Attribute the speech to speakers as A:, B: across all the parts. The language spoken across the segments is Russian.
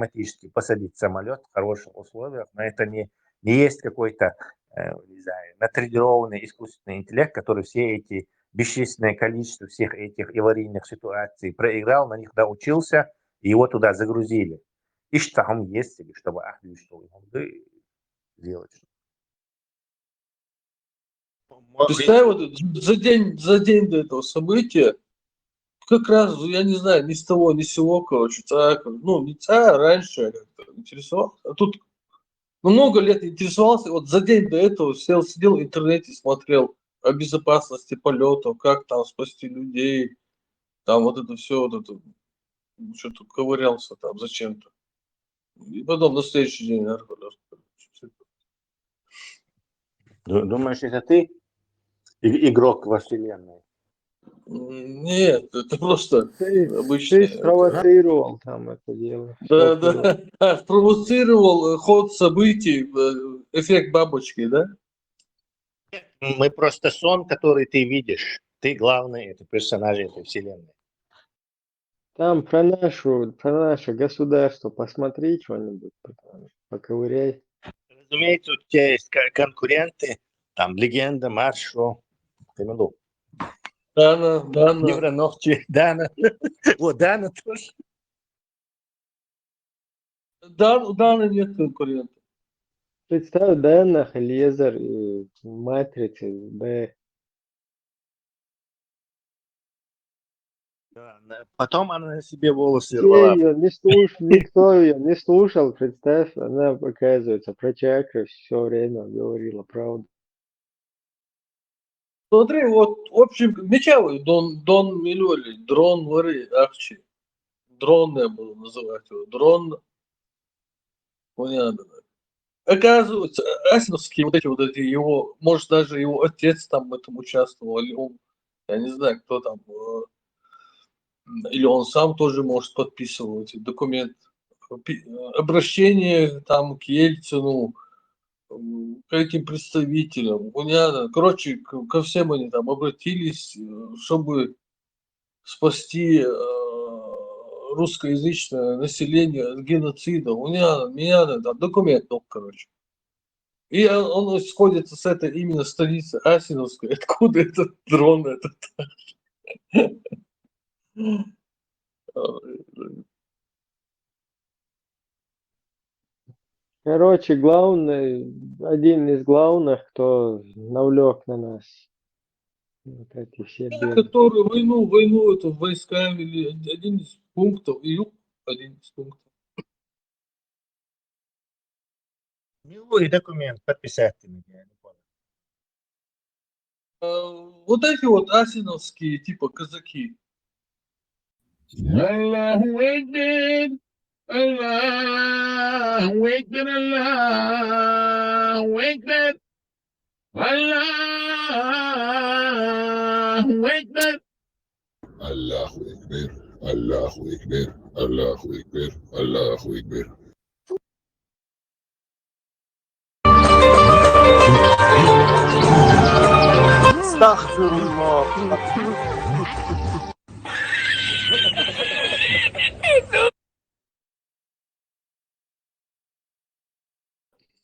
A: автоматически посадить самолет в хороших условиях, но это не есть какой-то, не знаю, натренированный искусственный интеллект, который все эти бесчисленное количество всех этих аварийных ситуаций проиграл, на них научился, и его туда загрузили. И что там есть, или чтобы Ахли что могли сделать.
B: Представь, вот за день до этого события, как раз, я не знаю, ни с того, ни с сего, короче, раньше как-то интересовался, а тут много лет интересовался, вот за день до этого сидел в интернете, смотрел о безопасности полетов, как там спасти людей, там вот это все, вот это, что-то ковырялся там зачем-то. И потом на следующий день,
A: Думаешь, это ты игрок во вселенной?
B: Нет, это просто обычно.
C: Ты спровоцировал там это дело.
B: Да, спровоцировал ход событий, эффект бабочки, да?
A: Мы просто сон, который ты видишь. Ты главный, это персонаж этой вселенной.
C: Там про наше государство посмотри что-нибудь, поковыряй.
A: Разумеется, у тебя есть конкуренты, там легенда, Маршо, Камилу.
B: Дана.
A: Невроногчи, Дана. Вот, Дана тоже.
B: Дана нет конкурентов.
C: Представь, Дана, Лезер и Матрица, Б.
A: Потом она на себе волосы
C: Все
A: рвала.
C: ее никто ее не слушал, представь, она, оказывается, про чакры все время говорила правду.
B: Смотри, вот, в общем, мечавый Дон Милоли, Дрон Вары, Ахчи. Дрон я буду называть его. Дрон. Понятно. Оказывается, асиновские вот эти его, может, даже его отец там в этом участвовал, или он, я не знаю, кто там, или он сам тоже может подписывать эти документы. Обращение там к Ельцину, к этим представителям, понятно. Короче, ко всем они там обратились, чтобы спасти русскоязычное население от геноцида. Меня там документ, короче. И он сходится с этой именно столицы Асиновской. Откуда этот дрон этот?
C: Короче, один из главных, кто навлек на нас вот эти все беды.
B: Который войну эту войска вели, один из пунктов, и юг один из пунктов.
A: Милый документ подписать ты меня, я не понял.
B: Вот эти вот асиновские типа казаки.
D: Аллаху Акбар, Аллаху Акбар, Аллаху Акбар, Аллаху Акбар. Аллаху Акбар, Аллаху Акбар, Аллаху Акбар, Аллаху Акбар.
A: Астагфируллах.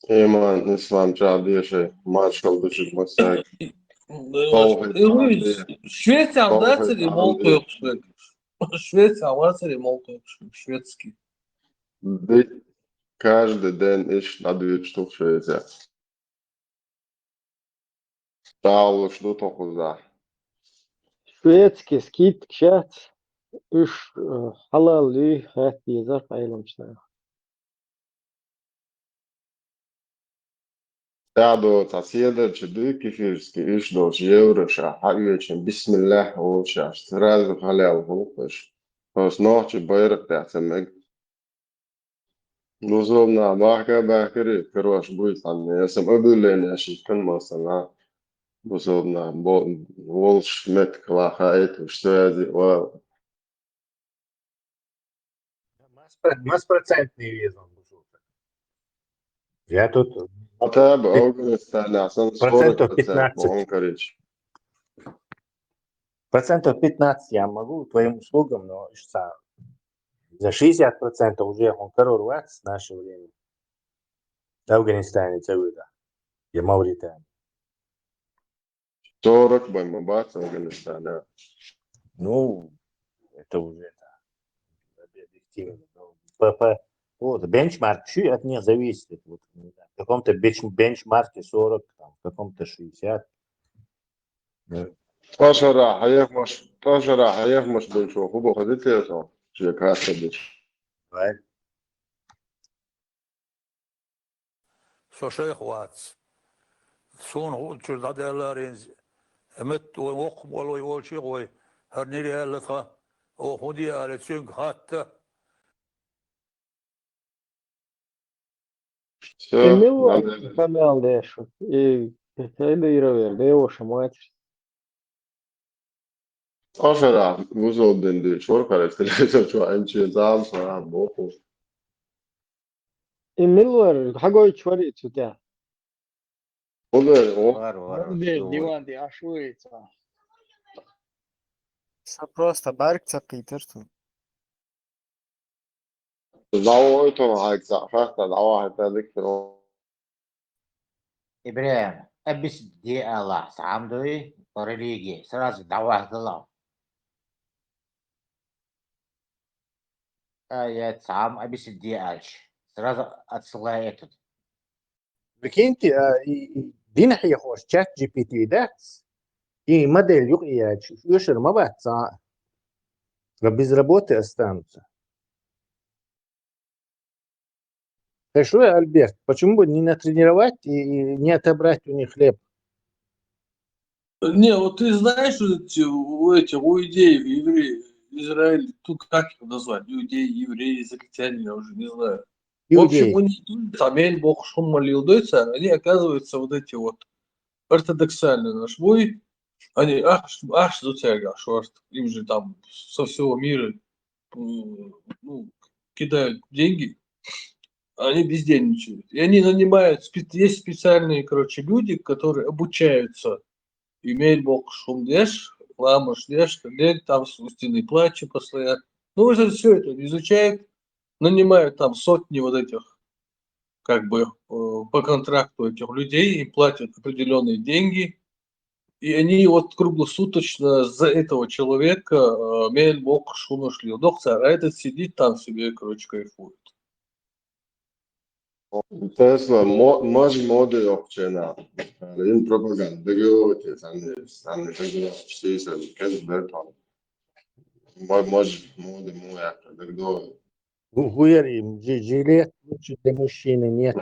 E: Iman, İslam çağdaşı, marşal dışı masak.
B: Швеция, да, цари молоток, Швеция, цари молоток, шведский.
E: Каждый день ищет на 2 штук Швеция. Sağ что тохузда.
C: Шведский скит, кшат, үш халал үй, хат безар айламчна.
E: Тядо соседа чуды кефирский ищ до евроша, хагючен, бисмиллах, олчаш, сразу халял глупыш. Пос ночи байрак тяцемег. Нузовна бахка бахкери, крош будет там, я сам объявление шикан масана. Нузовна волш мет клахает, что я делал.
A: Маспроцентный вес он был. Я тут...
E: Хотя бы Афганистане, сам 40%
A: 15. Процентов 15 я могу твоим услугам, но что За 60% уже он террор в наше время. В Афганистане целый, и Мавритания.
E: 40 бомбат Афганистана.
A: Ну, это уже объективно. Вот, бенчмарк чуть от них зависит. Вот, не знаю, в каком-то бенчмарке 40, там, в каком-то 60.
E: тоже راح يهمش بنشوفه بخدت له شيء كاسة
A: Правильно.
F: Слушай, хватит. Сон учил да деларинз. Эмет ок болой волчи гой. Харнири аллаха. О худи алецюнг хатта.
E: Все,
C: Emil
E: надо.
C: kanal dešu. Teda ir vēl devoša maķis.
E: тоже راح وصل دندي شو كانت تلاتة شو أمشي زال صراحة بوكو
C: Emil var hagoič varīt su tē.
E: والله
A: Var.
G: Divan die Ašuica. Просто barkca Peterson.
E: دعوته هاك زعفات دعوة حتى ذكر
H: Ибраим, объясни Аллах, сам дуй по религии, сразу давай глав. Я сам объясни Альш, сразу отсылай этот.
A: Прикиньте, دي ناحية خوش chat GPT ده модель يقيا يشر ما بعد ساعة без работы останутся. Так что, Альберт, почему бы не натренировать и не отобрать у них хлеб?
B: Не, вот ты знаешь, у иудеев, евреев, Израиль, тут как их назвать? Иудеи, евреи, израильтяне, я уже не знаю. В общем, у них Амель, Бог Шум молил дойца, они, оказываются, вот эти вот ортодоксальные наш бой, они аж затяга, что им же там со всего мира ну, кидают деньги, они бездельничают. И они нанимают, есть специальные, короче, люди, которые обучаются. Имеет Бог шум деш, ламаш деш, лень, там с стены плача постоянно. Ну, вот все это изучают, нанимают там сотни вот этих, как бы, по контракту этих людей, им платят определенные деньги, и они вот круглосуточно за этого человека мель Бог шум шли. Доктор, а этот сидит там себе, короче, кайфует.
E: Tesla modi općena. In propaganda. Da govorite, sam ne tako što se kaže Berton. Može moja, da govorite.
A: Гуэри, жилет лучше для мужчины, нет.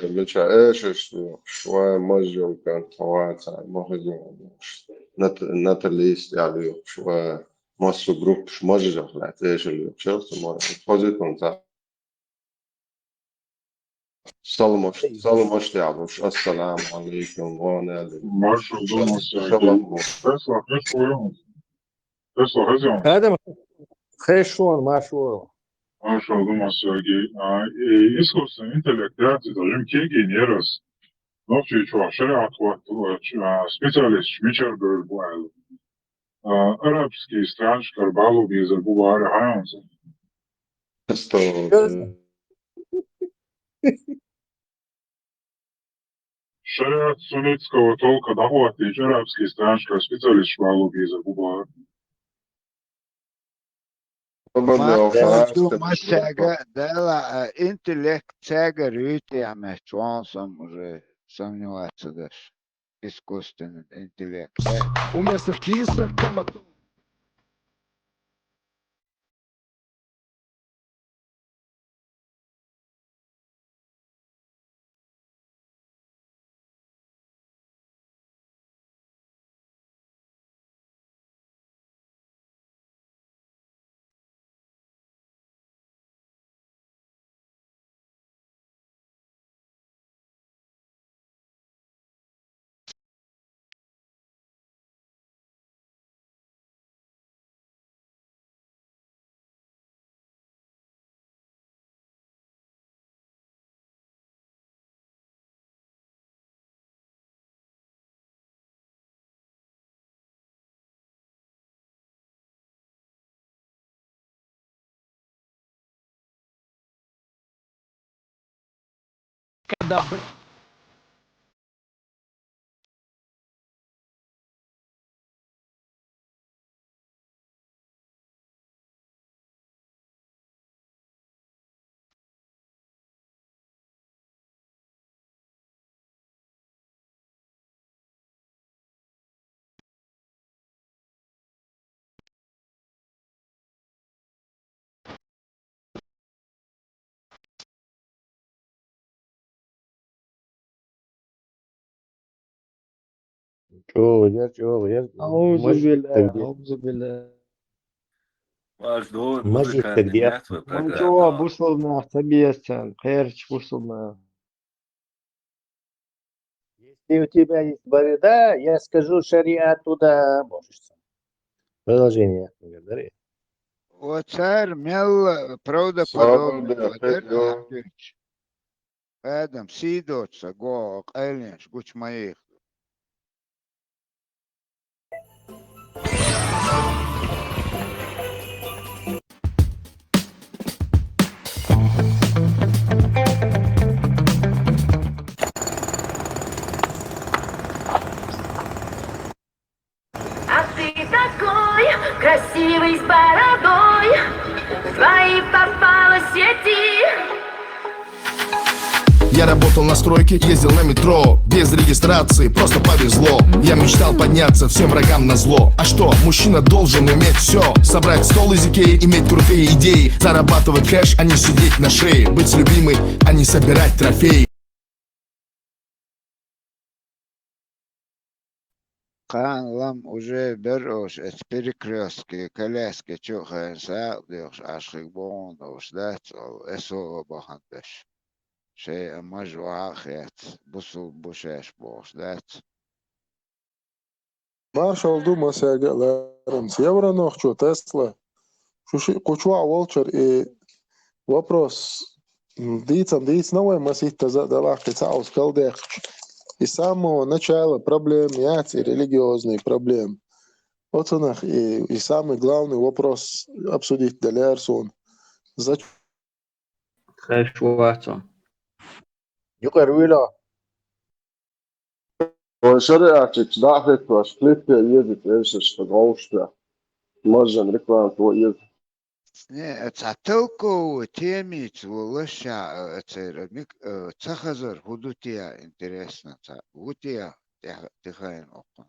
E: بچه ايش شوية مجرم كان حواتها مهجم ناتاليست يعني شوية مصر جروب مش مجرم لا ايش اللي شرط ما حاجتهم تا سلام تعرفش السلام عليكم وانا
D: Marshall Thomas Tesla Tesla
A: هذا خيشون ما شو
D: Marshall Thomas искусственный интеллект تعلم كي جينيرس نوتشي شو شريعة специалист ميشر بالبوال арабский странж карбалу без البوار حيانس شريعة سنتского толка дохватный арабский странж специалист швалу без البوار
G: Ma cega dela intellekt cega rüütiämme Johnson уже сомневаться даже. Искусственный интеллект.
D: Вместо киса
I: Когда
A: Чего вы,
C: أعوذ بالله
A: Мажик-то где?
C: أعوذ بالله.
A: Мажик-то где?
C: Ничего, бушылна, табиясцан, хайрч бушылна.
A: Если у тебя есть борода, я скажу шариат туда можешь сам. Продолжение. Говори.
G: وصار ميل برودة
E: Sabır
G: подобный
E: da
G: ودر
E: pekyo.
G: أحكيش آدم سيدوتسا جو قيلينش قوش مايخ
J: А ты такой красивый с бородой, твои попала в сети.
K: Я работал на стройке, ездил на метро. Без регистрации, просто повезло. Я мечтал подняться всем врагам на зло. А что, мужчина должен уметь все. Собрать стол из Икеи, иметь крутые идеи. Зарабатывать кэш, а не сидеть на шее. Быть любимой, а не собирать трофеи.
G: قان لم уже берош эт перекрестки коляски чухай саак дёш ашхик бон дош дать эсо бахантеш شيء مجوعة خيات بصو بوشاش بوش دات
D: Marshall Думасягаларенс. Евро нохчу Тесла. Кучуа Волчер и вопрос. Дийцам новой масита задавахти цаус калдехч. И с самого начала проблем, яти религиозные проблемы. Вот он и самый главный вопрос обсудить Далерсон. Зачем?
C: Хорошо.
A: Yukarı
E: وشريعتك ضعفت وشكلت يزت ايش اشتغلت مرجن ركبان تو يز
G: не цатылку темить лыша цермик цахазар худутия интересно ца худутия тихаин окна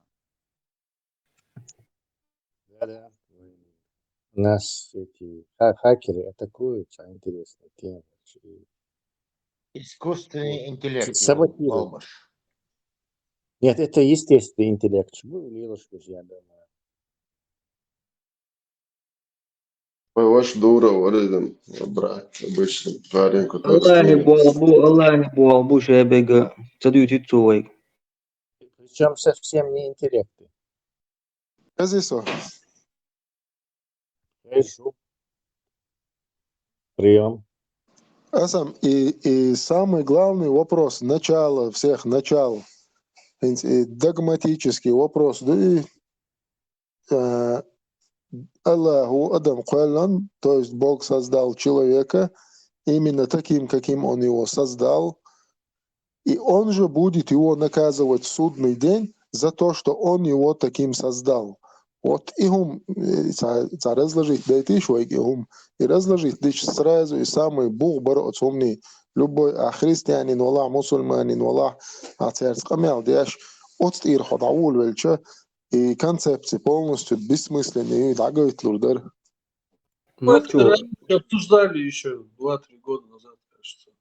A: Да. Нас эти хакеры атакуют, интересная тема.
H: Искусственный интеллект.
A: Саботируют.
H: Олбаш.
A: Нет, это естественный интеллект. Чему лилушка, я думаю.
E: وش دورة وردم برات بش فارين كنت
C: Allah не буалбу шебега. Цадуйте цуй.
A: Причем совсем не интеллекты.
D: Казисо.
A: Хорошо. Прием.
D: Асам, и самый главный вопрос, начало всех начал, и догматический вопрос, да и Аллаху Адам Куэллан, то есть Бог создал человека именно таким, каким Он его создал, и Он же будет его наказывать в судный день за то, что Он его таким создал. Вот и разложить, да и ты еще и разложить, дичь сразу, и самый Бог бороться умный, любой христианин, вала, мусульманин, вала, церковь, дяш, от ир ходаул вельча, и концепции полностью бессмысленные, да, говорит Лурдер.
B: Мы это раньше обсуждали еще 2-3 года назад, кажется.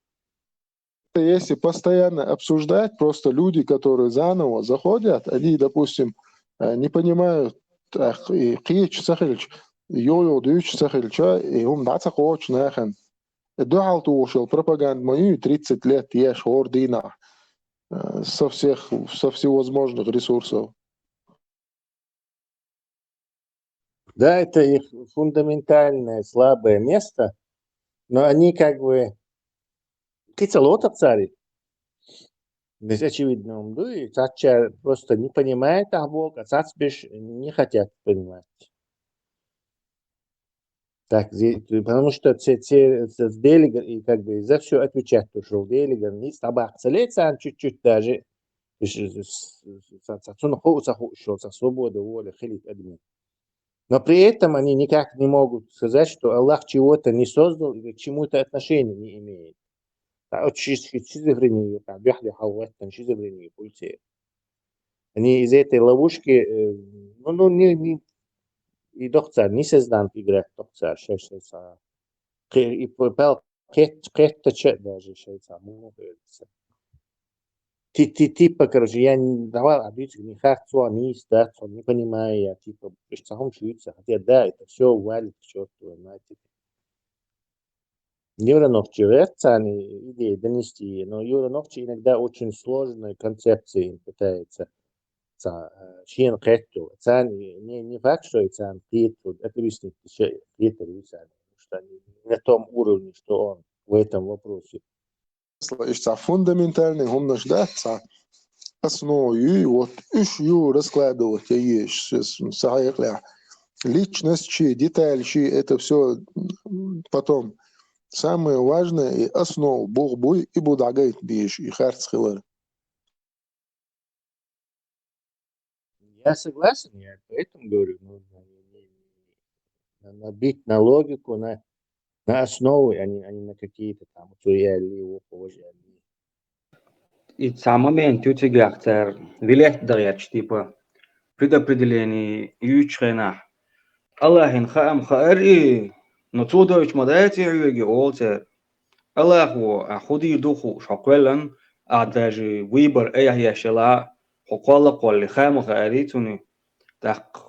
D: Если постоянно обсуждать, просто люди, которые заново заходят, они, допустим, не понимают, и кич сахильч, йо дюч сахильча, и ум дацах очень нахен. Дуалту ушел пропаганд мою 30 лет ешь ордина со всевозможных ресурсов.
A: Да, это их фундаментальное слабое место, но они как бы кицалота цари. Без очевидного мду, и цача просто не понимает, а Бог, а цацбиш не хотят понимать. Так, потому что с делеган, и как бы за все отвечать, то что делеган не стабак целится, чуть-чуть даже, свобода воли, хилит админ. Но при этом они никак не могут сказать, что Аллах чего-то не создал и к чему-то отношения не имеет. Шизофрению, шизофрению, пульте. Они из этой ловушки, не и доктор, не создан играть доктор, шесть. И попал какие-то чат даже шесть, много говорится. Типа, короче, я не давал объяснить, не хочу, не стать, не понимаю, я типа, что он учится, хотя да, это все валит к черту, знаете. Невроновчи верца, они идеи донести, но Невроновчи иногда очень сложные концепции пытается. Чин кетту, не факт, что это кетту, это объяснить, что кетту, что они на том уровне, что он в этом вопросе.
D: Фундаментальный, он нуждается основу, и вот еще раскладывать есть сейчас личность, деталь, это все потом. Самое важное и основу Бог бой и будагает бейш и харцхилар.
A: Я согласен, я поэтому говорю, нужно набить на логику, на основу, а не на какие-то там уяли, положения.
I: И сам момент утягахтер вилет дарьяч типа предопределений ючрена. Аллахин хаам хаари, но цудович мадайте юги олтер. Аллаху ахуди духу шаквелан, а даже выбор эйя шела, хоквала колли хаам хааритуни. Так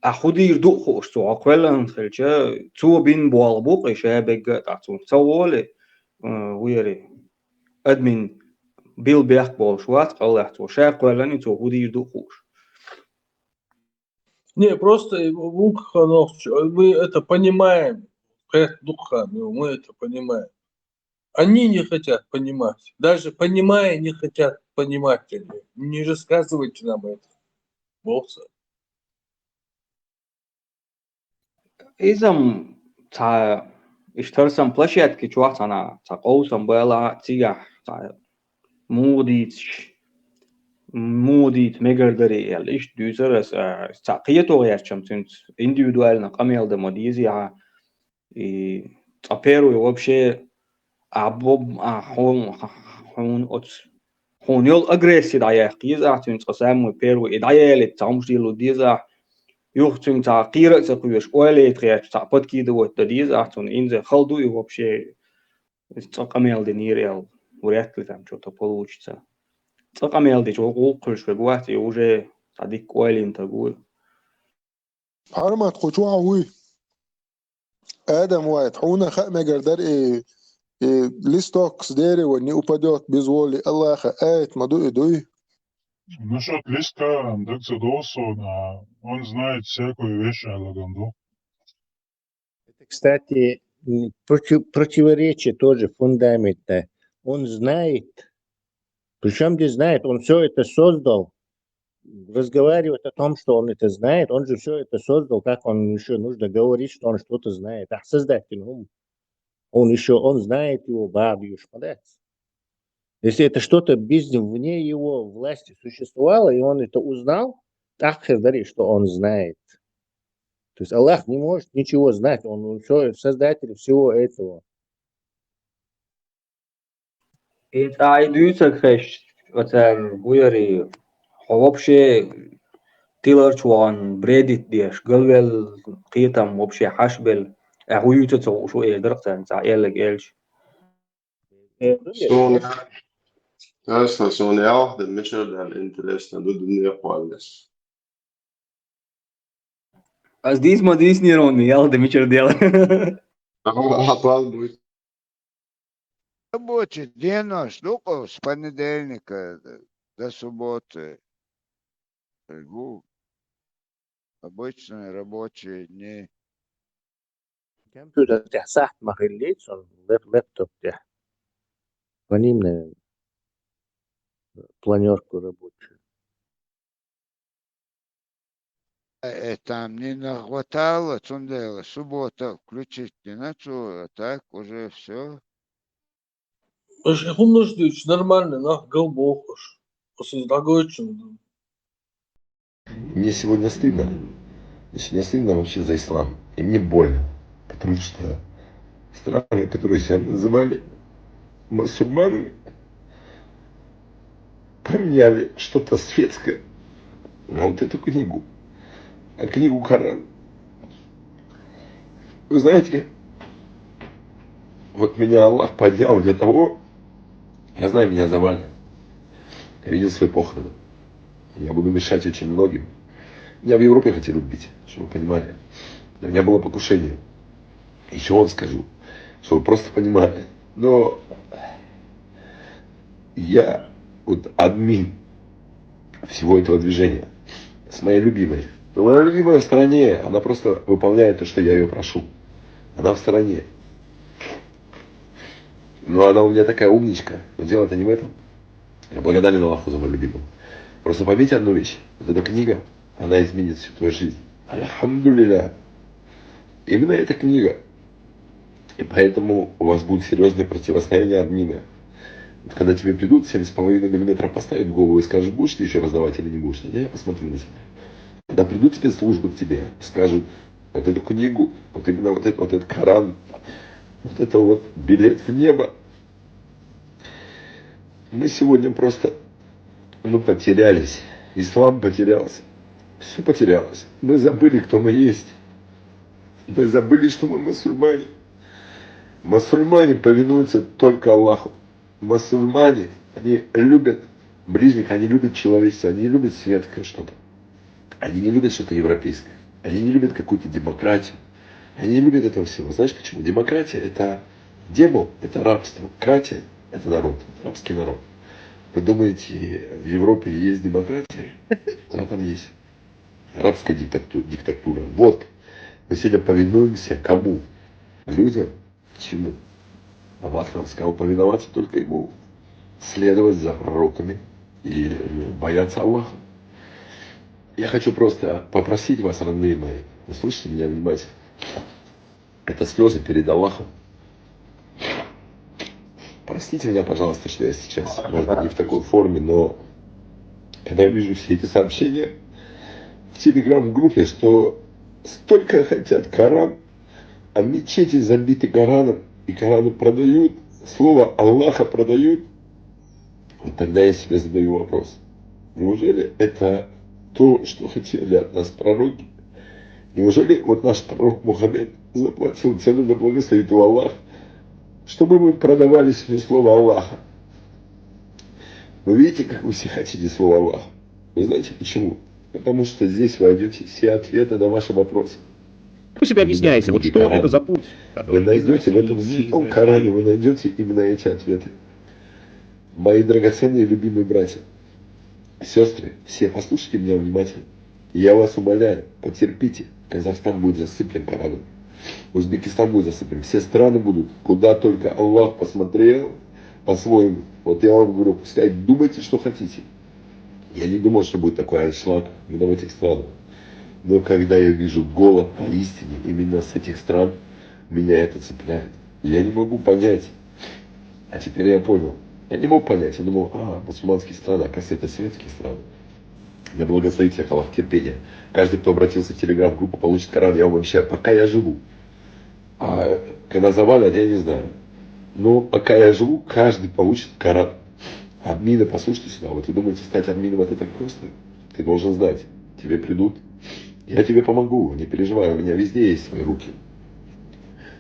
I: ахуди духу что аквелан хелча цу бин буалбук шабег тату. Цаволе вири админ бил бях болшват Аллах то шаквелан то худи духу.
B: Не, просто мы это понимаем. Духа, мы это понимаем. Они не хотят понимать. Даже понимая, не хотят понимать. Не рассказывайте нам это. Бог сам.
I: Изам та اشترسم площадки чуахтана та коусам была тига та мудит мегардари ел иш дюзерас та қието яшчам тюнт индивидуально камел де модизия и аперу вообще абоб хон йол агрессив ая қиза тюнт қасам перу идаяли тамшилу диза يوختن تا قيرة تقويش أولي تغيش تا بدكي دوت دديز أحتون إنزا خلدو يوبشي تقاميل دي نيريال وريات لتام شو تبولوش تا تقاميل دي شو قوقش فقوات يوجي تا ديك أولي انتقول
D: حرمت خشوع وي آدم واحد حونا خاء مجردار листок дерева не упадет без воли Аллаха, мадуи дуи.
L: Насчет листка, он знает всякую вещь о Лаганду.
A: Кстати, противоречие тоже фундаментное. Он знает, причем здесь знает, он все это создал, разговаривает о том, что он это знает, он же все это создал, как он еще нужно говорить, что он что-то знает. А создатель, он знает его, бабью, шпадец. Если это что-то вне его власти существовало, и он это узнал, так говорит, что он знает. То есть Аллах не может ничего знать, он все создатель всего этого.
I: И дюйцак хэш отер буяри вообще тиларчуан бредит деш галвел قيتم вообще хашбел أغويته شو درقتن تاع يلك إلش
E: Sån ja, det mycket där intressen då du ner på alles.
I: As dies ma dies nironi yal de micher del.
E: Апал будет.
G: Рабочий день наш, только с понедельника до субботы. Обычные рабочие дни.
A: Компьютер تاع ساعة ما خليتش اللابتوب تاع فنيم планерку рабочую.
G: Там не нахватало, цундела, суббота, включить не начал, а так уже все.
B: Нуждыч, нормально, на голбохуш. После дагочин.
M: Мне сегодня стыдно. Мне сегодня стыдно вообще за ислам. И мне больно. Потому что страны, которые себя называли мусульманами, поменяли что-то светское на вот эту книгу. А книгу Коран. Вы знаете, вот меня Аллах поднял для того, я знаю, меня завалят. Я видел свои похороны. Я буду мешать очень многим. Меня в Европе хотели убить, чтобы вы понимали. У меня было покушение. Еще вам скажу, чтобы вы просто понимали. Но я вот админ всего этого движения с моей любимой. Но моя любимая в стороне, она просто выполняет то, что я ее прошу. Она в стороне. Но она у меня такая умничка. Но дело-то не в этом. Я благодарен Аллаху за мою любимую. Просто поймите одну вещь. Вот эта книга, она изменит всю твою жизнь. Альхамдулилля. Именно эта книга. И поэтому у вас будет серьезное противостояние админа. Вот когда тебе придут 7,5 мм поставить в голову и скажут, будешь ты еще раздавать или не будешь, я посмотрю на тебя. Когда придут спецслужбы к тебе и скажут, вот эту книгу, вот именно вот этот Коран, вот это вот билет в небо. Мы сегодня просто, потерялись. Ислам потерялся. Все потерялось. Мы забыли, кто мы есть. Мы забыли, что мы мусульмане. Мусульмане повинуются только Аллаху. Мусульмане, они любят ближних, они любят человечество, они не любят светское что-то. Они не любят что-то европейское. Они не любят какую-то демократию. Они не любят этого всего. Знаешь почему? Демократия — это демо, это рабство. Кратия — это народ, рабский народ. Вы думаете, в Европе есть демократия? Она там есть. Рабская диктатура. Вот. Мы сегодня повинуемся кому? Людям. Чему? Аллах нам сказал повиноваться только Ему. Следовать за пророками и бояться Аллаха. Я хочу просто попросить вас, родные мои, вы слышите меня внимательно? Это слезы перед Аллахом. Простите меня, пожалуйста, что я сейчас, может быть, не в такой форме, но когда я вижу все эти сообщения в телеграм-группе, что столько хотят Коран, а мечети забиты Кораном, и Кораны продают, слово Аллаха продают, вот тогда я себе задаю вопрос. Неужели это то, что хотели от нас пророки? Неужели вот наш пророк Мухаммед заплатил цену, да благословит его Аллах, чтобы мы продавали себе слово Аллаха? Вы видите, как вы все хотите слово Аллаха? Вы знаете почему? Потому что здесь вы найдете все ответы на ваши вопросы.
N: Вы себе объясняете, вот что это за путь?
M: Вы найдете в этом святом Коране, вы найдете именно эти ответы. Мои драгоценные любимые братья, сестры, все послушайте меня внимательно. Я вас умоляю, потерпите. Казахстан будет засыплен Кораном. Узбекистан будет засыплен. Все страны будут, куда только Аллах посмотрел по-своему. Вот я вам говорю, пускай думайте, что хотите. Я не думал, что будет такой аншлаг именно в этих странах. Но когда я вижу голод по истине именно с этих стран, меня это цепляет. Я не могу понять. А теперь я понял. Я не мог понять. Я думал, мусульманские страны, оказывается, это светские страны. Я благословит всех Аллах терпения. Каждый, кто обратился в телеграм-группу, получит Коран. Я вам обещаю, пока я живу. А когда завалят, я не знаю. Но пока я живу, каждый получит Коран. Админы, послушайте сюда. Вот вы думаете, стать админом это так просто? Ты должен знать. Тебе придут. Я тебе помогу, не переживай, у меня везде есть свои руки.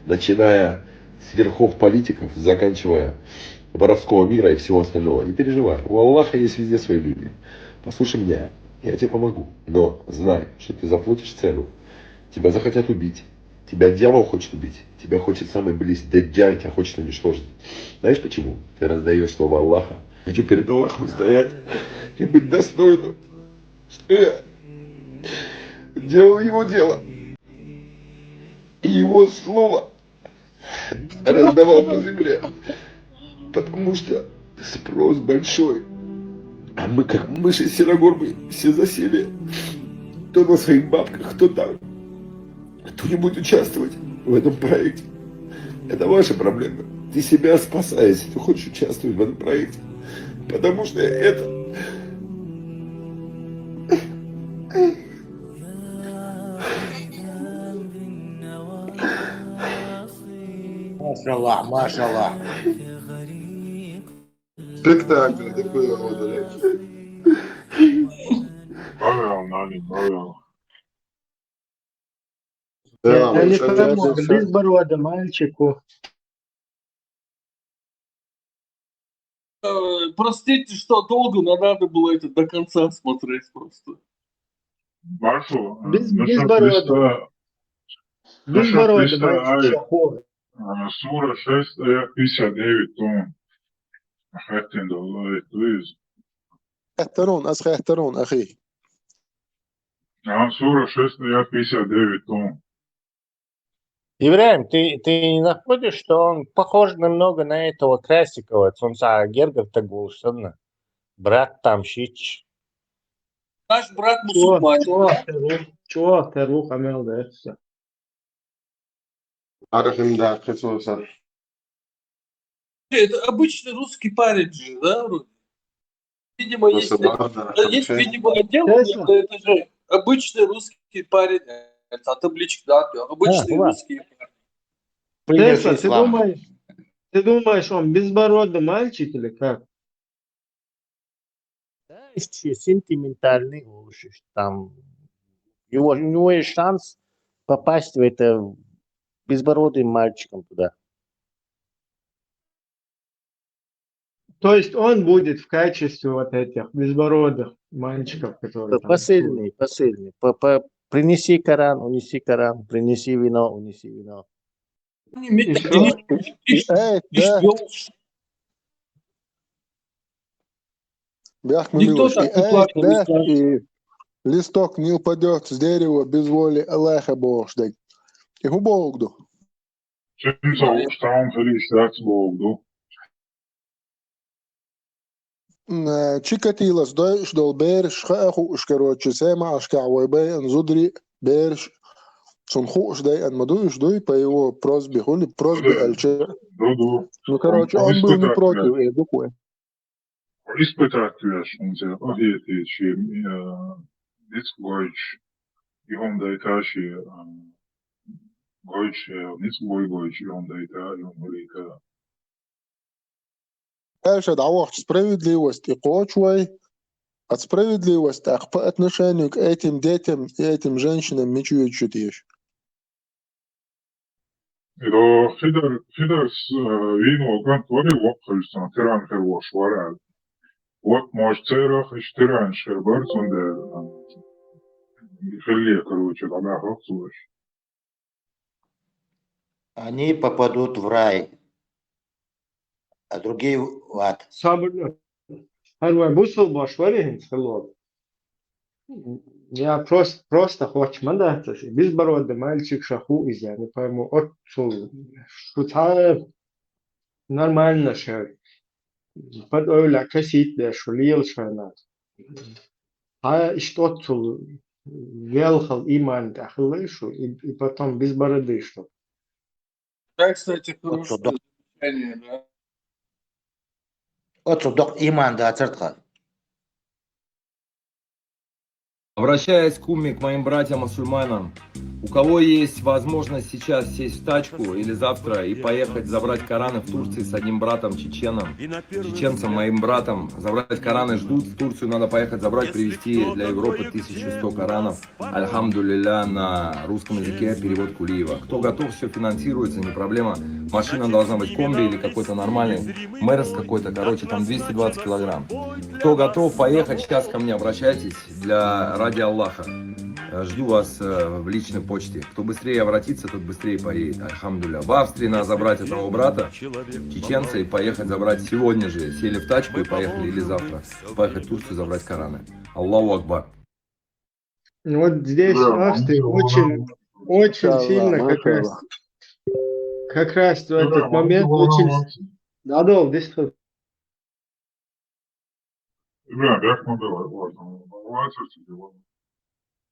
M: Начиная с верхов политиков, заканчивая воровского мира и всего остального. Не переживай, у Аллаха есть везде свои люди. Послушай меня, я тебе помогу. Но знай, что ты заплатишь цену. Тебя захотят убить. Тебя дьявол хочет убить. Тебя хочет самый близкий. Даджаль тебя хочет уничтожить. Знаешь почему? Ты раздаешь слово Аллаха. Хочу перед Аллахом стоять и быть достойным. Что я делал его дело. И его слово раздавал по земле. Потому что спрос большой. А мы как мыши серогорбы все засели. кто на своих бабках, кто там, кто не будет участвовать в этом проекте. Это ваша проблема. Ты себя спасай, если ты хочешь участвовать в этом проекте. Потому что это...
H: Машаллах, машаллах.
E: Спектакль такой работали.
L: Правильно, Али, правильно.
C: Я
E: Да,
C: не
E: конечно.
C: пойму, безбородый мальчику.
B: Простите, что долго, но надо было это до конца смотреть просто.
L: Маршал,
C: Безбородый. Безбородый мальчик Шахов.
L: Сура 6, аят 59 тон. Хаттин доллар, please.
D: احترون أخي.
L: Сура 6, аят 59 тон.
A: Ибраим, ты не находишь, что он похож немного на этого Красикова, Цунца Гергов Тагулшина, брат Тамшич?
B: Наш брат мусульманин.
C: Чего ты рух имел, да, это все.
E: Арахим, да, Хисуса.
B: Это обычный русский парень же, да, вроде? Видимо, есть видимо, отдел, но это же обычный русский парень. Это табличка, да, обычный русский парень.
C: Тесла, ты думаешь, он безбородый мальчик или как?
A: Да, еще сентиментальный уши, там у него есть шанс попасть в это безбородым мальчиком туда.
C: То есть он будет в качестве вот этих безбородых мальчиков, которые там...
A: Посыльный. Принеси Коран, унеси Коран, принеси вино, унеси вино.
D: Никто так не плакал, и листок не упадет с дерева без воли Аллаха Бождей. И у Богу.
L: Kimse staan felicidades Bogdu.
D: Чикатилос дойш дол берш хаху шкарочи сема ашкавой бей зудри берш сунхуш дай ан мадуш дой по его просьбе хули просьбе альче. Ну короче он был не против и дукуя.
L: Испытать он ответит, что Ницгойч и он дайташи Гойч, Ницгойч и он дайта и он велика.
D: Дальше давай справедливость и кочвай. От справедливости по отношению к этим детям и этим женщинам мечуют чутьешь.
L: إذا فيدرس وينو كان توري وقت تيران خروش ورا وقت ماش تيرخ اشتران شربرت وند يخليه короче тогда хохсуешь.
H: Они попадут в рай, а другие в ад.
C: Я просто хочу мандаться. Безбородый мальчик Шаху из я не пойму. Шутая нормально что. Под ойла косить да шулил шана. А что тут велхал иман дахлышу и потом без бороды что.
B: Да, кстати, хорошее замечание, да.
H: Отсюда иман да цертха.
O: Обращаясь к умме, к моим братьям-мусульманам, у кого есть возможность сейчас сесть в тачку или завтра и поехать забрать Кораны в Турции с одним братом чеченом, чеченцем, моим братом, забрать Кораны ждут, в Турцию надо поехать забрать, привезти для Европы 1100 Коранов, альхамдулилля, на русском языке, перевод Кулиева. Кто готов, все финансируется, не проблема. Машина должна быть комби или какой-то нормальный, Мерс какой-то, короче, там 220 килограмм. Кто готов поехать, сейчас ко мне обращайтесь ради Аллаха. Жду вас в личной почте. Кто быстрее обратится, тот быстрее поедет. Альхамдулилля. В Австрии надо забрать этого брата, чеченца, и поехать забрать сегодня же. Сели в тачку и поехали, или завтра. Поехать в Турцию забрать Кораны. Аллаху Акбар.
C: Вот здесь в Австрии очень сильно как раз в этот момент очень... Да, здесь тут.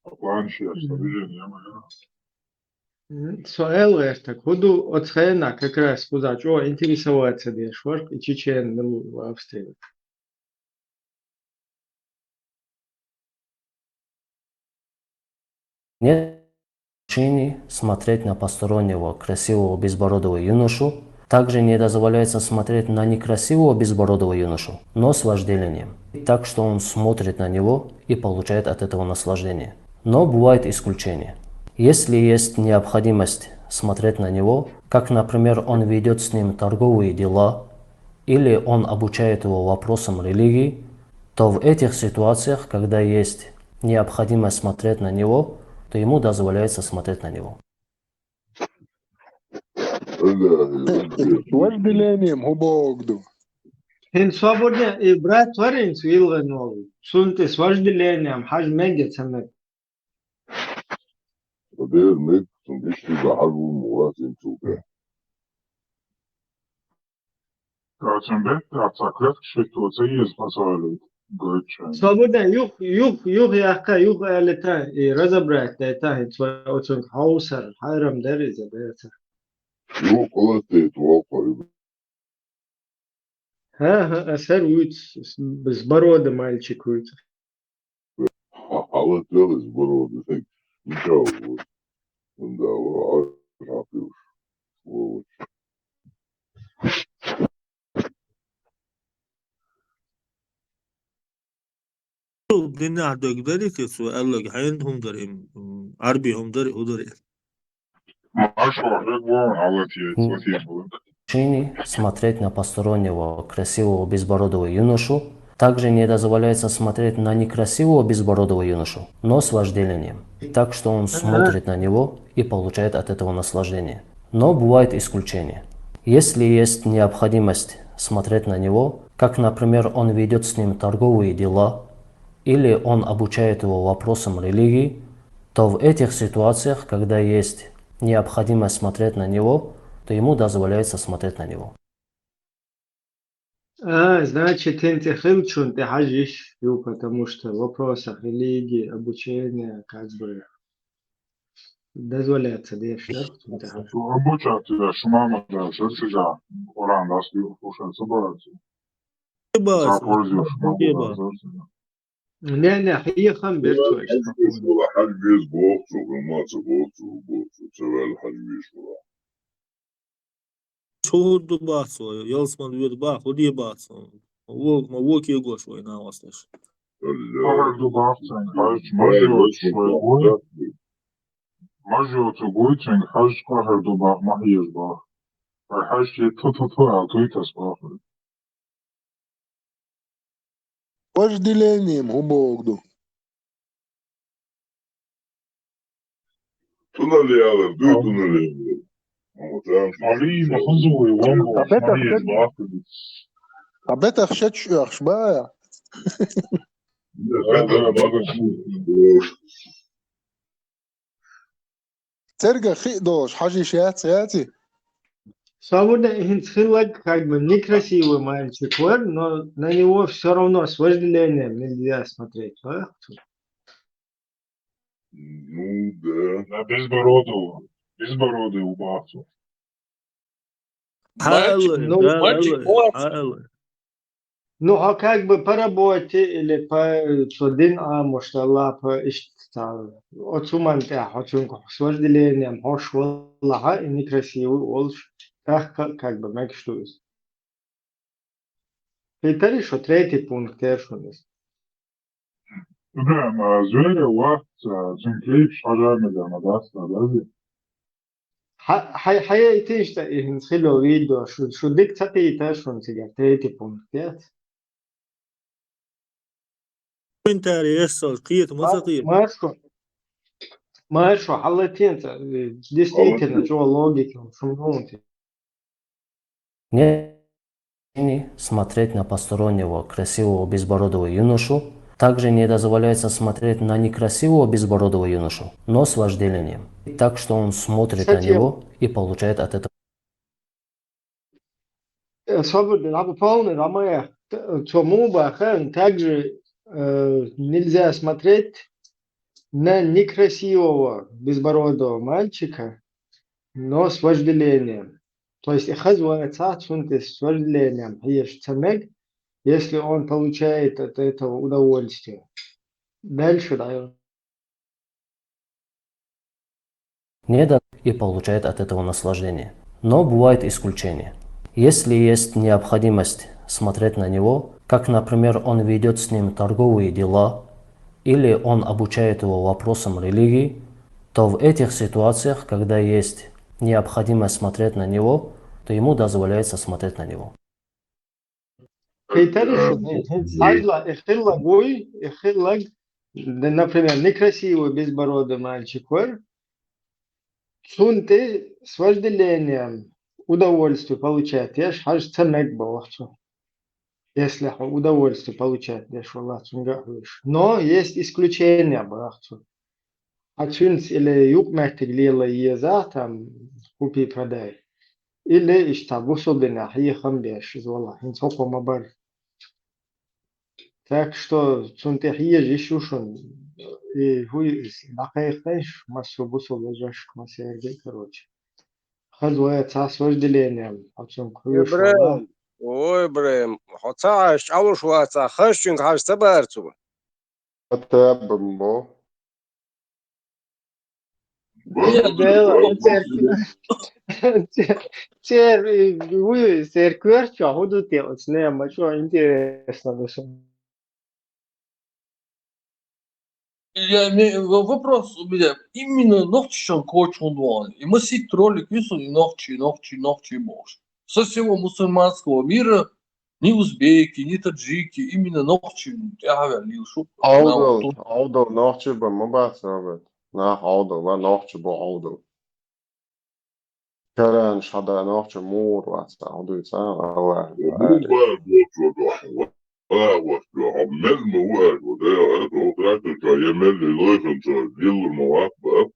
L: Планшет, движение мое.
C: سؤال غيرتك هدو أتخيلنا كراس كوزاج أو интересоваться ديش ورق إتشيشين نلو أفستيل.
P: Нет причины смотреть на постороннего красивого безбородого юношу. Также не дозволяется смотреть на некрасивого безбородого юношу, но с вожделением. Так что он смотрит на него и получает от этого наслаждение. Но бывает исключение. Если есть необходимость смотреть на него, как, например, он ведет с ним торговые дела, или он обучает его вопросам религии, то в этих ситуациях, когда есть необходимость смотреть на него, то ему дозволяется смотреть на него.
D: С вожделением, Богду.
C: Хин свободно и брат творин свилга новый. Сунты с вожделением, хаж мегет самет.
Q: Probeer met zo'n beetje de halve moord in te brengen.
L: Короче, отсаклет, что есть спасали.
C: Свободно юх яхка юх алета и разобрать это хит очень хаусар хайрам дереза дереза.
Q: Yok, ola тетва.
C: Ха, сэр уйт с борода мальчик уйт.
Q: Ала телес борода, так ничего. Да, рапил.
B: الدنيا هتقدري كسو قال لك عندهم درهم عربي هم دري ودري
P: Причины смотреть на постороннего красивого безбородого юношу. Также не дозволяется смотреть на некрасивого безбородого юношу, но с вожделением. Так что он смотрит на него и получает от этого наслаждение. Но бывает исключение. Если есть необходимость смотреть на него, как, например, он ведет с ним торговые дела, или он обучает его вопросам религии, то в этих ситуациях, когда есть необходимость смотреть на него, то ему дозволяется смотреть на него.
C: Значит, ты хилчун, ты хажишь, потому что в вопросах религии, обучения, как бы, дозволяется, дешь, да?
L: Обучаться, шумама, да, все себя. Уран, да, слушается, бороться.
C: Не, хие хам берту.
Q: حد بيز بوقته وما تبوقته تبال حد بيش ولا.
B: شو هو باسو يلسمان بيد با خدي باسو ما ووك يغوش وين اوستش
L: Може отугуйцен хаж кахар до баг махиеш баг. Хаж je алтуитас баг.
D: Вожделением, Богду.
Q: Tunali alır, duy tunali.
L: Ali mahzui wongo mahiеш баг.
D: בטח שתשוח, בעיה. ترجع خيدوش حاجة شات سياتي.
C: Свободно хилак, как бы, некрасивый мальчик, но на него все равно с вожделением нельзя смотреть.
Q: Ну, да.
L: Безбородый убавцу.
C: Ну, а как бы по работе или по дин может Аллах по отсуманте, с вожделением, хош Аллаха и некрасивый, олш, как бы, мэг что есть. Питали, что третий пункт, что есть.
L: Да, зверя вахт, цинклип, шажами, да, надастся, да,
C: حياتي اشتاق نسخلو فيديو شو ديك تاتي تاشون سيجارتي بونكتات
B: انت يسال قيت مساقير
C: ما شو حلتين действительно что логика шумнути.
P: Не смотреть на постороннего красивого безбородого юношу. Также не дозволяется смотреть на некрасивого безбородого юношу, но с вожделением. Так что он смотрит на него и получает от этого.
C: Свободно, полный роман, чему также нельзя смотреть на некрасивого безбородого мальчика, но с вожделением. То есть хазуаца цунты с вожделением. Ешь цамек, если он получает от этого удовольствие. Дальше даю.
P: Не и получает от этого наслаждение. Но бывает исключение. Если есть необходимость смотреть на него, как, например, он ведет с ним торговые дела, или он обучает его вопросам религии, то в этих ситуациях, когда есть необходимость смотреть на него, то ему дозволяется смотреть на него.
C: Например, некрасивый безбородый мальчик, цунты с вожделением удовольствие получает. Я хаж цамек бавахчу. Если удовольствие получает, но есть исключения бавахчу. Ачунс или юкмехтик лила еза там купи-продай. Или иштабусу бина хиехам беш из валла. Инсоко мабар. Так что цунты хие жишушун. И хуй нахаехтайш массу бусу лежаш к массерге, короче. Хазуя ца с вожделением. Ачун круш валла.
R: Ой, Ибраим, хотя алуш ваца, хашчин хаш сабарцу.
E: Атабамбо.
C: Вы церковь, а буду делать, не, что интересно даже.
B: Вопрос у меня. Именно ногчищан кочундуан. И мы сит ролик висули ногчи бож. Со всего мусульманского мира ни узбеки, ни таджики, именно ногчи.
E: Аудо, ногчи ба мабаса. Nach Auto, war noch zu Auto. Karen shada noch zu mur was Auto sa awa.
Q: عمال موال وده طلعت يعمل لي لايف ديال المواقف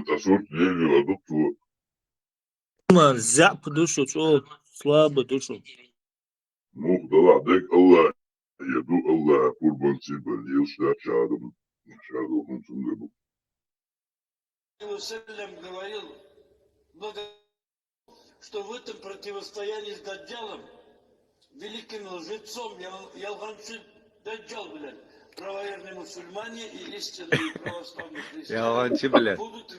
Q: تصورت لي دكتور
S: ما زعب دوشو слабо душу.
Q: Ну, да ладно, الله يدو الله قربان سيبال يوسف شادم من سنبو.
T: Вассалям говорил, что в этом противостоянии с Даджалом, великим лжецом, Ялганши Даджал, блядь, правоверные мусульмане и истинные православные христиане будут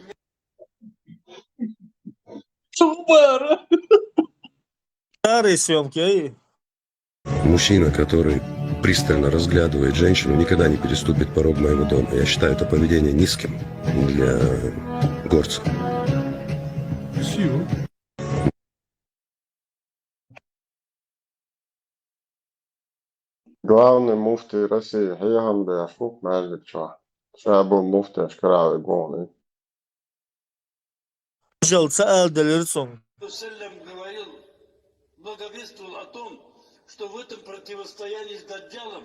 S: Субара! Старые съемки,
U: Мужчина, который пристально разглядывает женщину, никогда не переступит порог моего дома. Я считаю это поведение низким для горца.
Q: Спасибо.
E: Главный муфти России Хиям Бяшук Мазликча. Шабу муфти Ашкарави Гоны.
T: Вассалям говорил, благовествовал о том, что в этом противостоянии с Даджалом,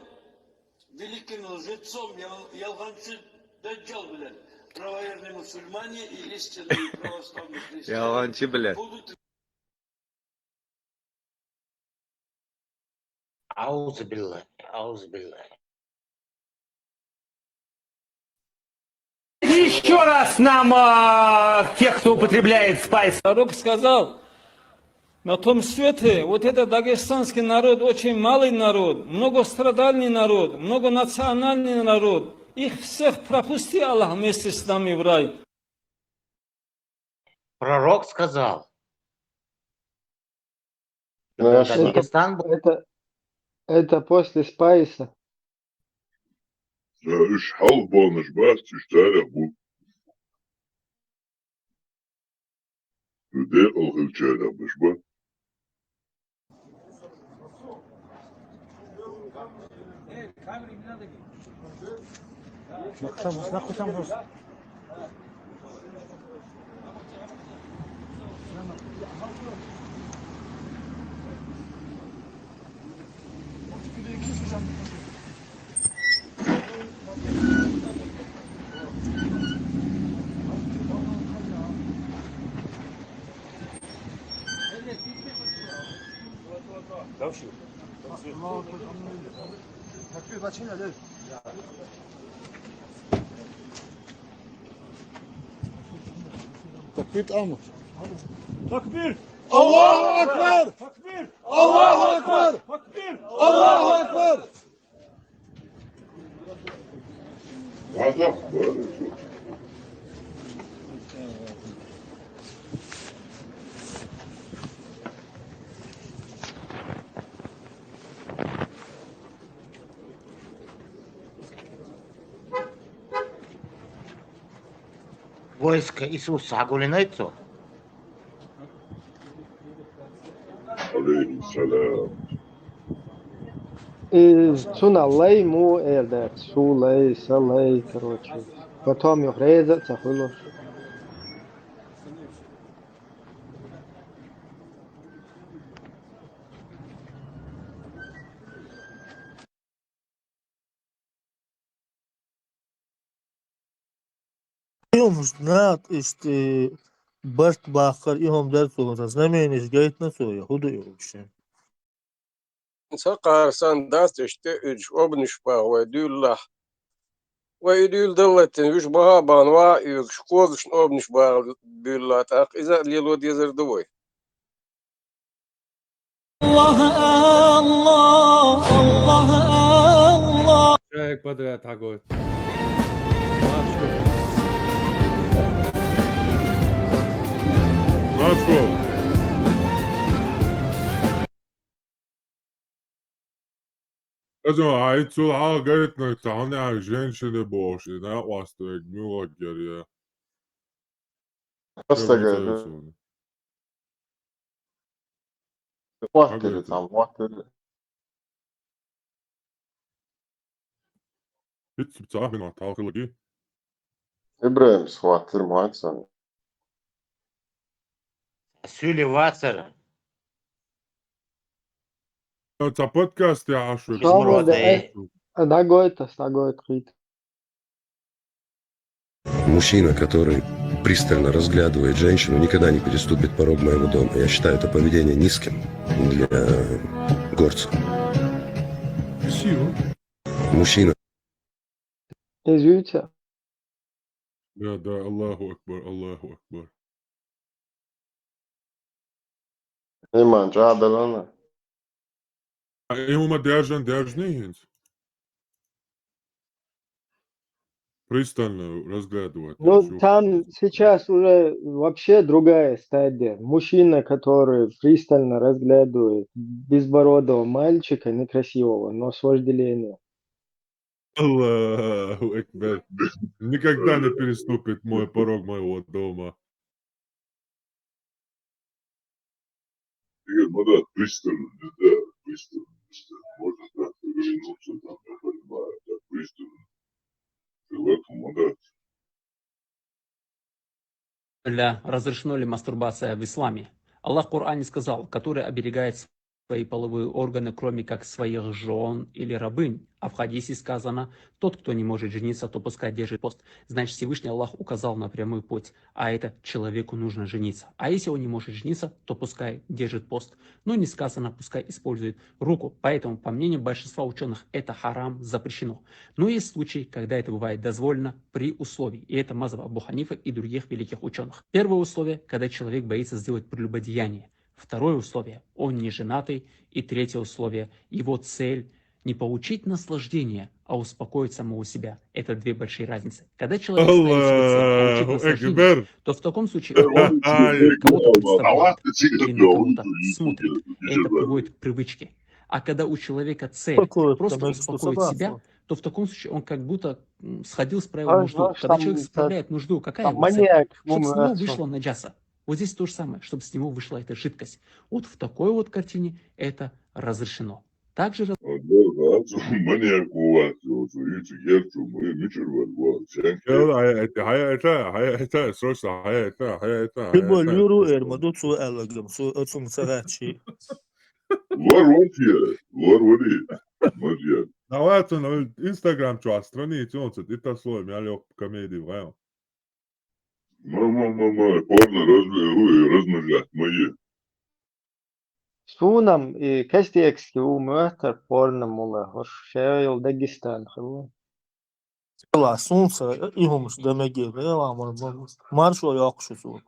T: великим лжецом, Ялганши Даджал, блядь, правоверные мусульмане и истинные православные христиане будут...
H: Ауз билlah.
V: Еще раз нам, тех, кто употребляет спайс.
S: Пророк сказал, на том свете вот этот дагестанский народ очень малый народ, многострадальный народ, многонациональный народ. Их всех пропусти, Аллах, вместе с нами в рай.
H: Пророк сказал.
C: Это после спайса.
Q: إيش حلبان إيش بس تشتري أبو بدي ألغي الشارع مش بس
B: Какие значения,
F: Takbir ama.
J: Takbir!
F: Allahu Ekber!
J: Takbir!
F: Allahu Ekber!
J: Takbir!
F: Allahu Ekber!
H: Войско Иисуса Агулинайцу.
Q: Aleyhisselam.
C: Цуналей му элдер, сулей, салей, короче. Потом их резать, захуло.
J: يوم знают, что Барт Бахар и Хомдар Султан знамение сгорит на соя, худой вообще.
R: سقار سانداس تشتئج وابنش با ويدول الله ويدول دلت وش بها بانوا يشكوش ابنش با بالله تاق إذا ليلود يزر دوي
J: الله الله الله الله.
W: Человек подряд огонь.
L: Also, zu Geld nicht eine женщины больше, ne? Was du nur geriye.
E: Hasta geldi. Muhakkeri tam, muhakkeri.
L: Hiç bir taraf bin tahkılı ki.
E: İbrahim squatter muhatsan.
H: Сюли Вацер.
L: Это подкаст я ашу.
U: Мужчина, который пристально разглядывает женщину, никогда не переступит порог моего дома. Я считаю это поведение низким для горца. Мужчина.
C: Извините.
L: Да, Аллаху Акбар, Аллаху Акбар.
E: İman cadalana.
L: Имама держнихинц. Пристально разглядывать.
C: Ну, там сейчас уже вообще другая стадия. Мужчина, который пристально разглядывает безбородого мальчика, некрасивого, но с вожделением.
L: Аллаху Акбар. Никогда не переступит мой порог моего дома.
Q: Мадат, пристально, да, пристально. Можно так вернуться, там, я понимаю, так пристально. Человеку Мадат.
X: Разрешено ли мастурбация в исламе? Аллах в Коране сказал, который оберегает свои половые органы, кроме как своих жен или рабынь. А в хадисе сказано, тот, кто не может жениться, то пускай держит пост. Значит, Всевышний Аллах указал на прямой путь, а это человеку нужно жениться. А если он не может жениться, то пускай держит пост. Но не сказано, пускай использует руку. Поэтому, по мнению большинства ученых, это харам, запрещено. Но есть случаи, когда это бывает дозволено при условии. И это мазхаб Абу Ханифа и других великих ученых. Первое условие, когда человек боится сделать прелюбодеяние. Второе условие – он не женатый. И третье условие – его цель – не получить наслаждение, а успокоить самого себя. Это две большие разницы. Когда человек ставит себе цель получить наслаждение, то в таком случае он кого-то представляет или на кого-то смотрит. Это приводит к привычке. А когда у человека цель просто успокоить себя, то в таком случае он как будто сходил, справил нужду. Когда человек справляет нужду, какая его цель? Чтобы с него вышла наджаса. Вот здесь то же самое, чтобы с него вышла эта жидкость. Вот в такой вот картине это разрешено. Также
L: Давайте на Инстаграм что, страницы, он это слово, я лег комедии, вау.
Q: Мама, порно размножать мои.
C: Sunam, kas tieks, jo möter porno mulle, hoş şey yol Dagestan, xıllı.
J: La sunsa ihumuş demek gibi ama marşo yakışı su.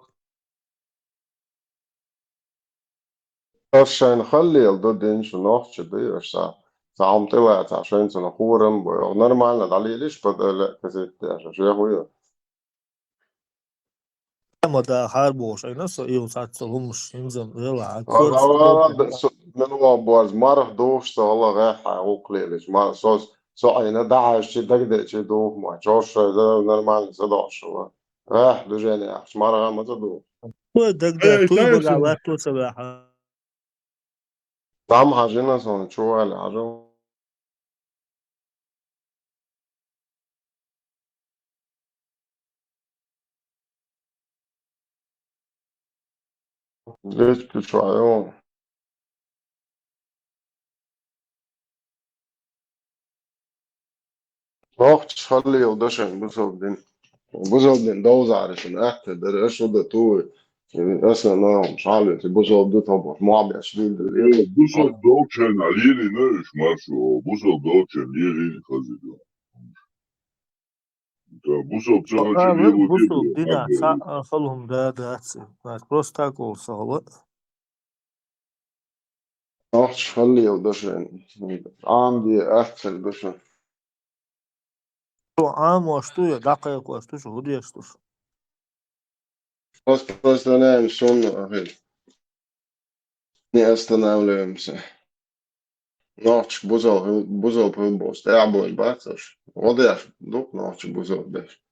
E: عشان نخلي الضدين شو نوحش دي عم طلعت عشان سنخورم ونرمال علي ليش بدأ كزيت عشان شو يا
J: Ama da har boş ay nasıl iyi saat olmuş inzam yala kurs
E: والله من هو بواز مرة دوش والله غاح عوقلي ليش ما صوص أنا دعش شي دقدق شي دوخ ما جوش ده نرمال صداش شو غاح دجاني عش مرة ما تدوخ
J: bu degde tuy bagavat tu sabaha
E: دعم حاجنا صون شو على عجو ليش كل شو عيون نوحش خلي ودشن بوزودين دوزارشن احتى ايش وده تو اصلا انا مش عارف بوزود طبعا ما عم يشبيل
Q: Buzov dočen, ali je neš mašo, buzov dočen, je kazio. Da, buzov cehače
J: evet
Q: lijevo
J: bu
Q: djebo,
J: su dina
Q: agro.
J: salhum da atsi mas prosta ko sala
E: نوحش خلي ودشن عندي احتى دشن
J: tu amo što je dakle ko što su hudje što
E: بس انا مشون اهل ني استناولم نوحش بوزov pilbos تعبوا باتش وديش دوك نوحش بوزov دش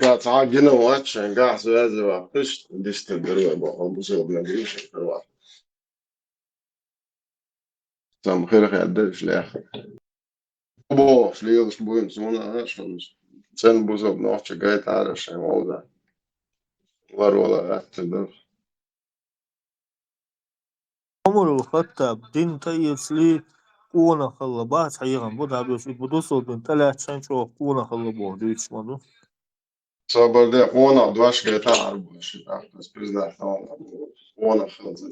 E: قاعد عاجنا واتشن قاعد سوازوا قشت دشت الدروع بقى بوزov نجريش الدروع سام خير قديش لاخر بوش ليش بوين سونا عشان sen buzov noche gait ārāšai valdā. Varola atvedar.
J: عمره خطب دين تيس لي قونا خلا بات حيغان بودا بيش بدوسو بين تلات شو قونا خلا بو ديش مانو
E: Sabar de ona doš gait ārbuši. Tas pizdāt ona khalza.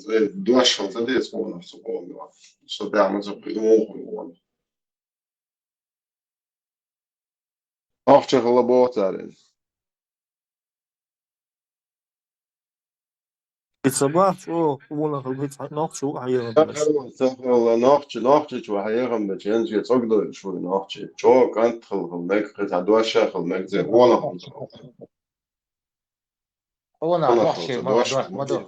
E: Doš khalza dies ona su ona. So dāma zu ona. Noche khala botārin.
J: الصباح شو قونا خلا بيت نوق شو حيغان بيش
E: تخل noche شو حيغم بچين شي تصقدر شو noche. شو كانت خل مك قطع دوش خل مك زي ona khalza.
G: Ona
E: Ona
G: noche
E: khalza
G: mado.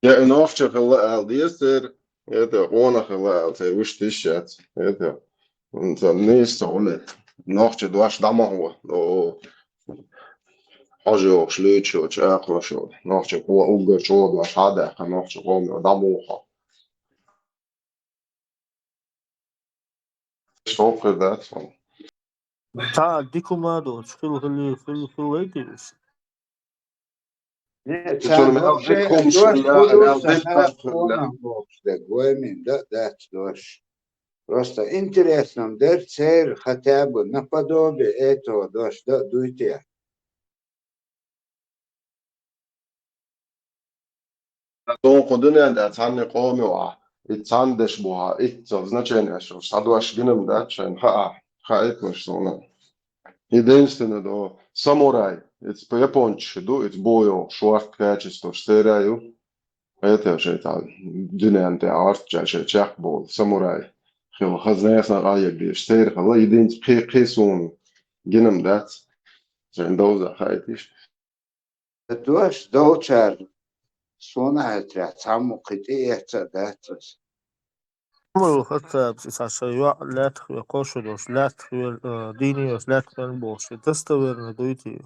E: Ja, en noche khala diester. Это ona khala te wish tishat. Это und dann nächste Rolle. Noche doš dama ho. حاجة شليتشو تشاقلشو نوحش قوة أوجا شو دوش هذا نوحش قوة دموها فوق ذات
J: تا ديكو مادو شخيل خلي ويتيش
E: شو ما أرجعكم شو لا
G: Ona boxda goemin da doš. Просто интересно, цель хотя бы наподобие этого дош, да, дуйте.
E: دون قدنا ده تاني قومي وا اتساندش بوها значение что садуаш гинем да чен это что единственное до самурай это по японски до это бою шварт качество стераю это же там динанте арт чаше чакбол самурай خو خزناس رايك دي اشتير خلا يدين قيسون جنم دات زين دوزا خايتش
G: Doš dolčar صنعت عمو قطيع داتس.
J: عمره خطب ساشيوع لا تخوي قوشدوش لا تخوي دينيوش لا تخوي بوش تستوير ندويتي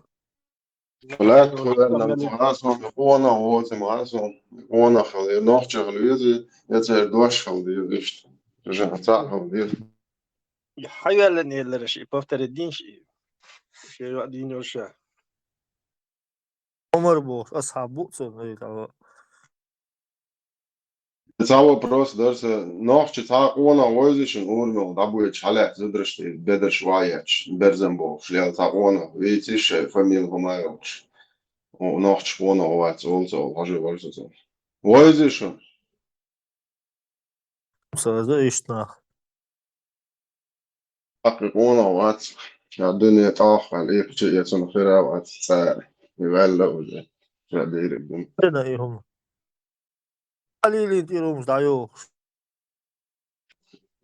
E: لا تخوي نمتغاسون قوانا هو تمغاسون قوانا خلي نوحش خليزي يتسير دوش خلي يشت رجع تاعهم دير
I: حيوان يلا شيء بفتر الدين شيء دين وشا
J: عمر بوش أصحاب بوكسون هيك
E: Цаво просто даже ночь та она возишь урмел да будет чалять задрышти бедер шваяч берзембо шлял та она видишь фамилия гомаевич ночь она вот also also возишь
J: Sırada iştah.
E: حققونا وقت الدنيا طاحة عليك شيء يسون خيرها وقت ساعة يبلغ وزي شادير الدنيا
J: Ne ihum. Halilin tirums da yok.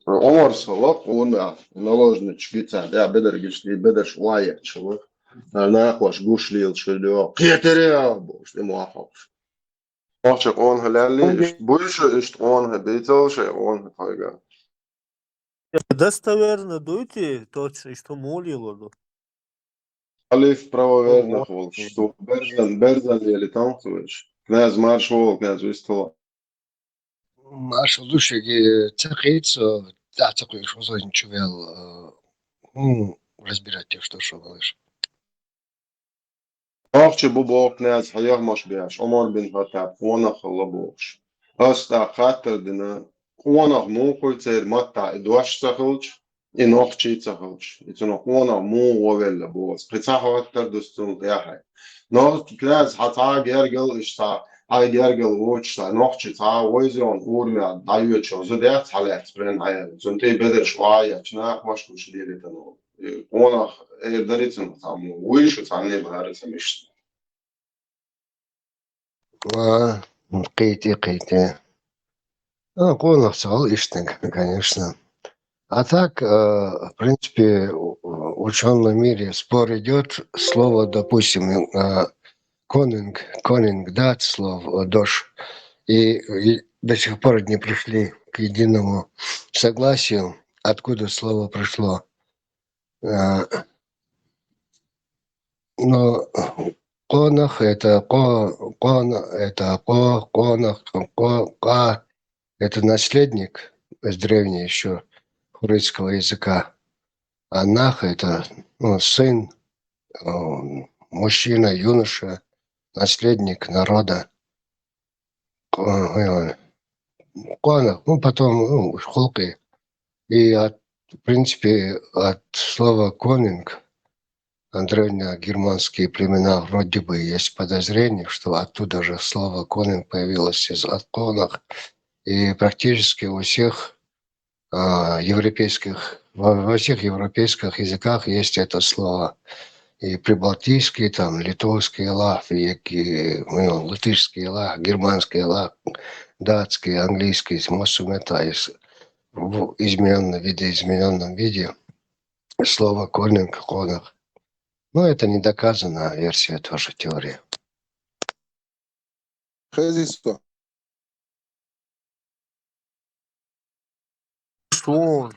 E: عمر صلاح ونا نلاجنا تشكيتها ده بدر جشتي بدر شوية شو أنا أخوش جوش ليل شلو قيتريا بوش دي موافق ماش قون هلالي إشت بوش إشت قون هبيتل شيء قون هايجا
J: Достоверно дуйте, точно, что молило.
E: ألف براو فيرنا خول شتو برزن يلي تنقوش كناز مارش هو كناز ويستلا
K: Marshall Lushigi цехается, да, такой, что за ничего, разбирать, что малыш.
E: أخش بوبوك ناس حياه مش بياش عمر بن خطاب وانا خلبوش هستا خاطر دنا وانا مو قلت سير متى ادواش تخلج إن أخشي تخلج إتنا وانا مو ولا بوس قطعه أكتر دستون يا حي نقط كلاس حتى جرجل إشتا هاي جرجل ووش تا نخشي تا ويزون أورنا دايوت شو زديت حالات برين عيال زنتي بدر شوية شناخ مش مش ديري تنو وانا دريتن تعمو ويش تعمل بهارس مش
K: Қейте. Конов сказал Иштинг, конечно. А так, в принципе, в ученом мире спор идет. Слово, допустим, конинг, да, слово дош. И до сих пор не пришли к единому согласию, откуда слово пришло. Но конах это это наследник с древнего еще хурритского языка. А нах это сын, мужчина, юноша, наследник народа. Конах, потом хулки. И в принципе от слова конинг древнегерманские племена вроде бы есть подозрение, что оттуда же слово конинг появилось от конах. И практически во всех европейских языках есть это слово. И прибалтийский, там, литовский лах, латышский лах, германский лах, датский, английский, можем это в видоизмененном виде слово конинг, конах. Но это не доказанная версия тоже теории.
D: Хезисто.
J: Что?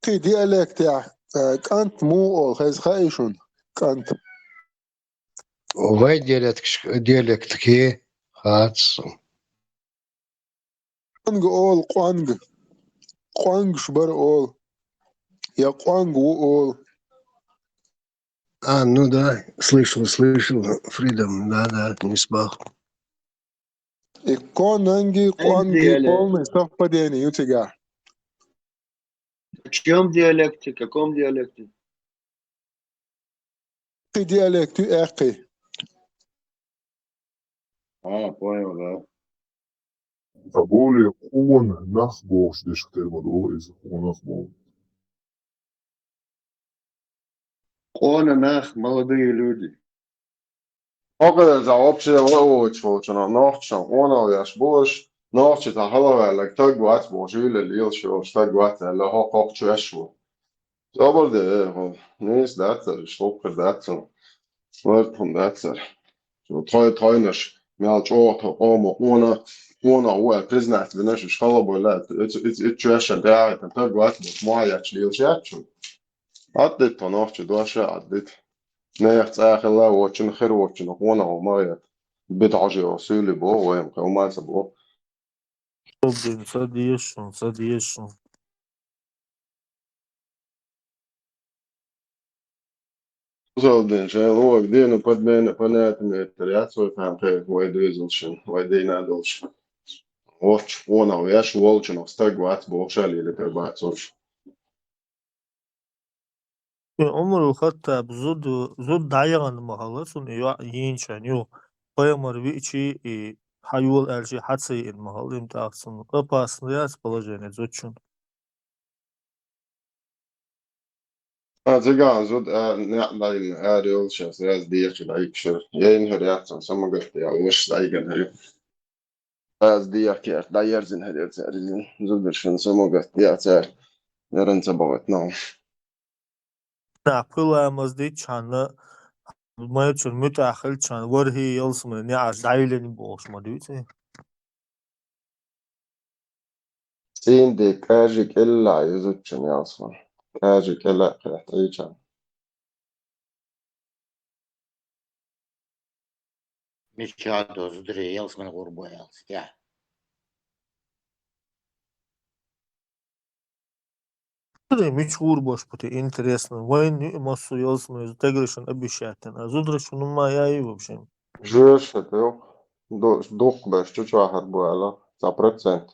D: Ты диалект я. Кант му хез хайшун. Кант.
K: Вай диалект ке хатсу.
D: Quang all quang. Quang шбар all. Я quang all.
K: Ну да, слышал, Фридом, да, не спал.
D: И конанги quangi полный совпадение, у тебя.
M: В чьем диалекте? В каком диалекте?
D: Ты диалект эхи.
E: Понял, да.
L: Более он нахбол, что ты из он нахбол.
M: Конанах, молодые люди.
E: Aga za opcije ovočvočeno nohčan ono jaš boš nohče ta halava tag vat boš ile lil šo tag vat la ha kokchu eshu. Zaborde nis datter stokker datter. Vart hon datter. Så trojners med åt ona o priznat vi naš halava la it trashan där tag vat boš moja lil shatchu. Addit nohče doša addit. نيخت آخر لا واتشن خير واتشن وانا ومايا بدعجي وسيلي بو ويم وما سبو
J: Sadiešon.
E: زودين شيء هو بدينا قد بين قناة التريات ويفهم خير ويدويزلشن ويدينا دولشن واتش وانا وياش والشن وستاق وات بوشالي اللي تبعت سوش
J: عمر الخطاب زود دايغان مخلصون ينشان يو قيمر بيشي Hayol elçi hatsı ilmahal imtahatsın. Kapasını yaz положение зачем?
E: Zigan zud ne'dain ääri olşas ääz diýerçi daýykşyr. Ýeň her ýatsan sama gökde ýalňyş daýgan her. Ääz diýerker daýerzin her ýerzin. Zudurşyn sama gökde ýatsar. Yarınca bagat no.
J: Napılamız diye çanı Mayçın müteahhil çanı var hi yalsımı ne az daýleni boşma diýse.
E: Sindi käjik illa ýüzüçün ýalsyn. Käjik illa kähtäýçän.
H: Мечадо, зудре, ялсман гурбоялс. Я.
J: Hiç uğur boş bu te interesno. Войны массу yalsımı tegreşen abişaten. Azudra şunun ma yaýy вообще.
E: Жüýşet ýok. Dok beş çuçahar bu ala. Za procent.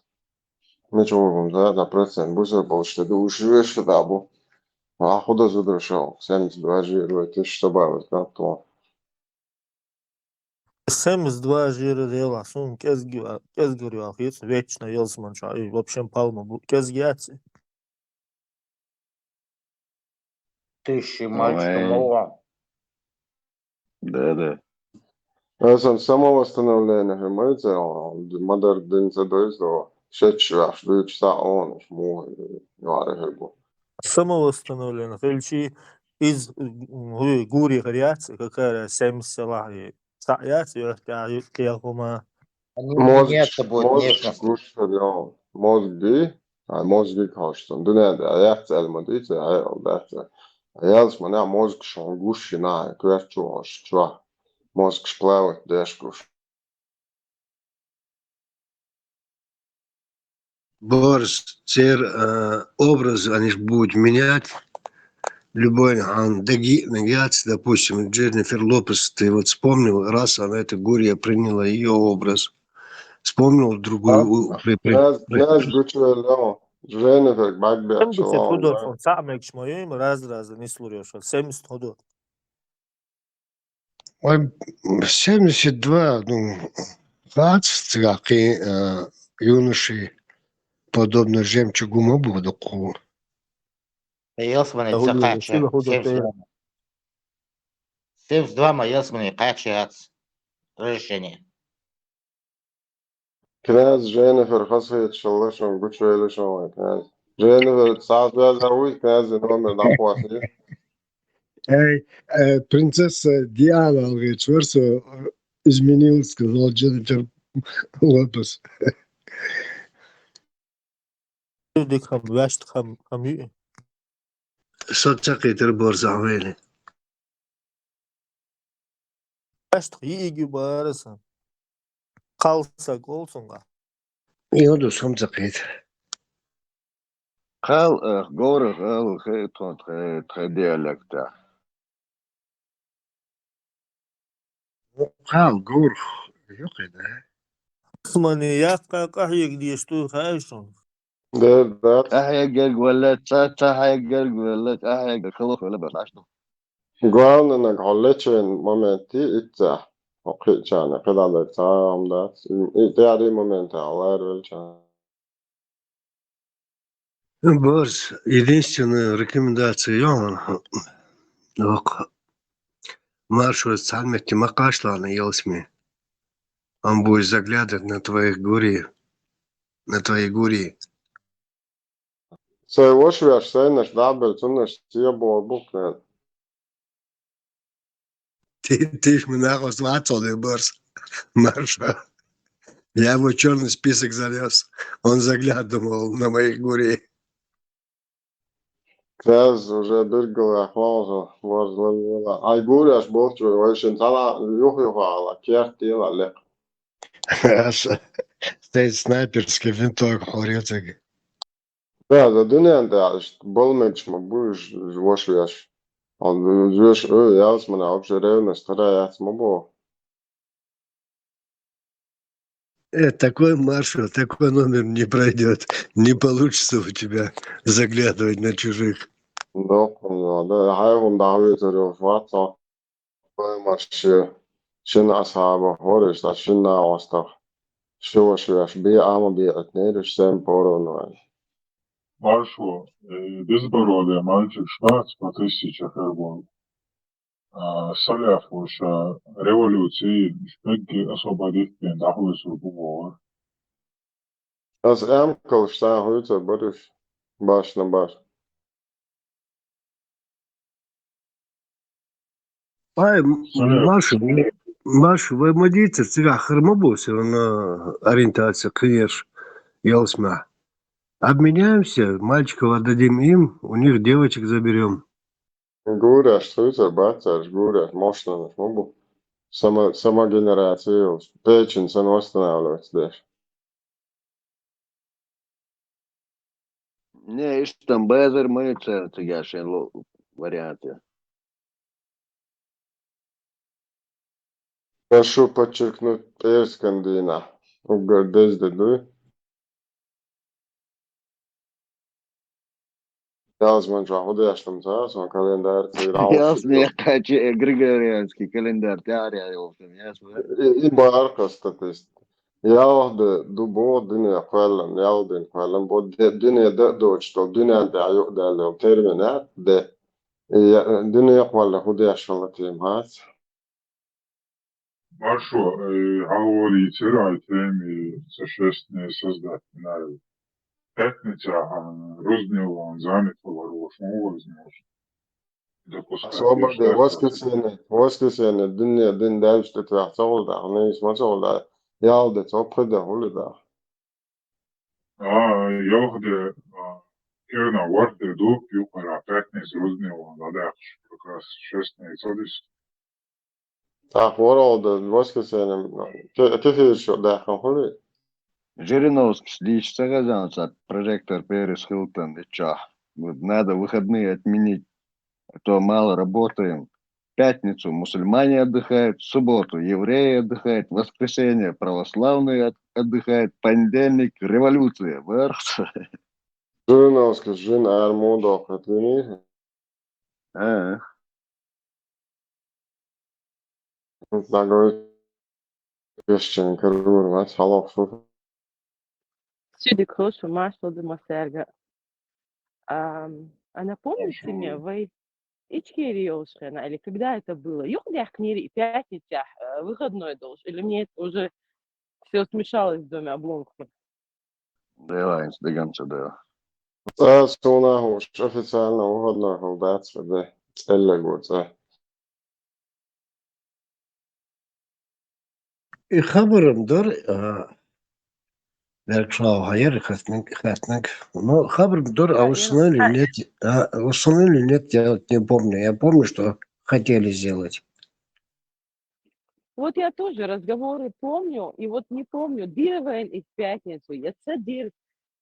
E: Meç oğlum za procent. Bu se bolşte du jüýşet da bu. А хода задушал. 72 жирует. Ты что бавит, как то?
J: 72 жира дела, сун кезги ахиц, вечно yalsman çay, вообще palma bu кезги yatsy.
H: Тысячи мальчикам ого.
E: Да. Это самовосстановление геморица, модернизация до 6 часа он мой говорю.
J: Самовосстановление. Фельчи из гури горяцы, какая 70 лахи. Саяцы, я хума.
E: Мозг гуштерян. Mozgi kaçtın. Dünyada ayak elmadı ise hayalda. Ayaz mana mozg şon gushina, kverço şwa. Mozg splavat deškuš.
K: Борс, цер образ, они ж будут менять. Любой негация, допустим, Дженнифер Лопес, ты вот вспомнил, раз она эта Гурия приняла ее образ. Вспомнил другую...
E: Наш гучвело. Дженнифер Багбер
J: 70 hodor fon sa'mek şmoyim raz не слурёш. 70 hodor.
K: Ой, 72, ну, 20 цгаки юноши, подобно жемчугу мобуду.
H: Ялсман цакач. 72 ма ялсман качац. Решение.
E: Князь Дженнифер хасает шалашом гучвело шо. Князь Дженнифер сазвя зауй, князь номер нахваси.
K: Эй, принцесса Диана, говорит, Шверса изменил, сказал Дженнифер Лопес.
J: Dik ham west ham yu.
K: Соцсети борс авели.
J: West iyi barasın. Kalsak olsunga.
K: Йоду соцсети.
A: Хал говор хал хэ диалекта.
K: Хал гур. Yok ede.
J: Osman'ı yakka kahiyek diye stu hayşun.
E: Да.
A: Ахя гэг валет хая гэг валет ахя гэг хлоф вала башто.
E: Главное на голечен моменти итца. Окечана, когда да сам да. И те моменты алар велча.
K: Борс, единственная рекомендация Йоан. Маршрут сальмеки макашла на Елсме. Он будет заглядывать на твои гури.
E: Своего швяж, сейнаш дабель, цунаш сиебо букнет.
K: Ты ж меня разватывал, Борс. Марша. Я его в черный список занес. Он заглядывал на мои гури.
E: Князь уже биргал ахвалжа, возловила. Ай гуряш болчу, вайшин тала юхюхала, кертила лек.
K: Стоит снайперский винток, хорецик.
E: Да, за дünýäde bolmaýçmy bu woşwyaş. Al ýöş ýazmana obşerewne stara ýatma bu.
K: Такой маршрут, такой номер не пройдет. Не получится у тебя заглядывать на чужих.
E: Yok, da hayvum davetleri WhatsApp. Marşı. Şin ashabı horiş da şin na wastaq. Šo šviež bija амобиет, не всем поровну.
L: Маршо, безбородый мальчик Шварц по 1000 год. Саляфуша революции шпеги освободитель нахуй субугова.
E: Als Amkel staan heute, Boris. Baš na baš.
K: Ай, Маша, вы модите, цыга хромобусы, он ориентация, конечно, елсма. Обменяемся, мальчиков отдадим им, у них девочек заберем.
E: Gūrēs, Twitter, bacērs, gūrēs, mošanas, mobu. Sama generācija, pēčins un ostanāvļots dēļ.
A: Не, ишь там Безер, мы цигашин варианты.
E: Прошу подчеркнуть перскандина. Угодez dedu. Jāizmanto hudiešam tās un kalendāri ir
A: Ясно, качи Григорианский календарь, теория его, ясно.
E: I barka statist. Jaude, du bod dynia kvällen, jaudin kvällen, bod dynia dödstol, dynia däli on terminat, dynia kvällen hudiešam latim haat.
L: Маршо, говорите, райтеми существенные создательные. Пятница, Рознева, он занят, возможно.
E: Свобода, воскресенье, dynia, din dävste tvärtolda, neis masolda, jaude, toprida, hulida.
L: Jaude, Ирна, варте дух, юпара, пятница, Рознева, ладах, как раз существенные создательные.
E: Так, воролда, воскресенье, кефир шо, дахам хули.
A: Жириновский слишком согласился, прожектор Перес Хилтон, и чё? Вот надо выходные отменить, а то мало работаем. В пятницу мусульмане отдыхают, в субботу евреи отдыхают, в воскресенье православные отдыхают, понедельник революция.
E: Жириновский, жена Армудо, отвини. Такой question, карур, мать, халок, шут.
N: Сюди крошу машло до масерга. А напомните мне, вы Ичкери Йошхена, или когда это было? Юхдях книри пятница, выходной должен, или мне это уже все смешалось в доме обломками?
A: Давай, сдвигаемся, да.
E: Сунаху, официально угодно, холдать, да, целлегуца.
K: И хабарым дор, Беркшау хайер хатнак. Но хабар дор, а установили нет, я не помню. Я помню, что хотели сделать.
N: Вот я тоже разговоры помню, и вот не помню, дирвен и в пятницу, я садир,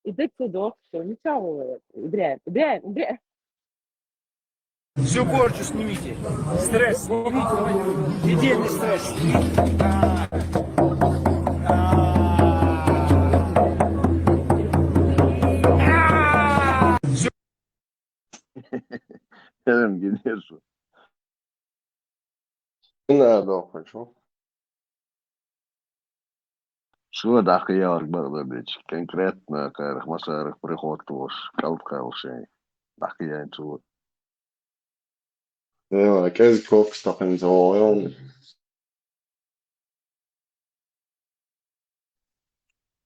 N: и так все, ничего, дрянь.
V: Всю порчу снимите. Стресс снимите. Недельный стресс.
A: Генешу.
E: Не надо, хочу.
A: Что даха я бить конкретно, как масарах приход твош, калпкалшей. Даха я инцу.
E: Ja, kes koks tahan on.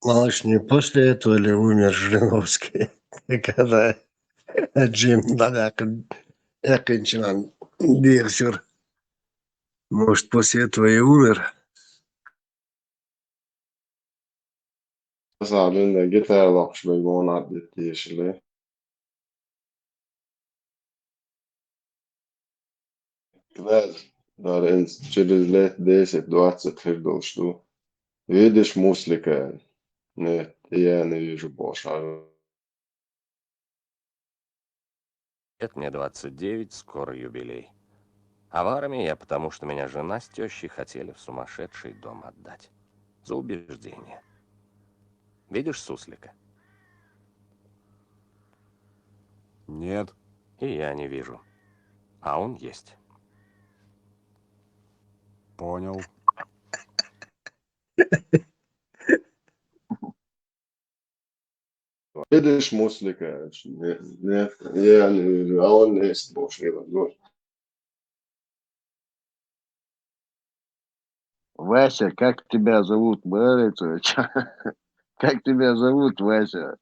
K: Малыш, не после этого ли умер Жириновский? Когда Джим Экинчинан директор. Может, после этого и умер?
E: Sadece gitar bakış ve ona yeşili. Квел, да, через лет 10-20 придал, что видишь муслика. Нет, я не вижу больше.
O: Лет мне 29, скоро юбилей. А в армии я потому, что меня жена с тещей хотели в сумасшедший дом отдать. За убеждение. Видишь суслика?
P: Нет.
O: И я не вижу. А он есть.
P: Понял.
E: Видишь, муслика, нет, я не вижу, а он есть больше.
A: Вася, как тебя зовут, Борисович? Как тебя зовут, Вася?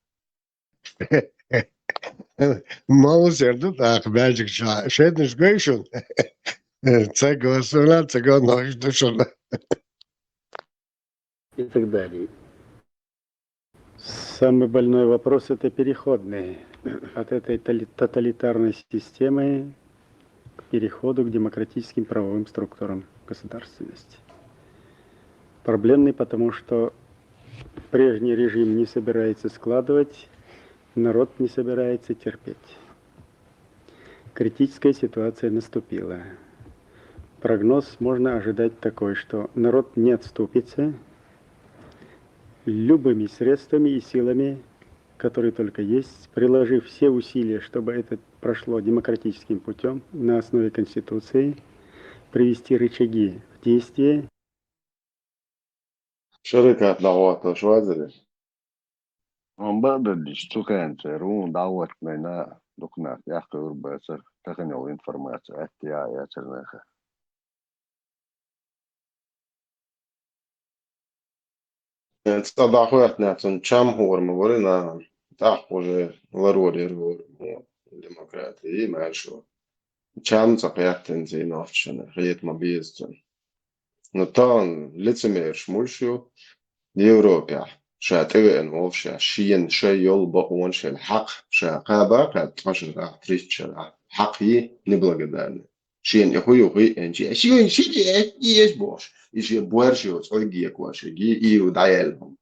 K: Mauser, так, мячик, шеднешь гейшун. Цего сюда, цего ночь душона.
B: И так далее. Самый больной вопрос – это переходные от этой тоталитарной системы к переходу к демократическим правовым структурам государственности. Проблемный, потому что прежний режим не собирается складывать, народ не собирается терпеть. Критическая ситуация наступила. Прогноз можно ожидать такой, что народ не отступится, любыми средствами и силами, которые только есть, приложив все усилия, чтобы это прошло демократическим путем на основе Конституции, привести рычаги в действие.
E: شركة دعوات شو هذا؟
A: On badaldi stukense ruun daawatmayna luknaat yaxka urbasar takanyaw informaatio ättiä ja cerneha.
E: Тогда хватит чам хор мы говорим так уже ларори демократии ما شو чам цапятен зей навчены ред мобилизм. Но там лицемер шмульшю Европе شاتغن وفشا شين شي يلبق ونش الحق شاقابا قد تشرع تريشرع حقي نبلغدان شين يخوي انجي شين شي يش بوش يجي بورشو صلجي كواش يو دايلهم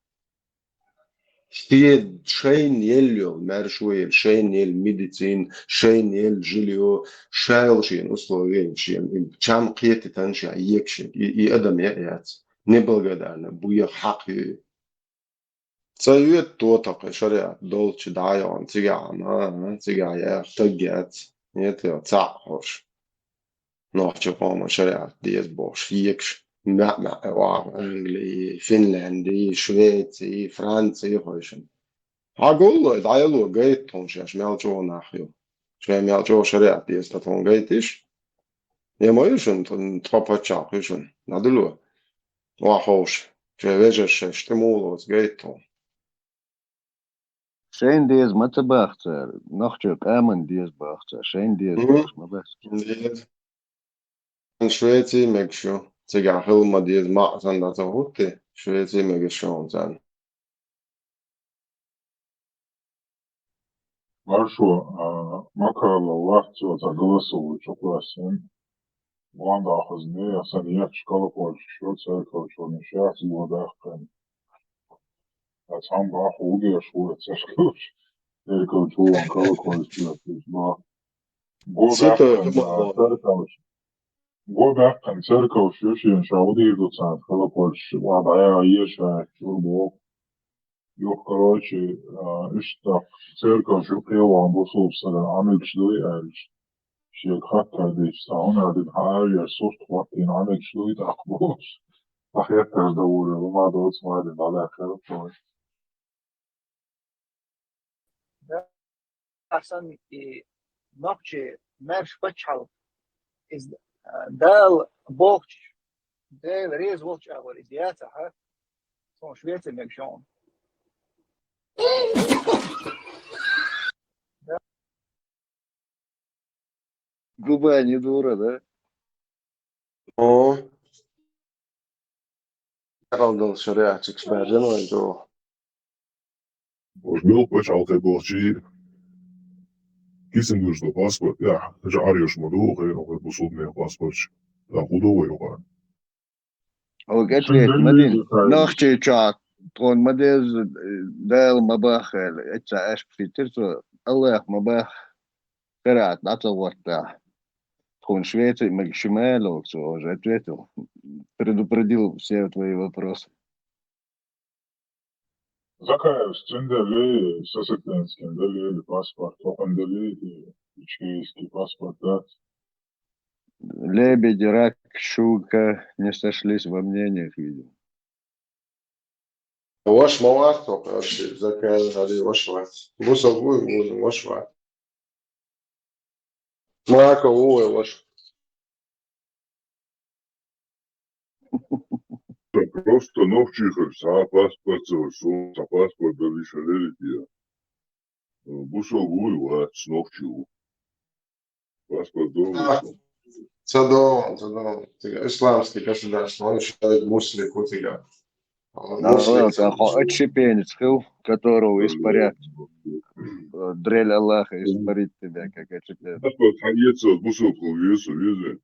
E: شتي شين يليو مرشوي شين يل ميديسين شين يل جليو شايل شين условия شين чам قيت تنشا يكش ادم يات نبلغدان بويا حقي Совет то такой шаря долче дайон цигана цигая тагет нет я цахош но че помо шаря диес бош екш на Англи Финляндии Швеции Франции хойшен агол дайло гейт тоншаш мелчо нахю шве мелчо шаря диес татон гейтиш я моишен тон топача хойшен надуло вахош шве вежеш штемулос гейтон
A: Шейн диез мата бахцер, нохчук аман диез бахцер, шейн диез бош мабас.
E: Нет. In Швеции мегшо. Сега хилма диез мазан да захутте. Швеции мегшо зан.
L: Хорошо. Макала лахтио за голосовую чокласен. Ванда ахазне, асаньяк шкала польшо, церковь чернышах, злодах кан. А сам бах уге шуя церковь. Церковь чулан колокольчу, бах. Гобах кан церковь шушин шауди идут колокольчу. Вада еша чурбо. Yok, короче, işte церковь şüphevan bu soğuklara amekşluğu ermiş. Şirkat kardeş, ona din her yer sost vaktin amekşluğu da akboş. Tahiyat tarzda uğruyor, ama da olsaydı alakalı koy.
S: Asan nokçe merş paçal iz dal boğç dal rez boğç ağır izdiyata ha son şvetse mekşon.
A: Губа не дура, да?
E: О. Kaldı şuraya çıkışmerden oldu.
Q: Был почалкой был чи кисен что паспорт, я же арьеш моду, это посудный паспорт, да худого его.
A: Окей, мадин, нохчи чат, тон мадез дал мабахел, это аш фитерсо, Аллах мабах, карат, это вот да. Тон Швеции, Максимелов, уже ответил, предупредил все твои вопросы.
L: Закаев, стендели, сосетенскендели, паспорт, опендели, ичкейский паспорт, да.
A: Лебедь, рак, щука не сошлись во мнениях, видимо.
E: Ваш мават, короче, закажали ваш ват. Бусовую буду ваш ват. Мака уе ваш.
Q: Просто новчихэр саа паспорт зөсөн, саа паспорт бэлишэлэрия. Бусовую ват новчуу. Паспорт доо.
E: Цадо, исламский государство, он считает муслим кутига.
A: Отщепенец, которого испарят. Дрель Аллаха испарит тебя, как отщепенец.
Q: Паспорт ханьется от бусовку весу, везе.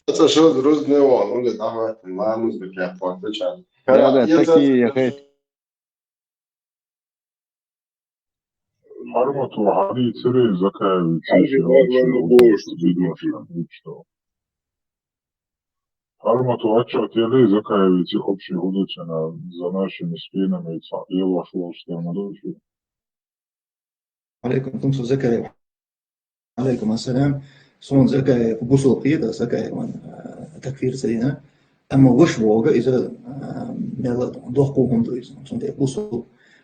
E: Это что, друзья, он уже давай, маму сбегать, отвечать.
A: Да, такие,
Q: Хармату Хари Церей Закаевич, Хармату Ача Телей Закаевич, общий будучина за нашими спинами, и вошло в сторону дочери.
F: عليكم تنسوا زكاة عليكم السلام صون زكاة بوصل قيادة زكاة تكفير سينا أما وش وجا إذا ملا ضحكوهم دويز صون ده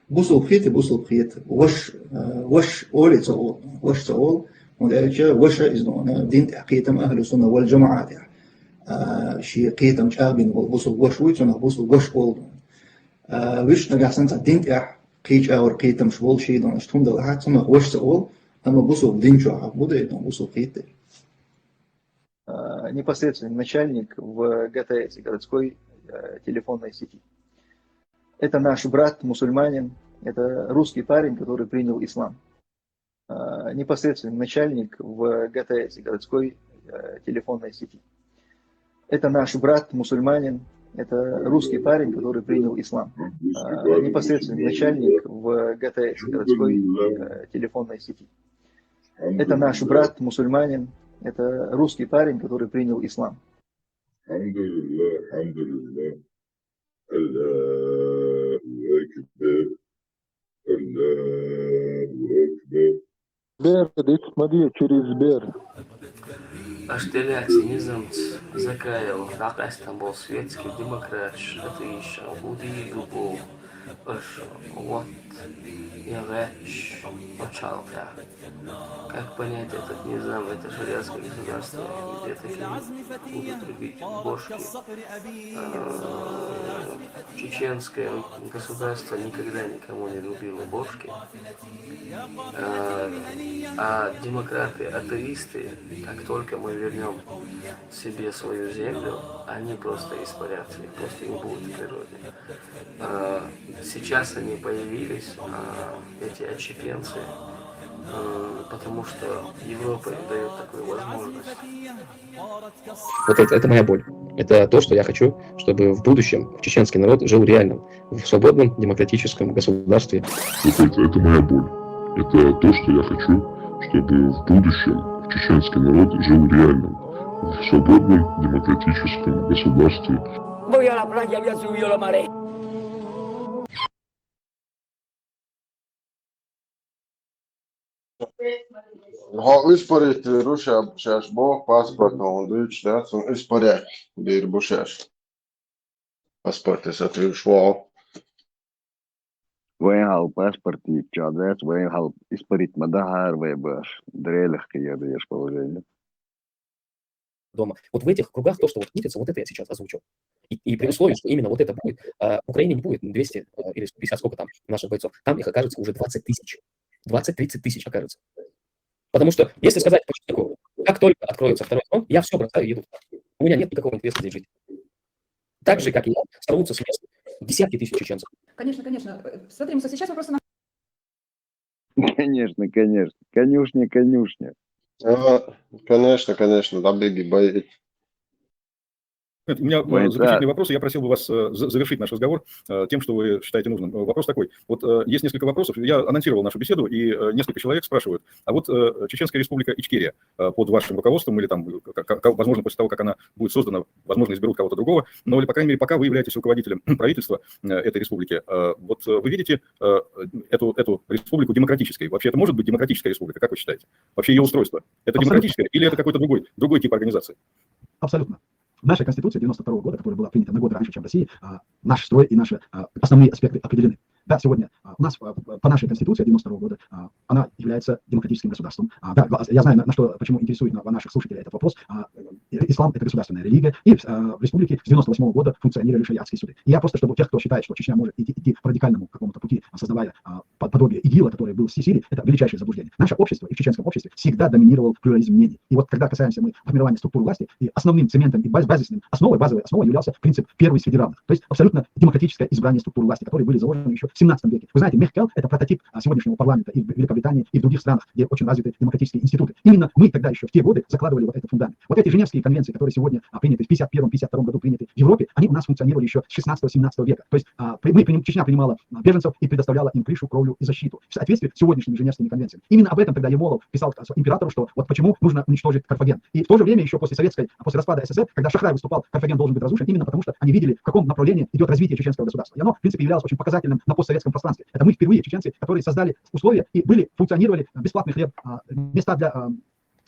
F: بوصل قيادة وش أولي تقول وش تقول وده وش إذا دين تحقيقهم أهل السنة والجماعة شيء قيادة مش أبين بوصل وش ويتنا بوصل وش أول وش نجح سنة دين تح قيج أو قيت مش بول شيء دون أشتهم ده واحد سمع وش تقول أما بوصل دين شو عبوده دون بوصل قيت
R: непосредственный начальник в ГТС, городской телефонной сети. Это наш брат, мусульманин, это русский парень, который принял ислам. Непосредственный начальник в ГТС, городской телефонной сети. Это наш брат, мусульманин, это русский парень, который принял ислам. Непосредственный начальник в ГТС, городской телефонной сети. Это наш брат, мусульманин, это русский парень, который принял ислам.
Q: Алхамдулилlah. Аллаху акбар. Аллаху акбар.
D: Сбер, смотри, через Сбер.
T: Аштелять, низамц, Закаев, Ракастан был светский демократ, это еще Уди Губов, вот, Ягач, Очалка. Как понять этот низам, это шариатское государство, где такие будут рубить бошки. Чеченское государство никогда никому не рубило бошки. А демократы, атеисты, как только мы вернем себе свою землю, они просто испарятся, их просто не будет в природе. Сейчас они появились, эти отщепенцы, потому что Европа им дает такую возможность.
W: Вот это моя боль. Это то, что я хочу, чтобы в будущем чеченский народ жил реально, в свободном демократическом государстве.
Q: Это моя боль. Это то, что я хочу, чтобы в будущем чеченский народ жил реально, в свободном демократическом государстве.
V: Voy a la playa, había subido la marea.
E: Ha испарить Руша, сейчас Бог паспорт, он дышит, да, он испарять, дыр бушаш. Паспорт, если ты швал.
A: وين паспорт и чадет, وين испарить мадахар, вебаш, дрелях, я даешь положение.
W: Дома. Вот в этих кругах то, что вот видится, вот это я сейчас озвучу. И при условии, что именно вот это будет, в Украине не будет 200 или 150, сколько там наших бойцов, там их окажется уже 20 тысяч. 20-30 тысяч окажется. Потому что, если сказать по человеку, как только откроется второй фронт, я все бросаю и еду. У меня нет никакого интереса здесь жить. Так же, как и я, сорвутся с мест десятки тысяч чеченцев.
Y: Конечно, конечно. Смотри, Муса, сейчас мы просто...
A: Конечно, конюшня.
E: Конечно, да, беги, бои.
Z: У меня заключительный вопрос, и я просил бы вас завершить наш разговор тем, что вы считаете нужным. Вопрос такой. Вот есть несколько вопросов. Я анонсировал нашу беседу, и несколько человек спрашивают. А вот Чеченская республика Ичкерия под вашим руководством, или там, возможно, после того, как она будет создана, возможно, изберут кого-то другого, но, или, по крайней мере, пока вы являетесь руководителем правительства этой республики, вот вы видите эту республику демократической? Вообще, это может быть демократическая республика? Как вы считаете? Вообще ее устройство? Это демократическое или это какой-то другой тип организации? Абсолютно.
C: наша Конституция 92 года, которая была принята на год раньше, чем в России, наш строй и наши основные аспекты определены. Да, сегодня у нас по нашей Конституции 92 года она является демократическим государством. Да, я знаю, почему интересует наших слушателей этот вопрос. Ислам – это государственная религия, и в республике с 98 года функционировали шариатские суды. И я просто, чтобы тех, кто считает, что Чечня может идти по радикальному какому-то пути, создавая подобие ИГИЛа, который был в Сирии, это величайшее заблуждение. Наше общество и в чеченском обществе всегда доминировал плюрализм мнений. И вот когда касаемся мы формирования структуры власти, и основным цементом и базисным базовой основой являлся принцип первый среди равных. То есть абсолютно демократическое избрание структуры власти, которые были заложены еще в 17 веке. Вы знаете, Мехкел – это прототип сегодняшнего парламента и в Великобритании, и в других странах, где очень развиты демократические институты. Именно мы тогда еще в те годы закладывали вот этот фундамент. Вот эти Женевские конвенции, которые сегодня приняты в 51-52 году приняты в Европе, они у нас функционировали еще с 16-17 века. То есть Чечня принимала беженцев и предоставляла им крышу, кровлю и защиту в соответствии с сегодняшними Женевскими конвенциями. Именно об этом тогда Ермолов писал императору, что вот почему нужно уничтожить Карфаген. И в то же время еще после распада СССР, когда Шахрай выступал, Карфаген должен быть разрушен, именно потому что они видели, в каком направлении идет развитие чеченского государства. И оно, в принципе, являлось очень показательным на постсоветском пространстве. Это мы впервые, чеченцы, которые создали условия и функционировали бесплатный хлеб, места для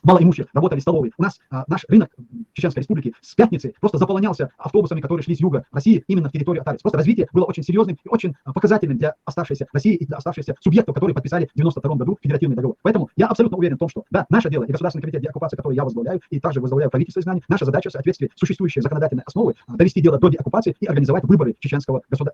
C: малоимущих, работали столовые. У нас наш рынок Чеченской Республики с пятницы просто заполонялся автобусами, которые шли с юга России именно в территорию Атарис. Просто развитие было очень серьезным и очень показательным для оставшейся России и для оставшихся субъектов, которые подписали в 92 году федеративный договор. Поэтому я абсолютно уверен в том, что да, наше дело и Государственный комитет деоккупации, который я возглавляю, и также возглавляю правительство изгнания, наша задача в соответствии с существующей законодательной основой довести дело до деоккупации и организовать выборы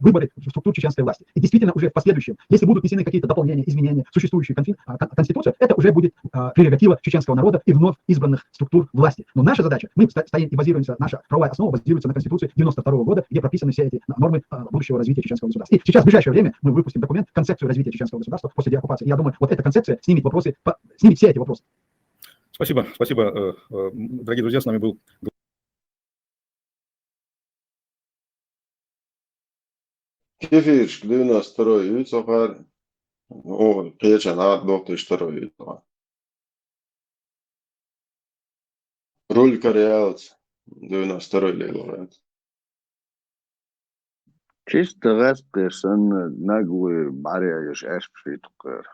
C: выборы в структуру чеченской власти. И действительно уже в последующем, если будут внесены какие-то дополнения, изменения в существующую конституцию, это уже будет прерогатива чеченского народа и вновь избранных структур власти. Но наша задача, мы стоим и базируемся, наша правовая основа базируется на Конституции 92 года, где прописаны все эти нормы будущего развития чеченского государства. И сейчас, в ближайшее время, мы выпустим документ, концепцию развития чеченского государства после деоккупации. И я думаю, вот эта концепция снимет все эти вопросы.
Z: Спасибо. Дорогие друзья, с нами был...
E: كيفيش 92 يوتيوبر وقيتش نهار دوقتي اشتروا يوتيوبر رول كريات 92 ليلة
A: Чисто غاسقيرسن ناقوي بعريش ايش بشيتقير.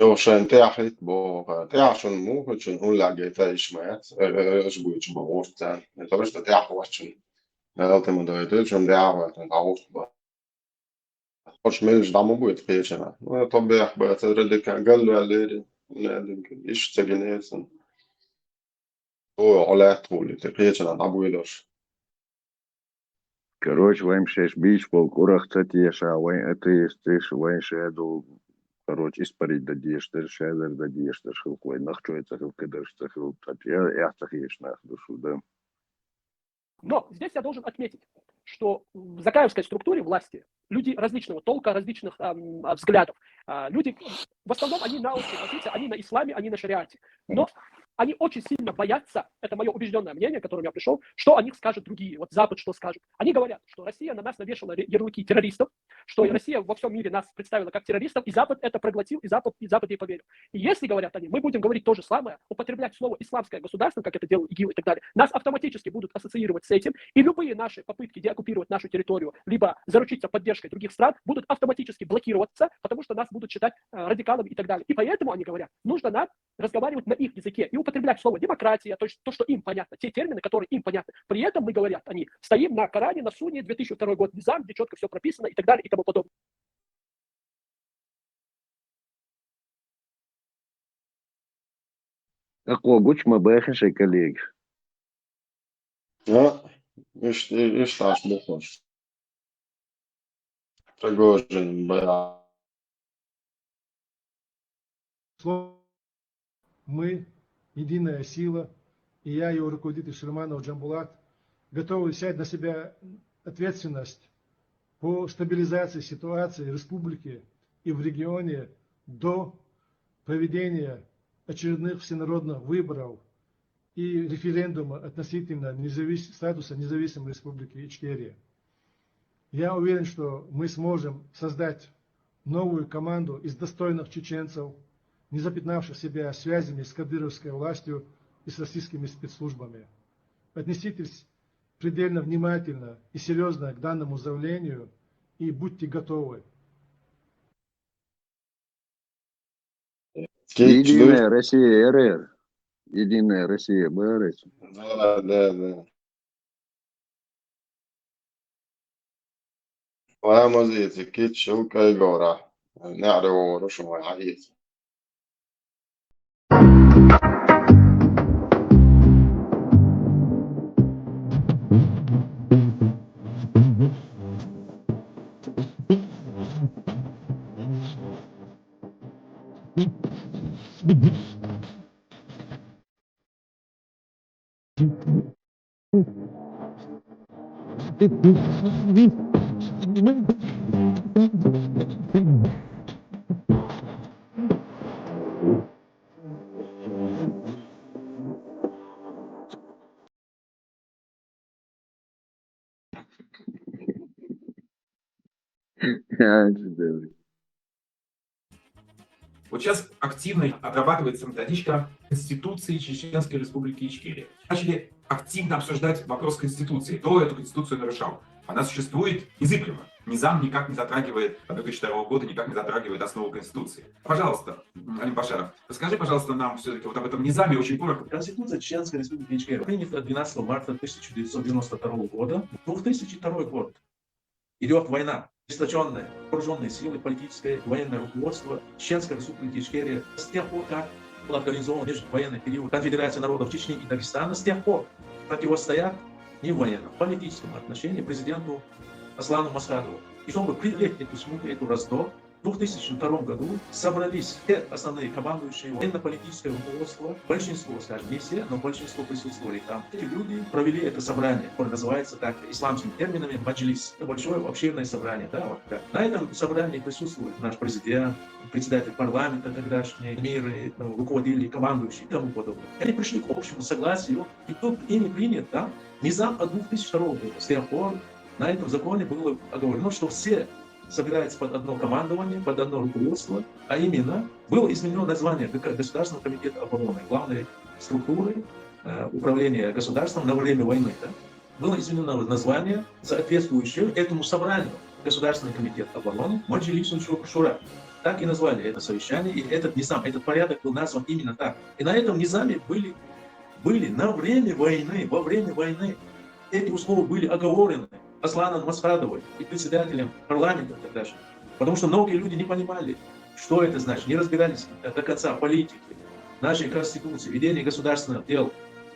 E: عشان تاحت بو تاعشن مو كنتشن هون لعجيتا إشمات إيش بويتش بغورتان نتوش تاح واشن غلطة من دويتوشن داعوة تعوض خوش ملش دعمو بويت قيتشنا طبيعي بقى تردك قالوا عليه نادم إيش تجنيسن هو علات طولي تقيتشنا دعمو يدوش
A: Короче, ваим шеш бич, волк, урах цатеша, ваим атеистиш, ваим шеду, короче, испарить дадишь, ты шедер дадишь, ты шилк, ваим нахчуется, хилкидыш, цахил, я цахиш нах душу, да.
G: Но здесь я должен отметить, что в закаевской структуре власти люди различного толка, различных взглядов, люди, в основном они на общей позиции, они на исламе, они на шариате. Но они очень сильно боятся, это мое убежденное мнение, к которому я пришел, что о них скажут другие, вот Запад что скажет. Они говорят, что Россия на нас навешала ярлыки террористов, что Россия во всем мире нас представила как террористов, и Запад это проглотил, и Запад ей поверил. И если, говорят они, мы будем говорить то же самое, употреблять слово исламское государство, как это делал ИГИЛ и так далее, нас автоматически будут ассоциировать с этим, и любые наши попытки деоккупировать нашу территорию, либо заручиться поддержкой других стран, будут автоматически блокироваться, потому что нас будут считать радикалами и так далее. И поэтому они говорят, нужно нам разговаривать на их языке и употреблять слово демократия, то есть то, что им понятно, те термины, которые им понятны. При этом мы, говорят они, стоим на Коране, на Сунне, 2002 год, Низам, где четко все прописано и так далее и тому подобное.
A: Какого гучма бэхэшей коллеги?
E: إيش تعش بخش Пригожин, бля.
I: Мы, единая сила, и я, его руководитель Шерманов Джамбулат, готовы взять на себя ответственность по стабилизации ситуации в республике и в регионе до проведения очередных всенародных выборов и референдума относительно статуса независимой республики Ичкерия. Я уверен, что мы сможем создать новую команду из достойных чеченцев, не запятнавших себя связями с кадыровской властью и с российскими спецслужбами. Отнеситесь предельно внимательно и серьезно к данному заявлению и будьте готовы.
A: Единая Россия РР. Единая Россия БРС.
E: Да. ومزيد كيتش وكايغورا نعرفوا رشوا عيد
H: Вот сейчас активно отрабатывается методичка Конституции Чеченской Республики Ичкерия. Начали активно обсуждать вопрос Конституции. Кто эту Конституцию нарушал? Она существует незыблемо. Низам никак не затрагивает, от 2002 года никак не затрагивает основу Конституции. Пожалуйста, Алим Башаров, расскажи, пожалуйста, нам все-таки вот об этом Низаме очень коротко.
J: Конституция Чеченской Республики Ичкерия принята 12 марта 1992 года. 2002 год. Идет война. Истощенные вооруженные силы, политическое, военное руководство Чеченской Республики Ичкерия с тех пор, как был организован межвоенный период Конфедерации народов Чечни и Дагестана, с тех пор противостоят не в военном, в политическом отношении президенту Аслану Масхадову. И чтобы преодолеть эту смуту, эту раздор, в 2002 году собрались все основные командующие военно-политическое руководство, большинство, скажем, не все, но большинство присутствовали там. Эти люди провели это собрание, которое называется так исламскими терминами маджлис. Это большое общественное собрание. Да, вот так. На этом собрании присутствует наш президент, председатель парламента тогдашний, миры, руководители, командующие и тому подобное. Они пришли к общему согласию, и тут ими принят низам от 2002 года. С тех пор на этом законе было оговорено, что все собирается под одно командование, под одно руководство, а именно было изменено название Государственного комитета обороны, главной структуры управления государством на время войны. Да? Было изменено название, соответствующее этому собранию Государственный комитет обороны Маджлисун Шура. Так и назвали это совещание, и этот низам, этот порядок был назван именно так. И на этом низаме были на время войны, во время войны эти условия были оговорены Асланом Масхадовой и председателем парламента тогдашнего. Потому что многие люди не понимали, что это значит, не разбирались до конца в политике, нашей Конституции, ведении государственных дел.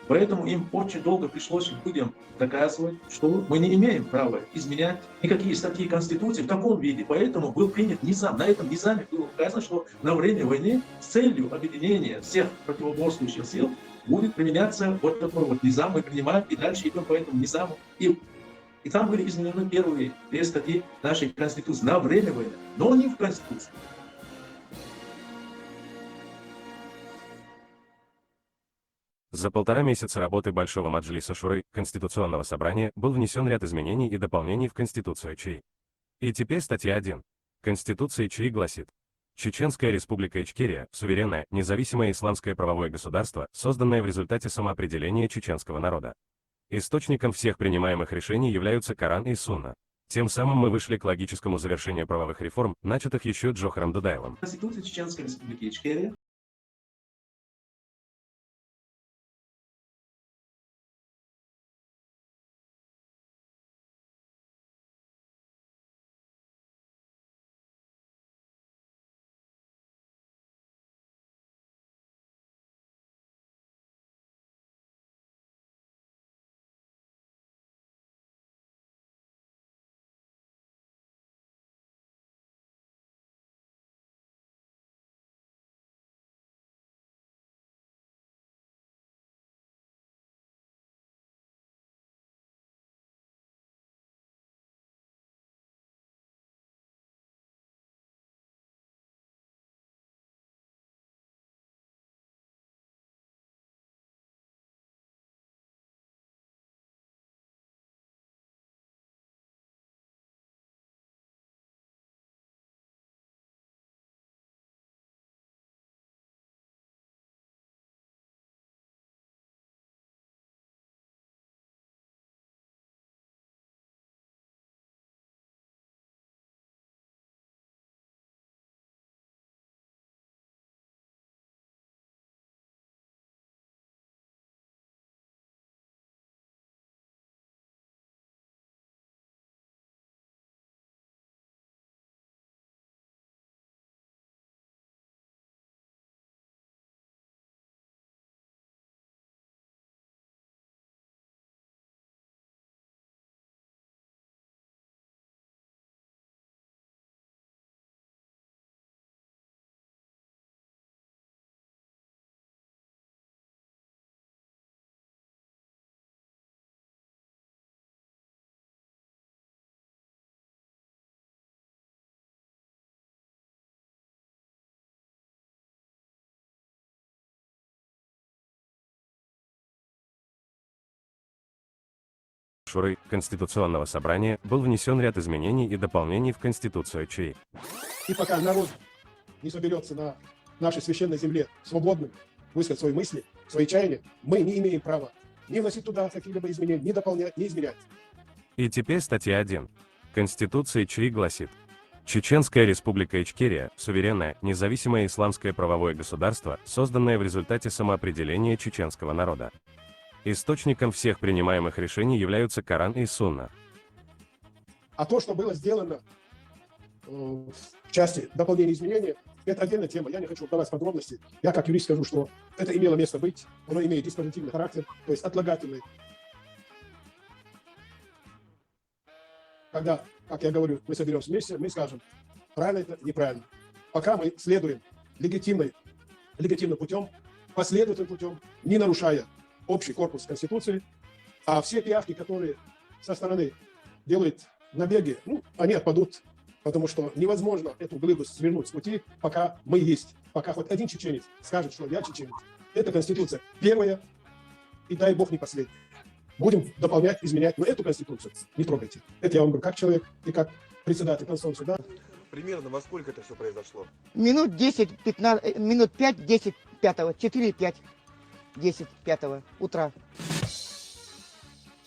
J: Поэтому им очень долго пришлось людям доказывать, что мы не имеем права изменять никакие статьи Конституции в таком виде. Поэтому был принят низам. На этом низаме было указано, что на время войны с целью объединения всех противоборствующих сил будет применяться вот такой вот низам. Мы принимаем и дальше идем по этому низаму. И там были изменены первые две статьи нашей Конституции на время войны, но не в Конституции.
O: За 1,5 месяца работы Большого Маджлиса Шуры, Конституционного собрания, был внесен ряд изменений и дополнений в Конституцию ЧИ. И теперь статья 1. Конституции ЧИ гласит: Чеченская Республика Ичкерия – суверенное, независимое исламское правовое государство, созданное в результате самоопределения чеченского народа. Источником всех принимаемых решений являются Коран и Сунна. Тем самым мы вышли к логическому завершению правовых реформ, начатых еще Джохаром Дудаевым.
J: Конституция Чеченской Республики Ичкерия
O: Шуры Конституционного собрания был внесен ряд изменений и дополнений в Конституцию ЧРИ.
I: И пока народ не соберется на нашей священной земле свободным высказать свои мысли, свои чаяния, мы не имеем права ни вносить туда какие-либо изменения, ни дополнять, ни изменять.
O: И теперь статья 1 Конституции ЧРИ гласит: Чеченская республика Ичкерия – суверенное, независимое исламское правовое государство, созданное в результате самоопределения чеченского народа. Источником всех принимаемых решений являются Коран и Сунна.
I: А то, что было сделано в части дополнения и изменения, это отдельная тема. Я не хочу вдаваться в подробности. Я как юрист скажу, что это имело место быть. Оно имеет диспозитивный характер, то есть отлагательный. Когда, как я говорю, мы соберемся вместе, мы скажем, правильно это, неправильно. Пока мы следуем легитимным путем, последовательным путем, не нарушая общий корпус Конституции, а все пиявки, которые со стороны делают набеги, они отпадут, потому что невозможно эту глыбу свернуть с пути, пока мы есть. Пока хоть один чеченец скажет, что я чеченец. Это Конституция первая, и дай Бог не последняя. Будем дополнять, изменять, но эту Конституцию не трогайте. Это я вам говорю как человек и как председатель Конституционного суда.
K: Примерно во сколько это все произошло?
M: Минут 10-15, минут 5-10 5-го, 4-5, 10 5 утра.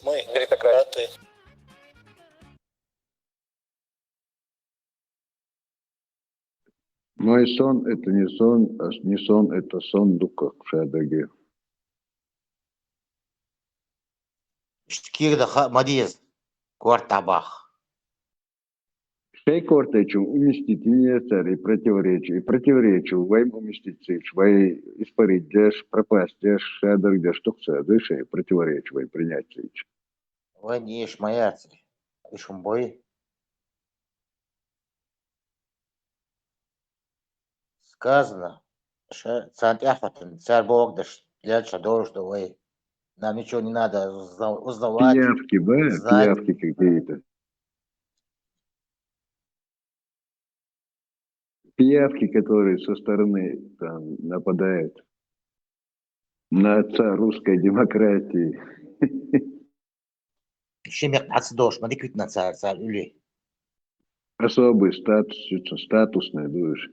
K: Мы меритократы.
A: Мой сон – это не сон, это сон духа в Шадаге.
K: Шкирда Мадиз, Квартабах.
A: Шей кортечу уместить не царь и противоречию, вайм уместить сыч, вай испарить деш, пропасть деш, Шадаг деш, тухца, дыши, противоречию, вай принять сыч.
K: Вы не ешь моя цель. Ишумбой. Сказано, что царь Бог, да что вы. Нам ничего не надо узнавать.
A: Пиявки, пиявки какие-то. Пиявки, которые со стороны там нападают на отца русской демократии. Особый статус, статусный, думаешь.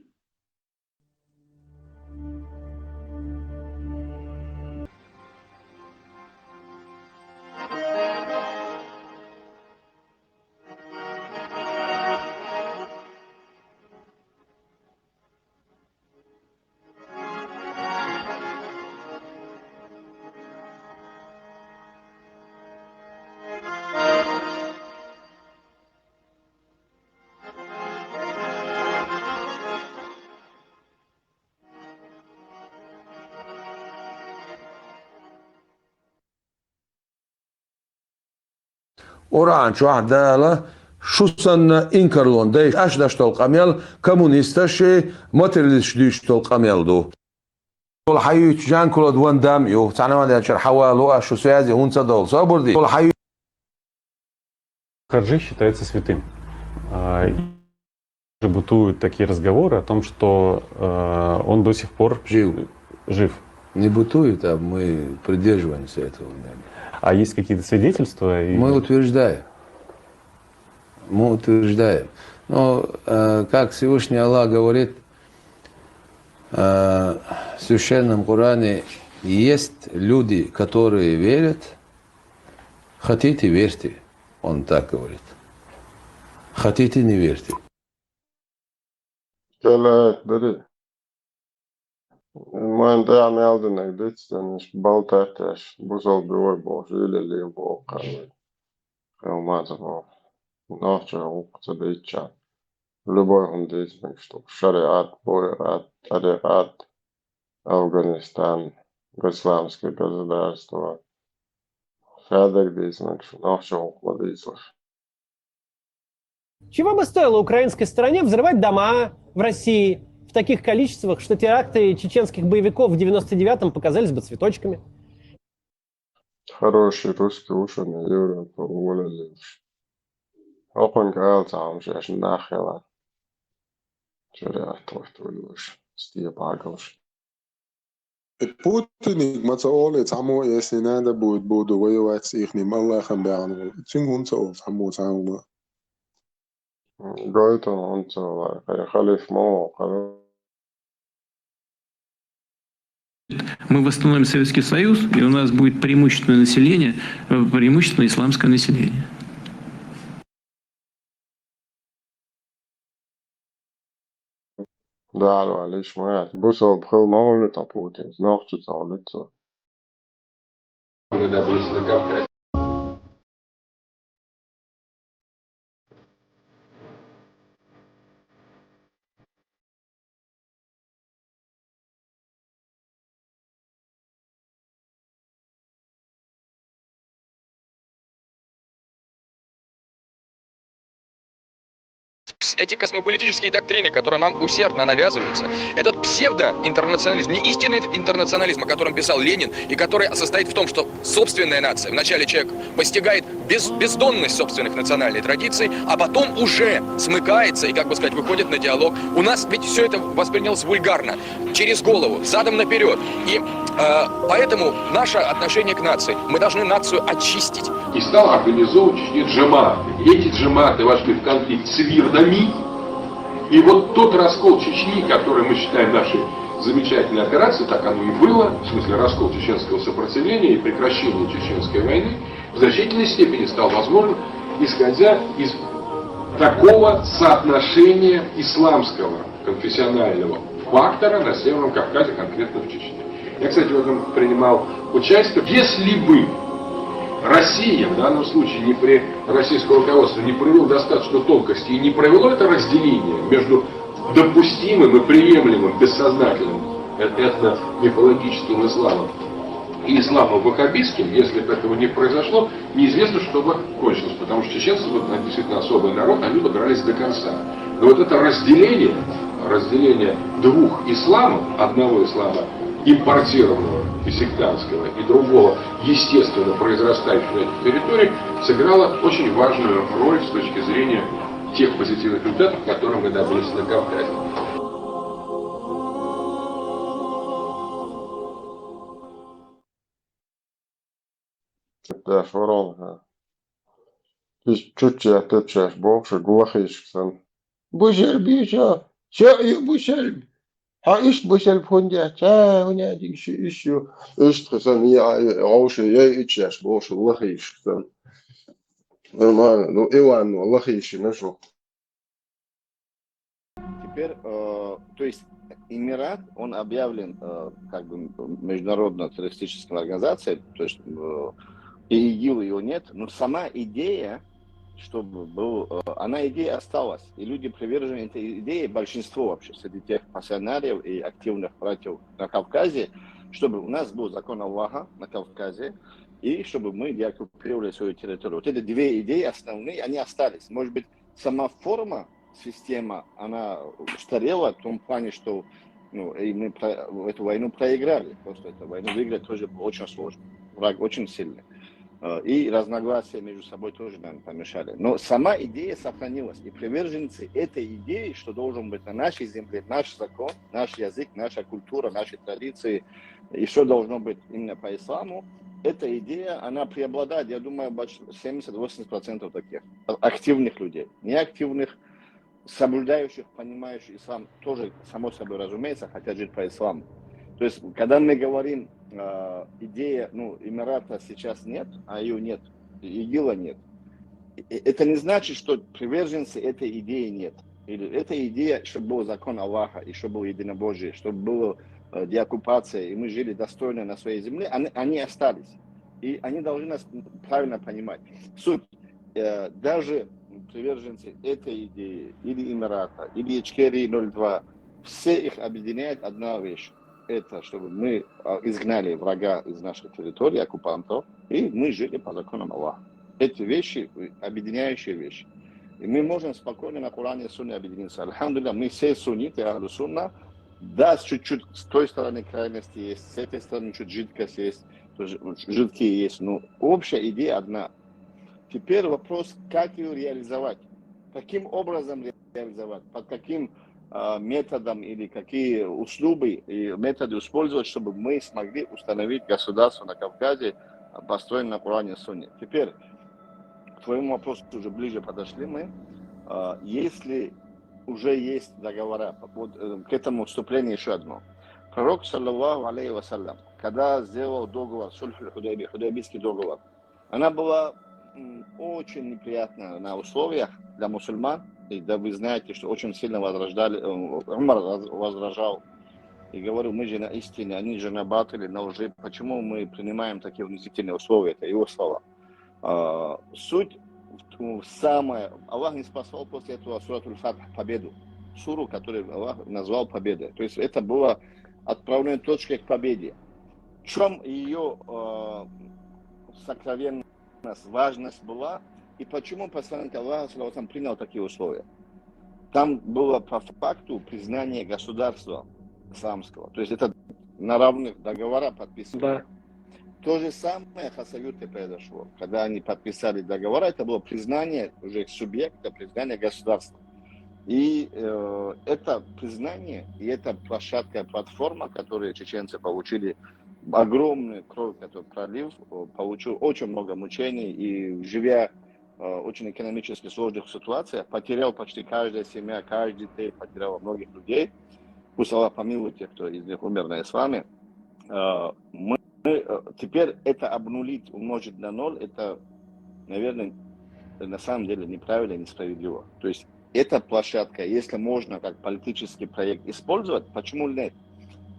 V: Orange واحدة شوسن إنكرلون دايش أشداش تلقميل كومونيستاش ماتريلش ديش تلقميل دو الحيو جان كل دوان دام يو تعنا ما دير حوالو أشو سيازي هون صدول صابردي الحيو
N: Хаджи считается святым. Бытуют такие разговоры о том, что он до сих пор жив.
P: Не бытует, а мы придерживаемся этого мнения.
N: А есть какие-то свидетельства?
P: Мы утверждаем. Но, как Всевышний Аллах говорит, в Священном Коране есть люди, которые верят. Хотите, верьте. Он так говорит. Хотите, не верьте.
E: Man tean eldinek ditstenis baltēties, buzol biorboš, ileliem volkāli. Helmāzavo, nāčā ukca dīčā. Любой он действует, что шариат, бурят, ариат, Афганистан, исламское государство. Шадак действует, что нāčā ukla dīcoš.
U: Чего бы стоило украинской стороне взрывать дома в России в таких количествах, что теракты чеченских боевиков в 99-м показались бы цветочками?
E: Хороший русский ученый Европа уволили. Окон каалцаам шеш нахела. Шариат тохтулуш, стия багалш.
D: Putin matsaole tamo если надо будет буду воевать с ихним Аллахом бяну. Цунгунцо тamo тamo.
E: Говорит он халиф мо,
B: Мы восстановим Советский Союз, и у нас будет преимущественное население, преимущественно исламское население.
E: да, лишь моя. Бусал бхал мало там Путин, знал, что там лицо.
F: Эти космополитические доктрины, которые нам усердно навязываются, этот псевдоинтернационализм, не истинный интернационализм, о котором писал Ленин, и который состоит в том, что собственная нация, вначале человек постигает бездонность собственных национальных традиций, а потом уже смыкается и, как бы сказать, выходит на диалог. У нас ведь все это воспринялось вульгарно, через голову, задом наперед. И поэтому наше отношение к нации, мы должны нацию очистить.
L: И стал организовывать джаматы. Эти джаматы вошли в конфликт с вирдами. И вот тот раскол Чечни, который мы считаем нашей замечательной операцией, так оно и было, в смысле раскол чеченского сопротивления и прекращение Чеченской войны, в значительной степени стал возможен, исходя из такого соотношения исламского конфессионального фактора на Северном Кавказе, конкретно в Чечне. Я, кстати, в этом принимал участие. Если бы Россия, в данном случае российское руководство не провело достаточно тонкости и не провело это разделение между допустимым и приемлемым бессознательным этно-мифологическим исламом и исламом ваххабистским, если бы этого не произошло, неизвестно, что бы кончилось, потому что чеченцы действительно особый народ, они бы дрались до конца. Но вот это разделение двух исламов, одного ислама импортированного и сектантского, и другого, естественно, произрастающего на этих территориях, сыграло очень важную роль с точки зрения тех позитивных результатов, которые мы добились на Кавказе.
E: Да, Шварон. Чуть-чуть отвечаешь, больше глухишься. Бушель бича, че бушель. Ha ist Bushel von der Tja, die issue ist gesan ja rausche ja ich больше лохишься. Нормально, ну Иван, ну лохишься, ну что?
A: Теперь, то есть Эмират, он объявлен как бы международной террористической организацией, то есть и ИГИЛ его нет, но сама идея, чтобы она идея осталась, и люди привержены этой идее, большинство вообще среди тех пассионариев и активных братьев на Кавказе, чтобы у нас был закон Аллаха на Кавказе, и чтобы мы деоккупировали свою территорию. Вот эти две идеи основные, они остались. Может быть, сама форма, система, она устарела в том плане, что и мы эту войну проиграли. Просто эту войну выиграть тоже было очень сложно. Враг очень сильный. И разногласия между собой тоже нам помешали. Но сама идея сохранилась. И приверженцы этой идеи, что должен быть на нашей земле наш закон, наш язык, наша культура, наши традиции, и что должно быть именно по исламу, эта идея, она преобладает, я думаю, 70-80% таких активных людей. Неактивных, соблюдающих, понимающих ислам, тоже, само собой разумеется, хотят жить по исламу. То есть, когда мы говорим, идея, Эмирата сейчас нет, а ее нет, ИГИЛа нет, это не значит, что приверженцы этой идеи нет. Или эта идея, чтобы был закон Аллаха, и чтобы было единобожие, чтобы была деоккупация, и мы жили достойно на своей земле, они остались. И они должны нас правильно понимать. Суть, даже приверженцы этой идеи, или Эмирата, или Ичкерии 02, все их объединяет одна вещь. Это чтобы мы изгнали врага из нашей территории, оккупантов, и мы жили по законам Аллаха. Эти вещи, объединяющие вещи. И мы можем спокойно на Коране и Сунне объединиться. Алхамдулилля, мы все сунниты, ахлу сунна. Да, чуть-чуть с той стороны крайности есть, с этой стороны чуть жидкость есть, жидкие есть, но общая идея одна. Теперь вопрос, как ее реализовать. Каким образом реализовать, под каким методом или какие услуги и методы использовать, чтобы мы смогли установить государство на Кавказе, построенное на Коране и Сунне. Теперь, к твоему вопросу уже ближе подошли мы. Если уже есть договора, вот к этому вступлению еще одно. Пророк, саллаллаху алейхи вассалям, когда сделал договор, Худайбийский договор, она была очень неприятна на условиях для мусульман. И да, вы знаете, что очень сильно Умар возражал и говорил, мы же на истине, они же на батиле, на лжи. Почему мы принимаем такие унизительные условия? Это его слова. Суть самая... Аллах не спасал после этого суратуль Фатх, победу. Суру, которую Аллах назвал победой. То есть это была отправной точкой к победе. В чем ее сокровенность, важность была? И почему посланник Аллаха принял такие условия? Там было по факту признание государства исламского. То есть это на равных договорах подписывали.
G: Да.
A: То же самое в Хасавюрте произошло. Когда они подписали договора, это было признание уже субъекта, признание государства. И это признание, и это площадка, платформа, которую чеченцы получили, огромный кровь, который пролив, получил очень много мучений, и живя очень экономически сложных ситуациях, потерял почти каждая семья, каждый детей, потерял многих людей. Пусть Аллах помилует тех, кто из них умер на исламе. Мы теперь это обнулить, умножить на ноль, это, наверное, на самом деле неправильно и несправедливо. То есть эта площадка, если можно как политический проект использовать, почему нет?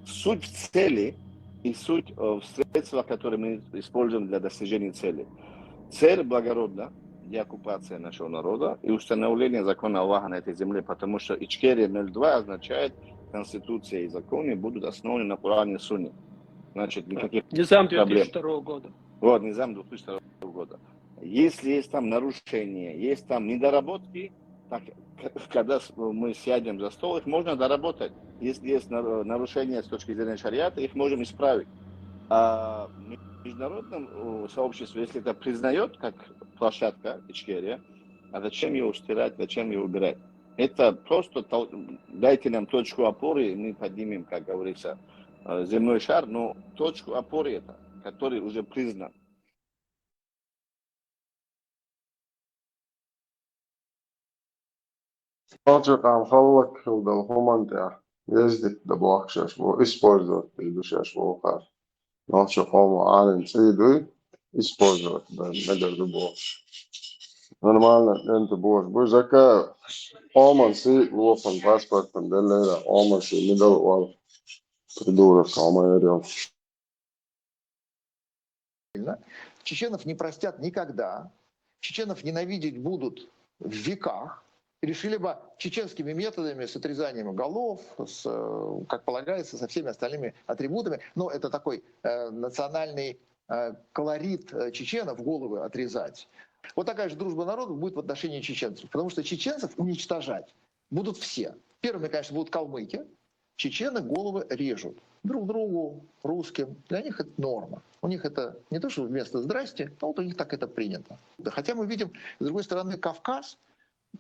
A: Суть в цели и суть в средствах, которые мы используем для достижения цели. Цель благородна, деоккупация нашего народа и установление закона Аллаха на этой земле, потому что Ичкерия 02 означает, Конституция и законы будут основаны на Коране и Сунне. Значит, никаких
G: Низам
A: проблем.
G: 2002 года.
A: Вот, Низам 2002 года. Если есть там нарушения, есть там недоработки, так, когда мы сядем за стол, их можно доработать. Если есть нарушения с точки зрения шариата, их можем исправить. А в международном сообществе, если это признает как площадка Ичкерия, а зачем ее стирать, зачем ее убирать? Это просто дайте нам точку опоры, и мы поднимем, как говорится, земной шар, но точку опоры это, который уже признан.
E: Алжир'an халлак хилдал хумантя ездит до блокшаш, использовать предыдущий блокар. Ночью хома ален цидуй использовать, да, надо было. Нормально, это будет. Будет зака оман си лофан паспортом делера, оман си мидал вал придурок, оман ерел.
Q: Чеченов не простят никогда, чеченов ненавидеть будут в веках, решили бы чеченскими методами, с отрезанием голов, как полагается, со всеми остальными атрибутами. Но это такой национальный колорит чеченов, головы отрезать. Вот такая же дружба народов будет в отношении чеченцев, потому что чеченцев уничтожать будут все. Первыми, конечно, будут калмыки. Чечены головы режут друг другу, русским. Для них это норма. У них это не то, что вместо «здрасте», но вот у них так это принято. Да, хотя мы видим, с другой стороны, Кавказ,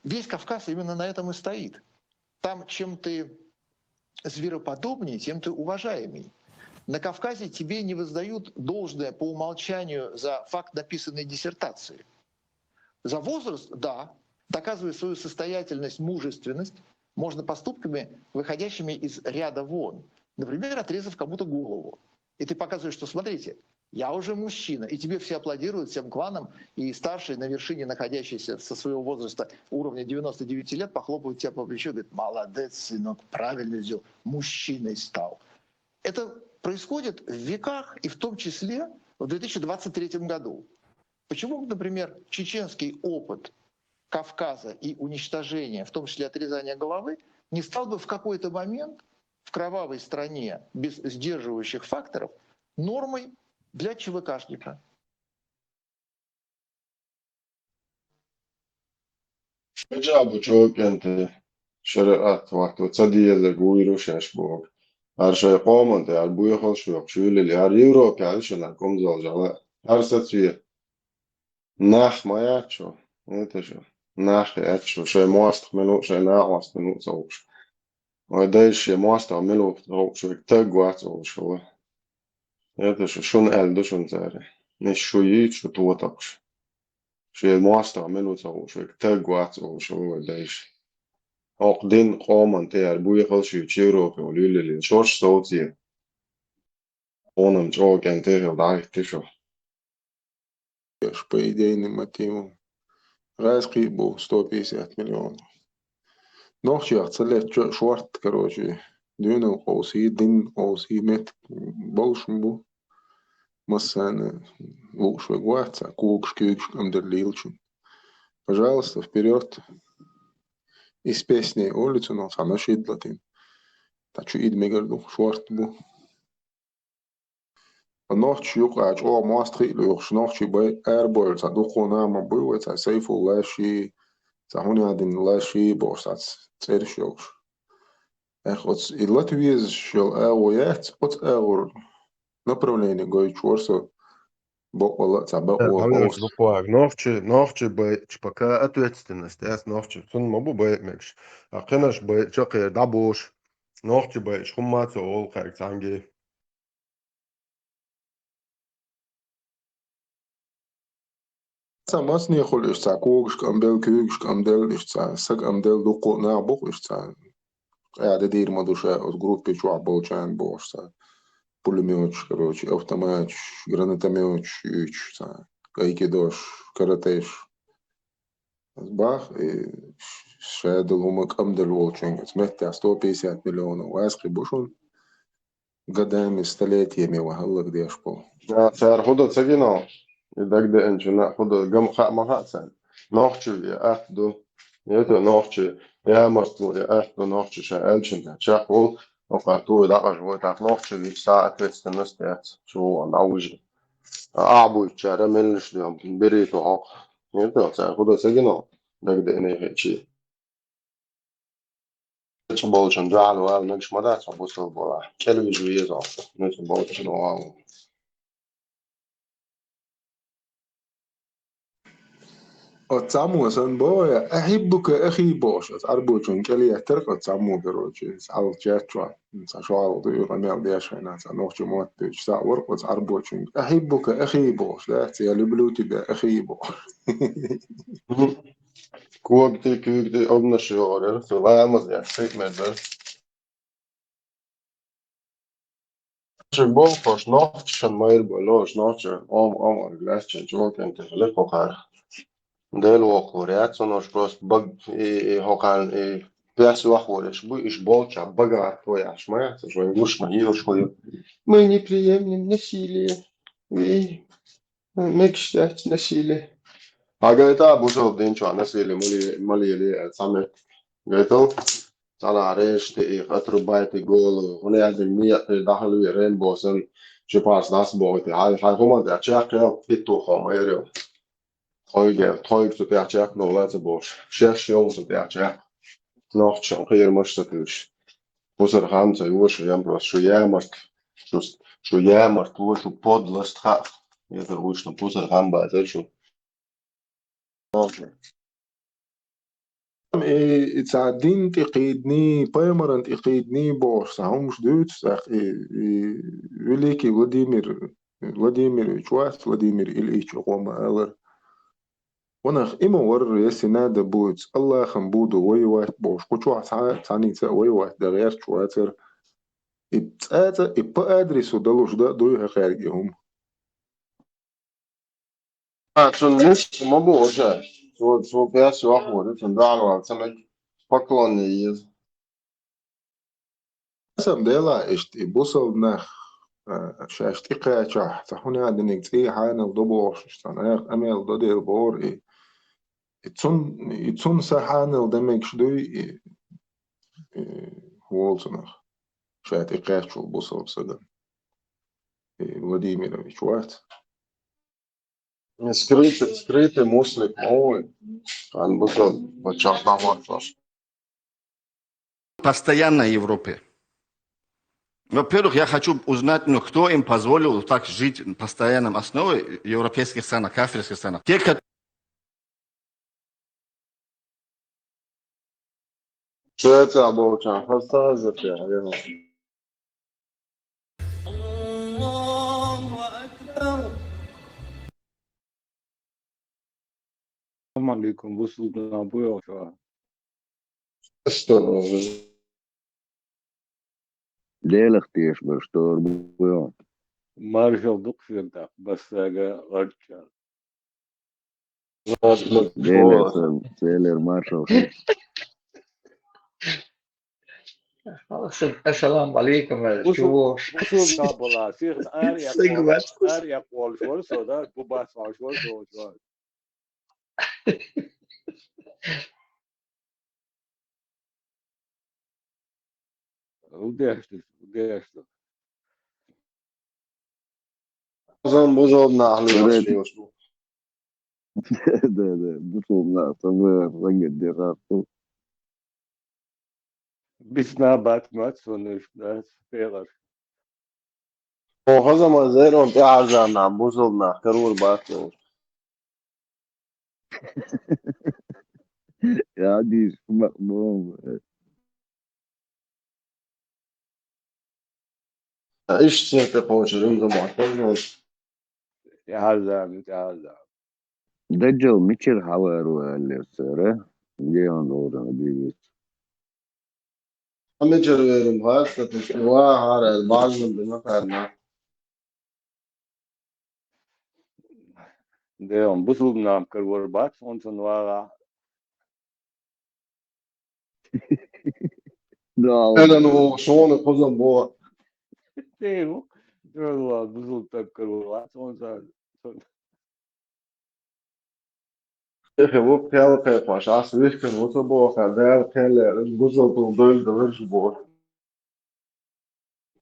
Q: весь Кавказ именно на этом и стоит. Там, чем ты звероподобнее, тем ты уважаемый. На Кавказе тебе не воздают должное по умолчанию за факт написанной диссертации. За возраст, да, доказывая свою состоятельность, мужественность, можно поступками, выходящими из ряда вон. Например, отрезав кому-то голову. И ты показываешь, что смотрите, я уже мужчина, и тебе все аплодируют, всем кланам, и старшие на вершине, находящиеся со своего возраста уровня 99 лет, похлопывают тебя по плечу и говорят: молодец, сынок, правильно сделал, мужчиной стал. Это происходит в веках, и в том числе в 2023 году. Почему, например, чеченский опыт Кавказа и уничтожения, в том числе отрезания головы, не стал бы в какой-то момент в кровавой стране без сдерживающих факторов нормой для ЧВКшника?
E: Джабу чокенте шариат вахту цадиезе гуирушаш бог. Аршай команте арбуехал шук чулили ар Европе алшана комзал жала. Арсацве нах маячо. Это же нах ячо. Шай мост минут, шай на мост минут зауш. ودايش مواستع ملو شو تقوات أو شو هذا شون ألدو شون زاري نش شو ييت شو توتقش شو مواستع ملو شو تقوات أو شو دايش عقدين قوما تيار بوي خلش يشيرو في وليل شورش صوتي قونم جو كان تيجي ضعيف تشو
D: По идейным мотивам. Райский был 150 миллионов. Но сейчас целый шварт, короче, дюнул оси, дин оси, мет большим был. Массаны лучше гваться, кукш, кюкш, амдерлилчин. Пожалуйста, вперед. Из песни улицу, но сам шидлатин. Так что идмигарду шварт был. النوخش يقعد أو ماستري ليخش نوخش باي أربول صدقوا نعم بيو تسيفو لاشي تهوني عدين لاشي بوسات تيرشوش أخذ اللاتويز شل أويات أت أور направление гои чорсо бокола цабао
E: Алеш буквак нохче бай пока ответственность яс нохче сон мобу бай мекш акынаш бай чакы дабош нохче бай шуммацо ол харцанги
D: Самас не холишь ца кугш камдел кюгш камдел ишца сак амдел дуко на бок ишца قاعد دير مدوشة от группы чуа болчан бошса пулемёт, короче, автомат, гранатомет, айкидош, каратеш. Бах, и шедл умок амдел волченг. Сметя 150 миллионов. Васки бушун годами, столетиями вахаллак дешпол.
E: صار خذوا سجنوا يدق انجنا خذوا قم خا ما هاتسن نوختش يا اخدو يتو نوختش يا مرتو يا اخدو نوختش شالشن شاقول وقعتو دقش وتاع نوختش في ساعة تستنستات شو نعوج اعبو يشار ملش اليوم بريتو حق يتو صار خذوا سجنوا دق اني هيك bolčan žālu vēl nekš madāts, un būs vēl bolā. Kelviņš bija iezausta. Nekš bolčan no vālu.
D: отцаму сан боя أحبك أخي بوش أربوشون كلي أترك отцаму короче سأل جاتوا سأشوال ضيو غميل ديش هنا سأنوخش موت ديش سأور قد أربوشون أحبك أخي بوش لا تيالي بلوتي دا أخي بوش
E: Kūgti, obnaši ori, tu lēmas, jā, sīkmēdzer. Šik bolkoš nohtišan mairbo, loš nohtišan, omar gläsčan, čoken, te lehokar. Dēlu okuri, atsonoš prost, hokan, пясу охоришь, будешь болча, богат твоя, шмаяться, что гушма, ешкою. Мы не приемлем насилие, и мы кштать насилие. А говорит, бушел динчо, насилие, малили, сами, говорит, طلع ريش تقيق أتربايتي قولو هنا يدن مية دخلوا يرين بوسن شباس ناس بوتي هاي هما دي أشياء كيو فيتو خام ايريو طويق تتي أشياء نولات بوش شيخ يوم تتي أشياء نوخت شان خير مشتتوش بوسر خامسة يوش يمبرس شو يامرت وشو بودلست خاف يتر وشنا بوسر خام بازر شو
D: تعدين تقيدني بايمرن تقيدني بوش ساهم مش دوت ساق وليكي Владимир Чуас, Владимир Ильич Омалер. ونخ إما ور يسناد بوت الله خنبودو ويوات بوش كوشوا ثاني ويوات ده غير شواتر إبتاتا إبا أدرسو دلوش ده دوي خارجهم
E: شون نش ما بوجه شو بياس واحد شون دعوة سمك بقلانيز
D: سم ديلا إشت بوصل نخ شاشتي قاچا تهوني عندك تي حانا ضبوش اشتناق أميل ضدي البور يتسون سحانا الدمك شدوي هولسنخ شاتي قاچو بوصل صدم Владимир Чуат.
E: Скрытый муслик новый. Он был в очах на вопрос.
R: Постоянно в Европе. Во-первых, я хочу узнать, кто им позволил так жить в постоянном основе в европейских странах, кафирских странах. Те,
E: شوية أبوك فاستهزت يعني.
C: السلام عليكم. بصوا ده ابويا وشوية.
E: استر
A: Deel اختيش برشتور بيون.
C: Marshall Duxford بس غلط.
A: Deel سيلر مارشال خير.
S: السلام عليكم شوش
C: وصل قبل سيخ أريا قول شو السوداء بباس شو وديش
E: أظن بوزودنا أهل
A: ده بطلنا صغير رقد دي راسه.
C: بسنا باتمات ونش ناس فيغر.
E: وهذا ما زيرون تعرضنا عم بوزودنا كرور باتلو.
A: يا دي مأموم.
E: إيش تقول شريم ده معتز.
C: تعالى
A: دجل ميتشل حوار اللي سره. جيون دورنا بيجي.
E: هم جريرم هذا تشوا هذا بعض من بنفعنا.
C: ديون بوزودنا كرور بات ونسنوارا.
E: أنا نو شون قزم بوا.
C: تيرو بوزودنا كرور بات ونسن.
E: إخي بو كيال كيف عش عسويش كان وصبوا خدار كيال جزء تنضل دورش بوا.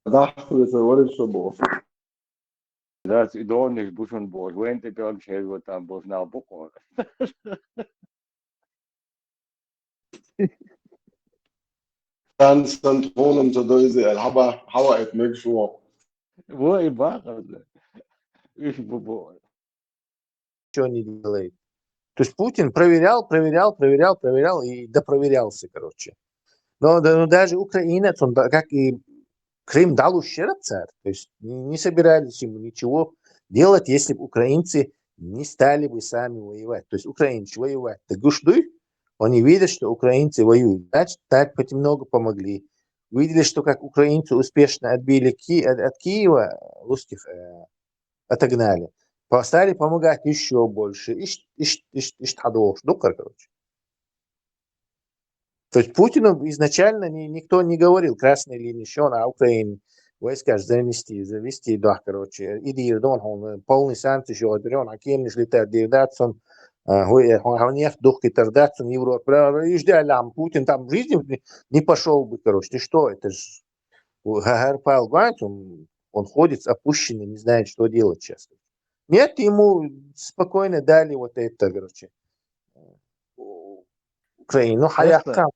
E: ضحك لسوارش بوا.
C: Das idonisch bushon board. When the girl shares with them both now book on.
E: كان سنتونم تدويزي الحبا حوقت ميك شو.
C: Wo и баха. Ишь бубо.
T: Ничего не делает. То есть Путин проверял и допроверялся, короче. Но даже украинец, он как и Крым дал ущерб царь. То есть не собирались ему ничего делать, если бы украинцы не стали бы сами воевать. То есть украинцы воевать. Так гушдуй, они видят, что украинцы воюют. Значит, так хоть немного помогли. Видели, что как украинцы успешно отбили от Киева, русских отогнали. Стали помогать еще больше. Короче. То есть Путину изначально никто не говорил красной линии, что на Украине войска завести, да, короче. Иди, он полный санкции, что он акельниш летает, девдатсон, он нефть духи тердатсон, Европа. И ждали, Путин там в жизни не пошел бы, короче. Ты что, это же Гагар Павел Гуанч, он ходит опущенный, не знает, что делать сейчас. Нет, ему спокойно дали вот это, короче, Украину. Ну, хаякка.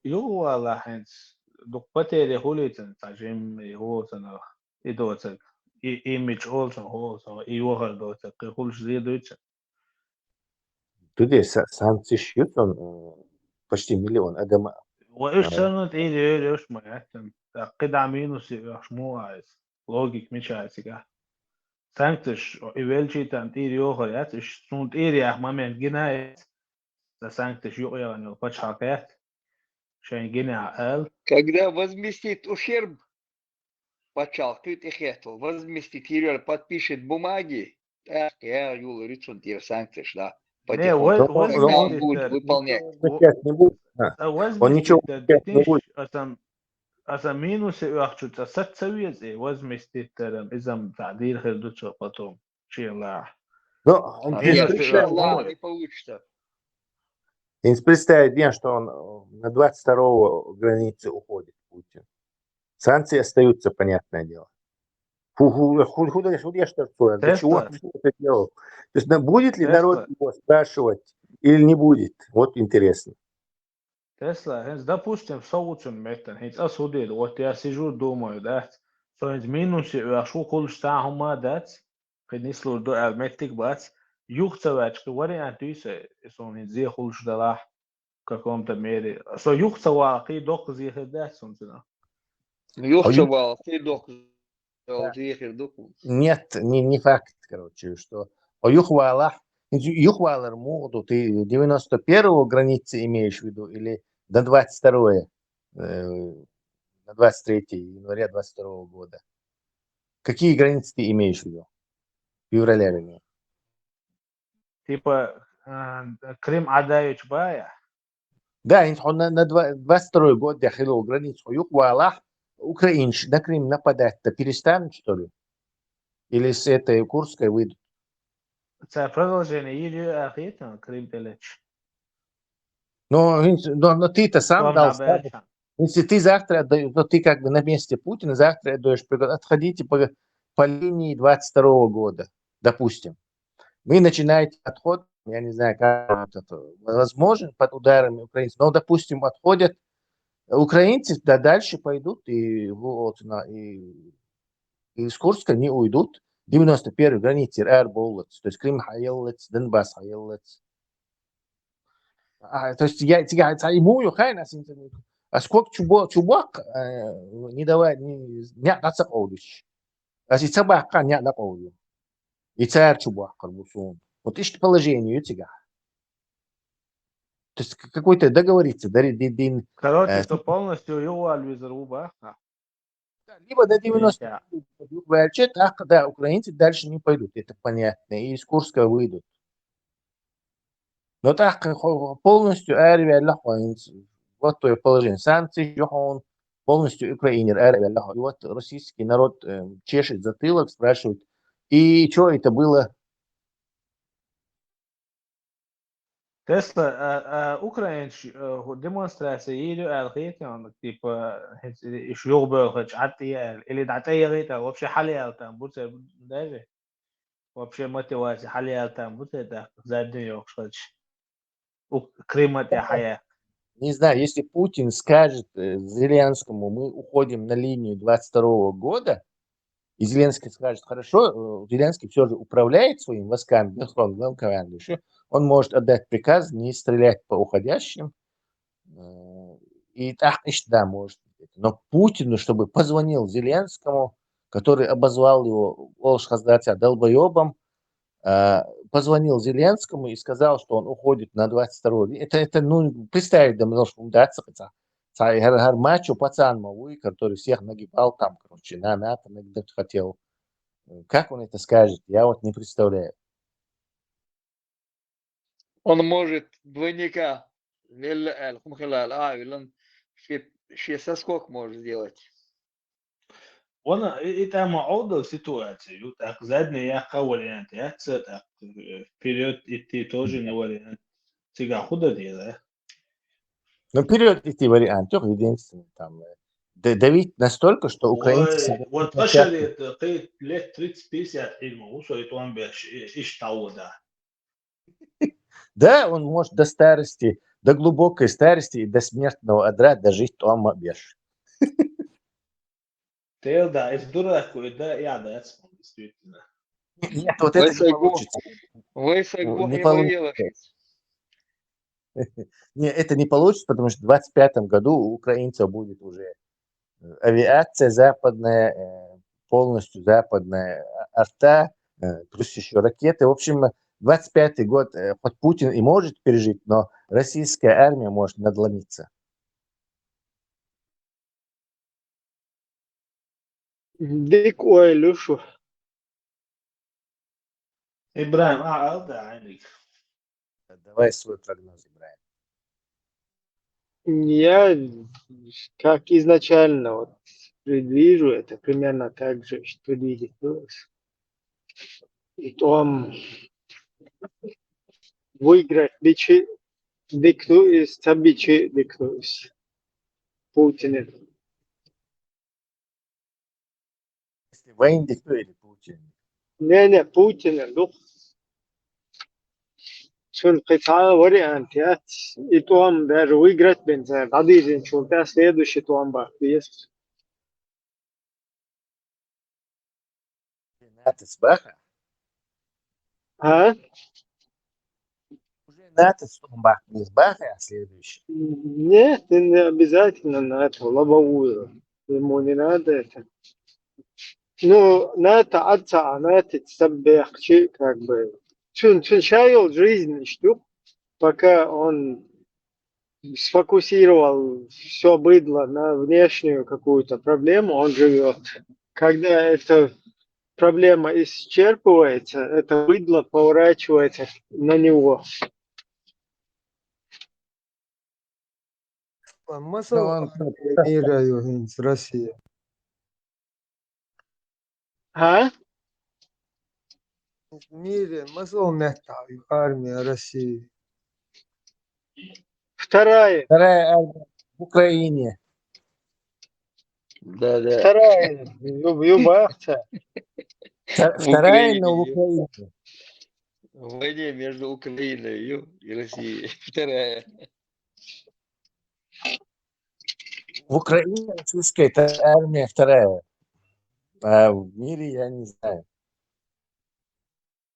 W: يو على حنس دقبتي لهوليتن تاجم هو سنة إدوتك إيمج أولسن هو سنة إيوهر دوتك يقولش زي دوتك.
T: Тут санкции шьют, он почти миллион адама.
W: وإيش سنة إيش ما يحتم قد عمينوس يشمو عايز لوجيك مش عايز كده. سانكتش إيفيلشي تان إيوهر يات إيش سنت إيريا ما من جناية. سانكتش يقيا أن البتش حكايات.
S: Когда возместит ущерб, подчеркнет и хетл, возместит Ирер подпишет бумаги, так, я Юла Рицун тир санкции, да, потихоньку, когда он будет выполнять.
T: Он ничего не будет.
W: أصلا مينوس يأخذ ست سوية زي возместит إذا تعديل خدوش потом شيء لا.
S: Не получится.
T: Если представить день, что он на 22-го границы уходит, Путин. Санкции остаются, понятное дело. Худо что такое? Для чего он это делал? То есть будет ли народ его спрашивать или не будет? Вот интересно.
W: Tesla, допустим, в соучен метен, хинс асудил, вот я сижу, думаю, да, что из минусе, я шо кулш тахума, да, принесло до арметик, бац, юхтавачка, вариант, что он из зе кулш дала. в каком-то мере. Что юхцава, и док зихедес, он знал.
S: Юхцава, ты док
T: Да.
S: зихедуку.
T: Нет, не факт, короче, что Юхвалар моду ты 91-го границы имеешь в виду или до 22-е, на 23 января 22 года? Какие границы ты имеешь в виду? Февраля, вернее.
W: Типа Крым Адаевич Бая.
T: Да, на 22 год дохилил границу. Юхвалах, украинцы на Крым нападать-то перестанут, что ли? Или с этой Курской выйдут?
W: Это продолжение или ахита Крым Телеч.
T: Но ты-то сам
W: Том
T: дал
W: на
T: слабость.
W: Бельчан.
T: Если ты завтра отдаешь, то ты как бы на месте Путина завтра отдаешь, отходите по линии 22 года, допустим. Вы начинаете отход, я не знаю, как это возможно, под ударами украинцев, но, допустим, отходят украинцы, да дальше пойдут, и из Курска не уйдут. 91 границы Эрболец, то есть Крым Хаелец, Донбасс Хаелец. То есть я ему а сколько чубак не давай не отсоковываешь. А если собака не отсоковываю. И царь чубак как бы сон. Вот ищет положение у тебя. То есть какой-то договориться,
W: Короче, что полностью его альвизруба.
T: либо до 90 да, украинцы дальше не пойдут, это понятно, и из Курска выйдут. Но так полностью вот то положение санкций, он полностью Украинер, и вот российский народ чешет затылок, спрашивает, и что это было?
W: Тесла, Украинч демонстрация или алхитон, типа, إيش يغبر عتيال или датая это вообще халиал там, будто даже вообще мотивация халиал там, будто это заднюю, кстати. Крым это хая.
T: Не знаю, если Путин скажет Зеленскому, мы уходим на линию 22 года, и Зеленский скажет, хорошо, Зеленский все же управляет своими войсками, безусловно, главнокомандующий, он может отдать приказ не стрелять по уходящим, и так, да, может. Но Путину, чтобы позвонил Зеленскому, который обозвал его долбоебом, позвонил Зеленскому и сказал, что он уходит на 22-й. Это ну, представить, да, потому что Гармачо пацан малый, который всех нагибал там, короче, на НАТО хотел. Как он это скажет, я вот не представляю.
S: Он может двойника, ши соскок может сделать.
W: Он это молодая ситуация, так задняя вариант, я так вперед идти тоже не вариант. Сега худо дело.
T: Но вперед идти вариант, только единственный там. Давить настолько, что украинцы...
W: Ой, вот пошли лет 30-50 фильмов, усвоит он ищ того, да.
T: Да, он может до старости, до глубокой старости и до смертного одра дожить там беш.
W: Ты да, из дураку, да, я да, действительно.
T: Нет, вот это не получится.
S: Не получится.
T: Нет, это не получится, потому что в 2025 году у украинцев будет уже авиация западная, полностью западная арта, плюс еще ракеты. В общем, 25-й год хоть Путин и может пережить, но российская армия может надломиться.
H: Дик ой, Люшу.
W: Ибраим, да, Айник.
T: Давай свой прогноз, Ибраим.
H: Я, как изначально вот предвижу, это примерно так же, что двигалось. И там выиграть бичи, диктуюсь, табичи диктуюсь. Путин.
T: Войн диктует Путин.
H: Не, Путин, ну, القطعة вариантят. И там даже выиграть бензин. Один чулта, следующий там есть.
T: НАТО с Баха?
H: А?
T: Уже НАТО стумбах не сбахай, а следующий.
H: Нет, не обязательно НАТО, лобовую. Ему не надо это. Ну, НАТО отца, НАТО саббехчи, как бы. Чаял жизнь, штук, пока он сфокусировал все быдло на внешнюю какую-то проблему, он живет. Когда эта проблема исчерпывается, это быдло поворачивается на него.
T: он
D: с Россией.
H: А?
D: В мире армия России.
H: Вторая
T: армия в Украине.
S: Да.
H: Вторая в Юбахце.
T: Вторая, но в Украине.
S: В войне между Украиной и Россией. Вторая.
T: В Украине российская это армия вторая. А в мире я не знаю.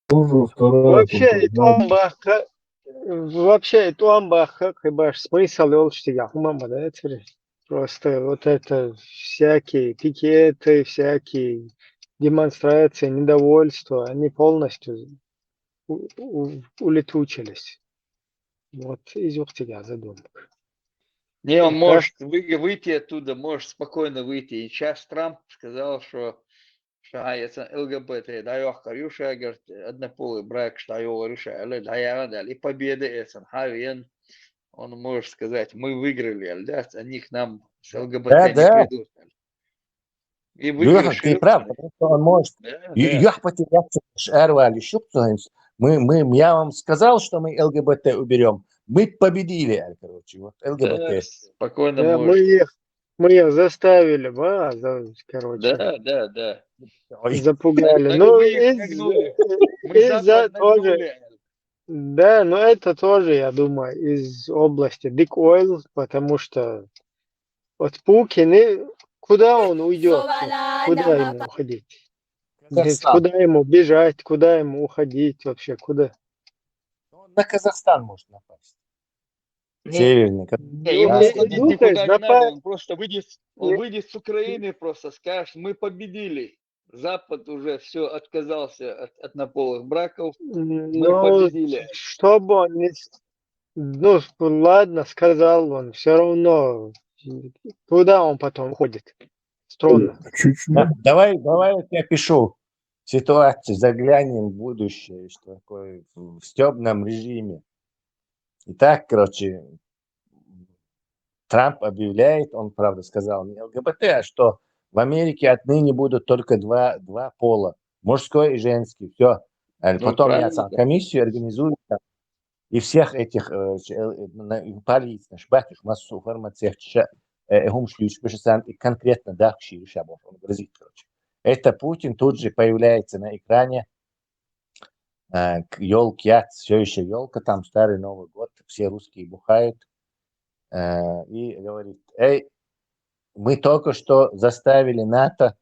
H: Вообще, Туамбаха, хиба ж смысл олштига, хумама, да, это просто вот это всякие пикеты, всякие демонстрации, недовольства, они полностью улетучились. Вот из Ухтига задумок.
S: Не, он может выйти оттуда, может спокойно выйти. И сейчас Трамп сказал, что ЛГБТ, да, я говорю, говорит, однополый брак, что я говорю, да, и победа это, он может сказать, мы выиграли, да, они к нам с ЛГБТ не придут. И выигрыш.
T: Ты прав, потому что он может. Я потеряться шарвали, я вам сказал, что мы ЛГБТ уберем. Мы победили, короче, вот ЛГБТ.
S: Да, спокойно
H: да,
S: может.
H: мы их заставили, короче.
S: Да.
H: Запугали.
S: Так
H: Ну,
S: мы их нагнули. Мы
H: тоже. Да, но это тоже, я думаю, из области Big Oil, потому что вот Путин, куда он уйдет? Куда ему уходить? Куда ему бежать? Куда ему уходить вообще? Куда?
T: На Казахстан может напасть. Северный.
S: Ему уходить никуда не надо, он просто выйдет с Украины, просто скажет, мы победили. Запад уже все отказался от однополых браков. Мы победили.
H: Чтобы он не... Ну, ладно, сказал он, все равно куда он потом ходит? Странно.
T: Давай я пишу ситуацию, заглянем в будущее, что такое в стёбном режиме. Итак, короче, Трамп объявляет, он, правда, сказал не ЛГБТ, а что в Америке отныне будут только два пола, мужской и женский. Все. Потом я сам комиссию организую и всех этих полиции, шбатиш, массу фармацевт, и конкретно дахши решабов, он грозит, короче. Это Путин тут же появляется на экране, елки, все еще елка, там старый Новый год, все русские бухают, и говорит, мы только что заставили НАТО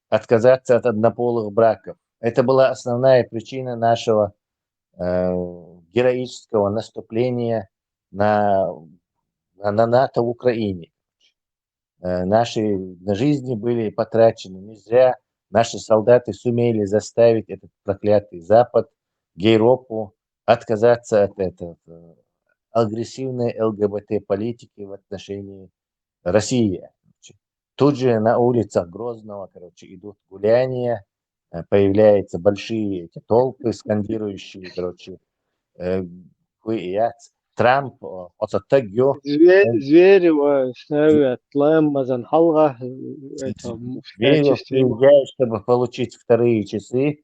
T: отказаться от однополых браков. Это была основная причина нашего героического наступления на НАТО в Украине. Наши жизни были потрачены не зря. Наши солдаты сумели заставить этот проклятый Запад, Европу отказаться от этого агрессивной ЛГБТ-политики в отношении России. Тут же на улицах Грозного, идут гуляния, появляются большие эти толпы, скандирующие, Трамп,
H: Зверева ставят Лэмазан Халга в качестве...
T: чтобы получить вторые часы.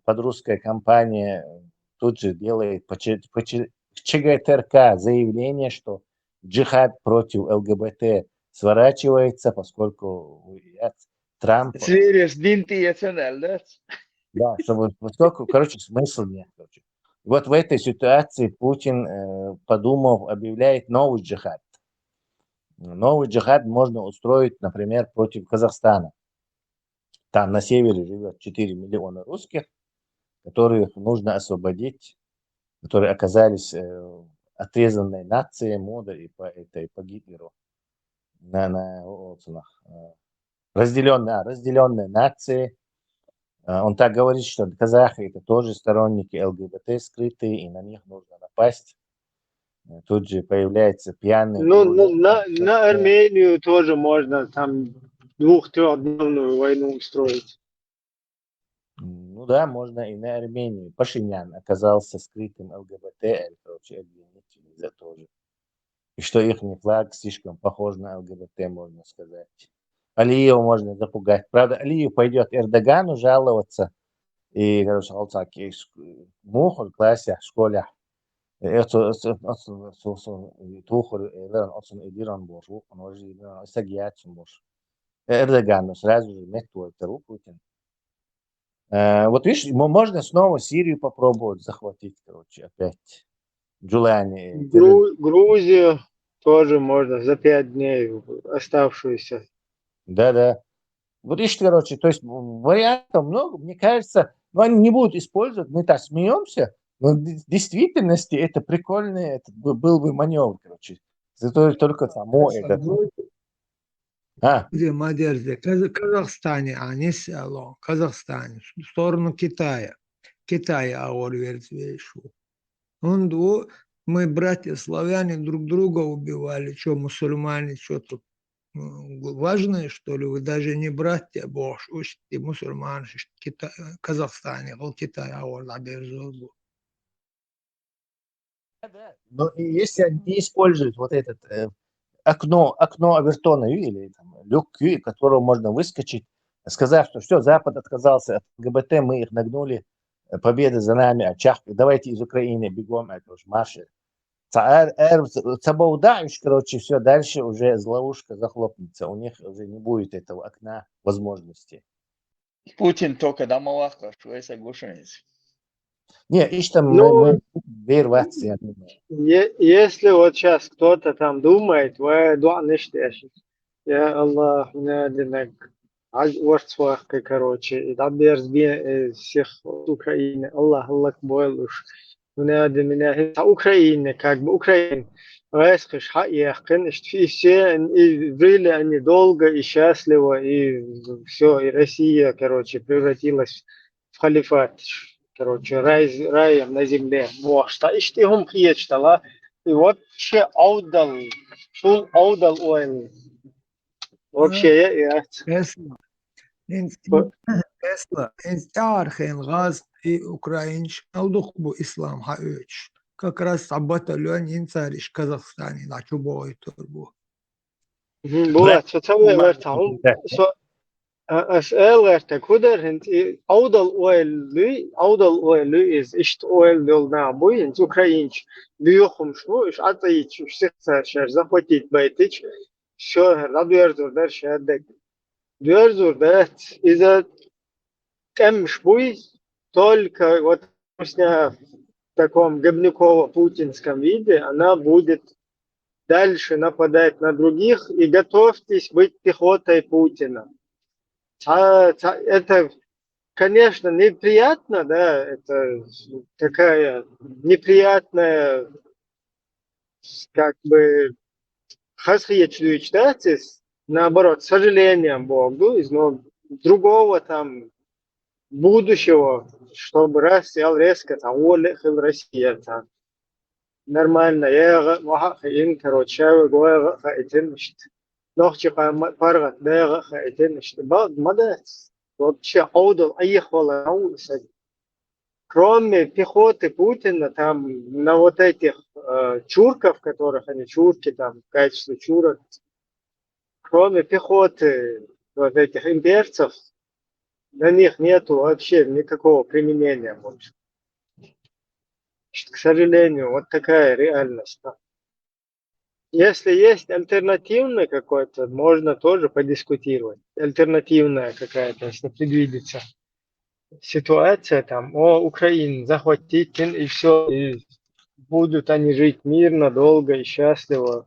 T: Подрусская компания тут же делает по ЧГТРК заявление, что джихад против ЛГБТ сворачивается, поскольку Трамп... Да, чтобы смысл нет. Вот в этой ситуации Путин, подумав, объявляет новый джихад. Новый джихад можно устроить, например, против Казахстана. Там на севере живет 4 миллиона русских, которых нужно освободить которые оказались отрезанной нацией мода и по Гитлеру на разделенной нации. Он так говорит, что казахи это тоже сторонники ЛГБТ скрытые, и на них нужно напасть. Тут же появляется пьяный.
H: Ну, на Армению тоже можно там 2-3-дневную войну устроить.
T: Ну да, можно и на Армению. Пашинян оказался скрытым ЛГБТ, короче, обвинитель за то же. И что их флаг слишком похож на ЛГБТ, можно сказать. Алиеву можно запугать. Правда, Алиев пойдет Эрдогану жаловаться. И, короче, алцаки мухор классе в школе. Это тухор отсон идиран бошу, он уже сагиатин бош. Эрдогану сразу же мету это руку. Вот видишь, можно снова Сирию попробовать захватить, короче, опять. Джулиани.
H: Грузию тоже можно за 5 дней оставшуюся.
T: Да. Вот видишь, короче, то есть вариантов много, мне кажется, но они не будут использовать, мы так смеемся, но в действительности это прикольный, это был бы маневр, короче. Зато только само это.
I: Где Мадерзе? Казахстане, а не село. Казахстане, в сторону Китая. Китая, вешу. Мы, братья славяне, друг друга убивали. Что, мусульмане, что тут? Важное, что ли? Вы даже не братья, бош, и мусульмане, Казахстане, Китай,
T: Но если они не используют вот этот окно Авертона или люк, которого можно выскочить, сказав, что все, Запад отказался от ЛГБТ, мы их нагнули, победа за нами, очах, давайте из Украины бегом, это уж марши. Цабаудаешь, короче, все, дальше уже ловушка захлопнется, у них уже не будет этого окна возможностей.
S: Путин только домовахка, что я соглашаюсь.
T: Не, ишь там мы верваться, я думаю.
H: Если вот сейчас кто-то там думает, я Аллах наденек, короче, и добер всех Украины, Аллах бойлуш, меня Украина, как бы Украина, расскажешь, и все, и жили они долго и счастливо, и все, и Россия, короче, превратилась в халифат. Короче, раем на земле. Вот, и он приечтала. И вообще аудал он. Вообще, я...
I: Tesla, архен газ и украинч, алдухбу ислам хаёч. Как раз батальон инцариш Казахстане, на чубой турбу.
H: Вот, что целый вертаун. As'alarta kudarint audal oil is ist oil на бой украинч бьёхум что иш атаич всех шар захватить байтич все радуерзур дар шадек дверзур дат из-за кемш бой только вот в таком гобниково-путинском виде она будет дальше нападать на других, и готовьтесь быть пехотой Путина. Это, конечно, неприятно, да, это такая неприятная, как бы, наоборот, с сожалением Богу, но другого там будущего, чтобы раз сел резко, там, уехал Россия, там, нормально, я, короче, Ночью паргат да это что молодец вообще аудал аихвала кроме пехоты Путина там на вот этих чурков, которых они чурки там в качестве чурок, кроме пехоты вот этих имперцев, на них нету вообще никакого применения больше. К сожалению, вот такая реальность. Если есть альтернативный какой-то, можно тоже подискутировать. Альтернативная какая-то, если предвидится ситуация, там, Украину захватить, и все, и будут они жить мирно, долго и счастливо.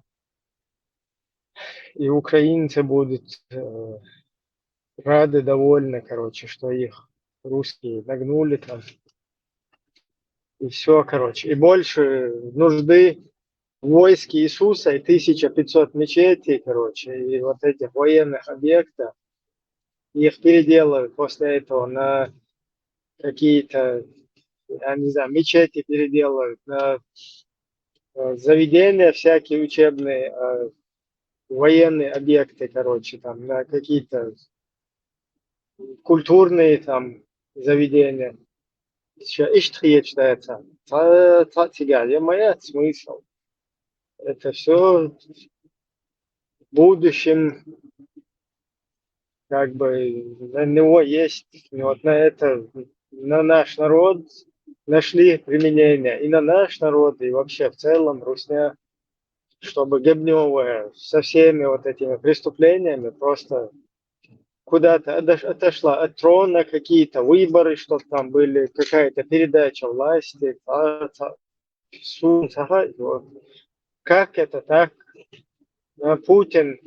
H: И украинцы будут рады, довольны, короче, что их русские нагнули там. И все, короче. И больше нужды в войске Иисуса и 1500 мечетей, короче, и вот этих военных объектов. Их переделают после этого на какие-то, я не знаю, мечети переделают, на заведения всякие учебные, военные объекты, короче, там, на какие-то культурные там заведения. Иштрие читается. Моя смысл. Это все в будущем, как бы, на него есть, вот на это, на наш народ нашли применение. И на наш народ, и вообще в целом русня, чтобы Гебневая со всеми вот этими преступлениями просто куда-то отошла от трона, какие-то выборы, что там были, какая-то передача власти. Вот. Как это так? Путин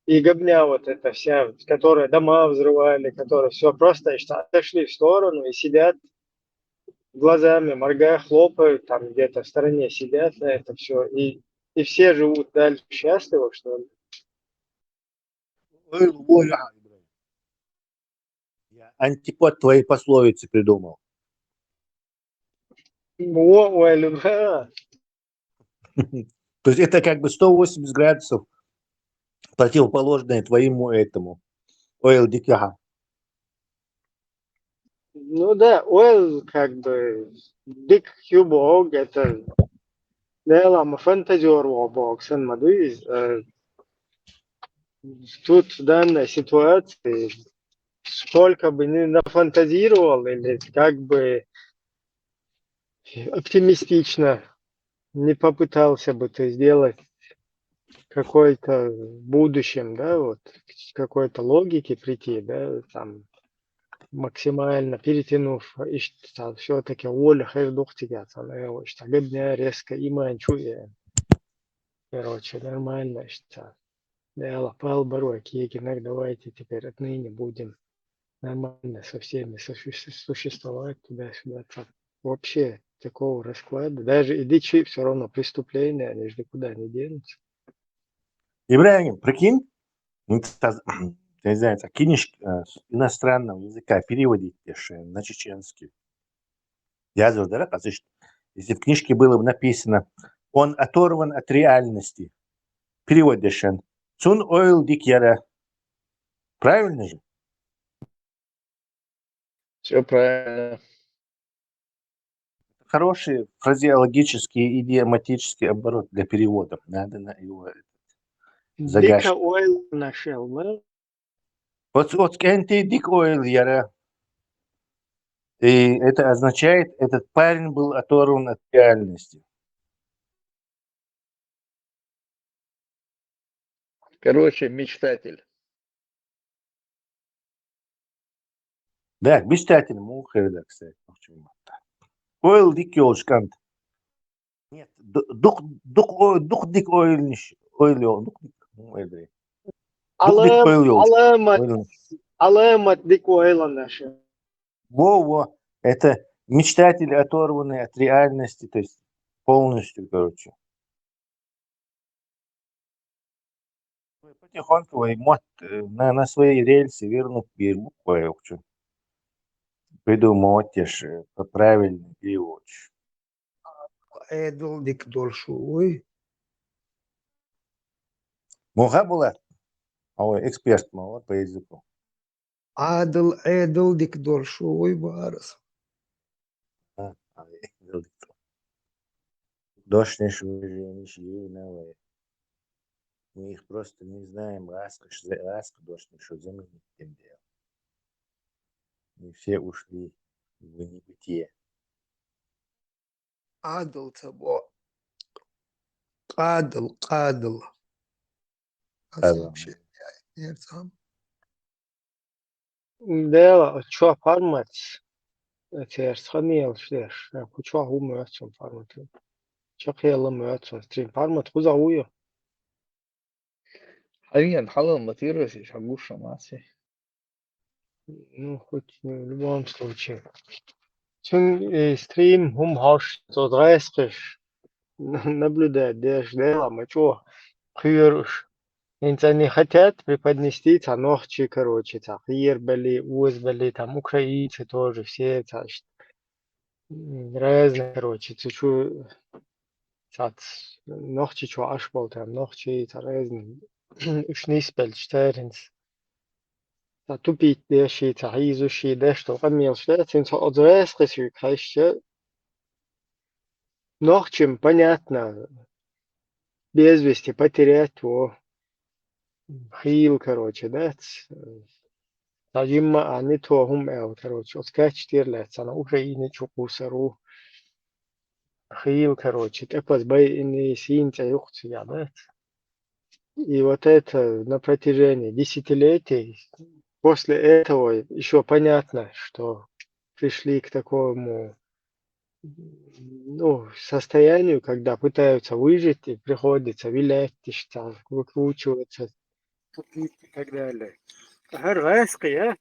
H: и Гобня вот эта вся, которые дома взрывали, которые все просто отошли в сторону и сидят глазами, моргая, хлопают, там где-то в стороне сидят на это все. И все живут дальше счастливо, что ли.
T: Я антипод твоей пословицы придумал.
H: То
T: есть это как бы 180 градусов противоположное твоему этому. ОЛДК.
H: Ну да, Ойл как бы Дик Хьюбог, это дело фантазер бог, сын Мадуиз. Тут в данной ситуации сколько бы ни нафантазировал или как бы оптимистично не попытался бы ты сделать какой-то в будущем, да, вот какой-то логике прийти, да, там максимально перетянув, все-таки воля хайдух тягаться, что гыбня резко иман чуя. Короче, нормально, что дело пал баруаки, давайте теперь отныне будем нормально со всеми существовать туда-сюда. Вообще такого расклада, даже и дичи все равно преступления, они же никуда не денутся.
T: Ибрагим, прикинь, не знаю, книжки с иностранного языка переводить на чеченский. Я задал, если в книжке было бы написано «Он оторван от реальности», переводишь «Цун ойл дикьяра». Правильно же?
H: Все правильно.
T: Хороший фразеологический и идиоматический оборот для перевода. Надо на его загашить.
H: Дика ойл нашел, да?
T: Вот кенти дик ойл яра. И это означает, этот парень был оторван от реальности.
S: Короче, мечтатель.
T: Да, мечтатель мухерда, кстати. Ойл дик ёлшкант. Нет, дух дик ойл ойл.
H: Аламат дик ойла нашел.
T: Во, это мечтатели, оторванные от реальности, то есть полностью, короче. Потихоньку на свои рельсы вернут бирму кое-что. Придумать правильный перевод.
I: Эдл дик дольшуй.
T: Муха была? Эксперт вот по языку.
I: Эдл дик дольшуй барас.
T: Дождь не мы их просто не знаем, ласка, дождь, что заменить тем делом. И все ушли в небытие.
I: Адл цабо. Кадл. Вообще нет сам.
H: Дело, что формат? Это сханил, что куча гумы чем формат. Чакела мёртв, стрим формат хузауя.
S: Алин, халал мотивируйся, шагуша массы.
H: Ну, хоть в любом случае. Тун стрим хум хаш то драйскиш наблюдать даже дела мачо хюруш. Они хотят преподнести ногчи, короче, хир были, уз были, там украинцы тоже, все разные, короче, чуть ногчи, что аж был там, ногчи, разные, уж не спел, чтаринс. Тупить деши, изучи, что камел, что от драйскиш, конечно, ногчим понятно, без вести потерять его. Хил, короче, да? Tajima ani to hum короче, отскач тирлет, на Украине чукусару. Хил, короче, тепас бай не синца юхция, да? И вот это на протяжении десятилетий, после этого еще понятно, что пришли к такому состоянию, когда пытаются выжить и приходится вилять, выкручиваться и так далее. Резкий,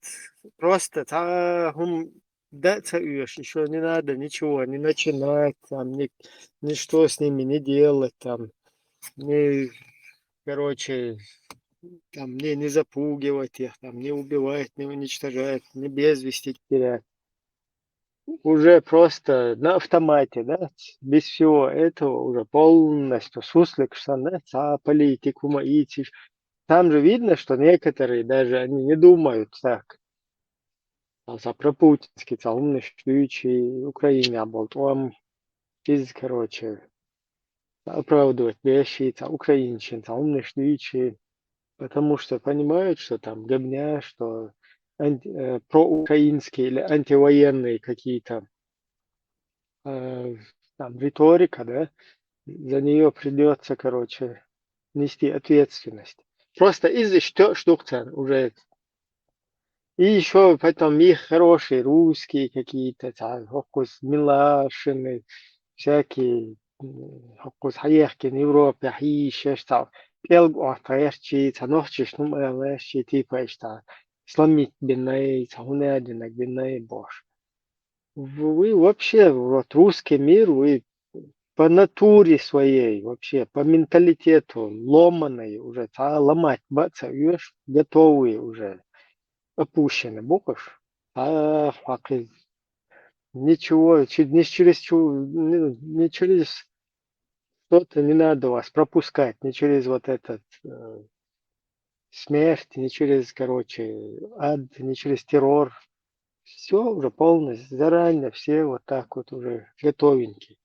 H: просто даться еще не надо ничего, не начинать, там, ничто с ними не делать, там, короче, там, не запугивать их, там, не убивать, не уничтожать, не без вести терять. Уже просто на автомате, да, без всего этого уже полностью суслик, что политику маитишь. Там же видно, что некоторые даже они не думают так. За пропутинский, умный штучий, Украине был там, короче, оправдывать вещи, украинчин, умный штучий, потому что понимают, что там гобня, что проукраинские или антивоенные какие-то там риторика, да, за нее придется, короче, нести ответственность. Просто из-за штук уже. И еще потом их хорошие русские какие-то, Милашины, всякие, Хаехкин, Европе, Хишеш, Пелгу, Ахтаешчи, Нохчиш, Нумэлэшчи, типа, Исламит бинай, Хунядинак бинай, Бош. Вы вообще, вот русский мир, вы по натуре своей, вообще, по менталитету ломаной уже, ломать, баца, готовые уже. Опущены, буквы, ничего, не через что-то не надо вас пропускать, не через вот этот смерть, не через, короче, ад, не через террор. Все уже полностью, заранее все вот так вот уже готовенькие.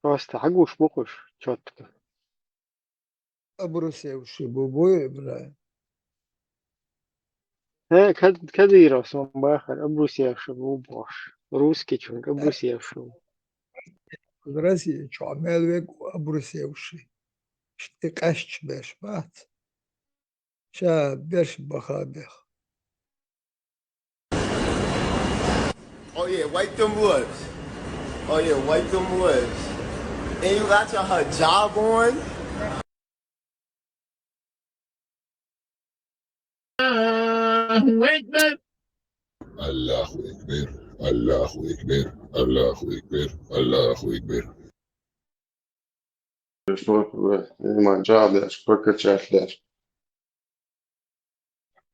H: Просто агуш-букуш, четко.
I: Обрусевший бубой, бля.
H: Кадыров Самбахар, обрусевший бубош. Русский чунг, обрусевший.
I: В России что, мелвек обрусевший. Ты кашч беш, бат. Ща беш бахабех.
J: Oh yeah, wipe them woods. Oh yeah, wipe them woods. And you got your hijab on?
L: Allahu Ekber, Allahu Ekber, Allahu Ekber, Allahu Ekber.
E: Что, манджа, блядь, прокачать, блядь.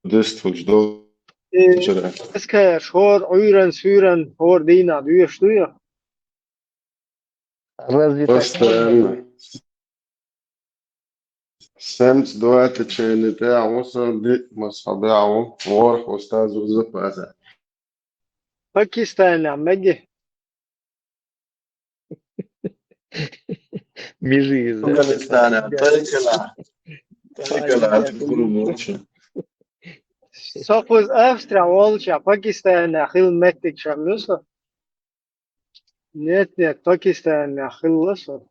E: Действовать, что вчера.
H: Скажешь, хор, уйран, сюран, хор, дина, дуешь, дуешь. Разве
E: Постоянно. سمت دوات تشيني تاعو وصل دي مصابعه وورخ أستاذ وزفازة.
H: Пакистан, амаги. Бежи.
E: Афганистан, تاكلا تقول موتش.
H: Сокуз Австрия, Волча, Пакистан, Ахил Меттик Шамюса. Нет, Пакистан, Ахил Ласо.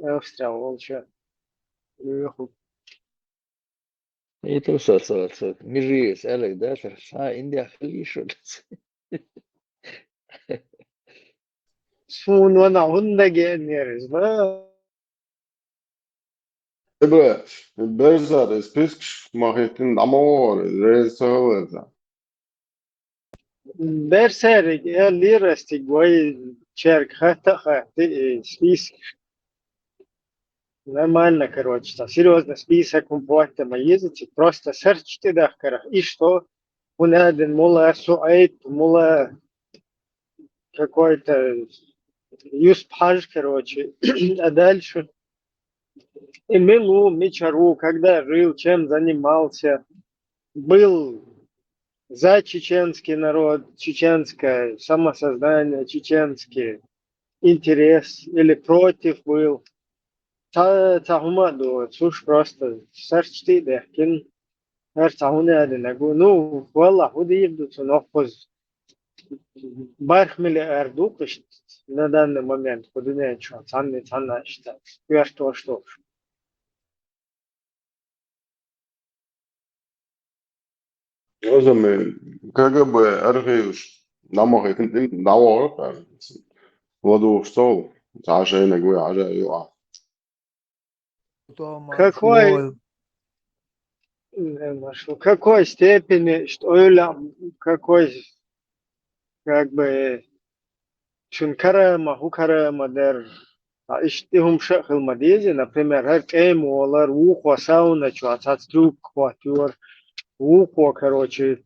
H: Австрия, Волча.
K: Это что, межи, Алек, да? Индия, Халишу.
H: Сунвана, Хундаге, Нерезба.
E: Бля, беззар, список махитин амор, резовый.
H: Берсерик, я лирастик, бой черк, хата, список. Нормально, короче, там серьезно список компота ездите, просто серч ты дахкара. И что? Он один мула суайт, мула какой-то юспхаж, короче. А дальше Эмилу, Мичару, когда жил, чем занимался, был за чеченский народ, чеченское самосознание, чеченский интерес или против был. Тахумаду, слушай, просто сарчти дехкин, тахуна адинагу. Ну, والله худи يبدو نأخذ бархмили ардукаш на данный момент, худine что, цанна что, что.
E: O zaman KGB arhivus намага навага воду стол عشان نقول عشان يقع
H: Какой степени, что какой, как бы, шункарама, хукарама, дер, иштихум шахл мадизи, например, хакейм, олар, ухо, сауна, чуацацтрюк, хватюр, ухо, короче,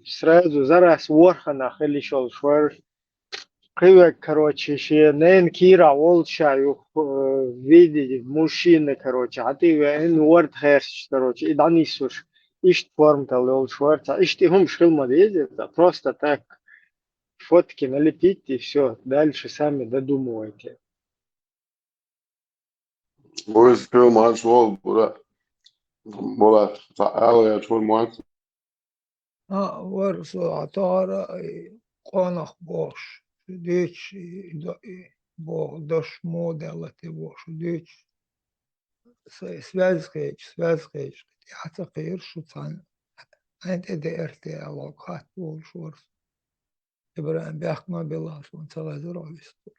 H: сразу зараз ворха нахили шел швар, кривек, короче, ще нен кира волчаю, видеть мужчины, короче, а ты эн ворд херш, короче, и данисуш, ишт форм-то лел шварца, иштихум шхил мадизи, это просто так, фотки налепить и все, дальше сами додумывайте.
E: Bu istiyor maaş ol bura تعال شو المهندس
I: ورسو عطارة قانخ باش ديش бог даш модела ты бош дичь связкаешь я такой шуцан انت ديرت علاقات والشورس ابراهيم بيحكم بالله وانت غادر ويستر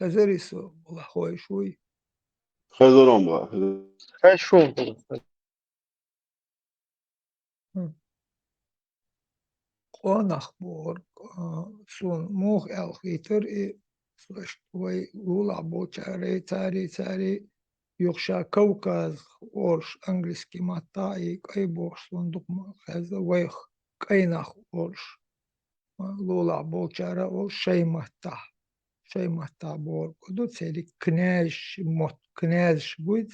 I: كزريسو والله خوي شوي
E: خزرون بقى
H: Хорошо.
I: قانخ بور سون موخ الخيتر وي لولا بوچاري تاري يخشى كوكاز أورش أنجلسكي ماتاي كاي بوش صندوق هذا ويخ كاينخ أورش لولا بوچارا أو شي ماتا بور كدو تسالي كناش موت كناش بوي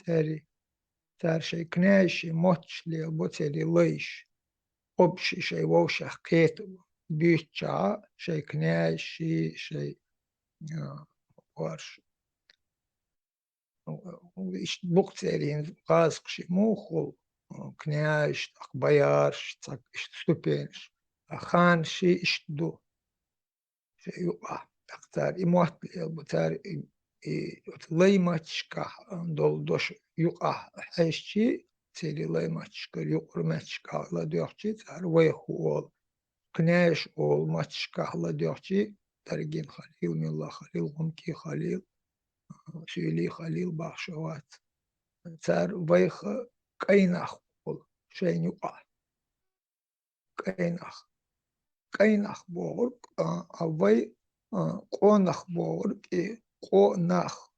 I: تار شي كناش موتش لي بوتسالي ليش أبشي شي ووش حقيت بيتشا شي كناش شي ورش وإيش بوقتين قاسقش موخو كناش أخبيارش تاك إيش ستوبينش أخان شي إيش دو شي يقع أختار إموات بتار لي ماتشكا دول دوش يقع حيشي تيلي لي ماتشكا يقر ماتشكا لا دوحشي تار ويخول كناش أول ماتشكا لا دوحشي ترجين خليل من الله خليل غمكي خليل شيلي خليل باشوات تار ويخ كاينخ شين يقع كاينخ بورك أوي قونخ بورك قونخ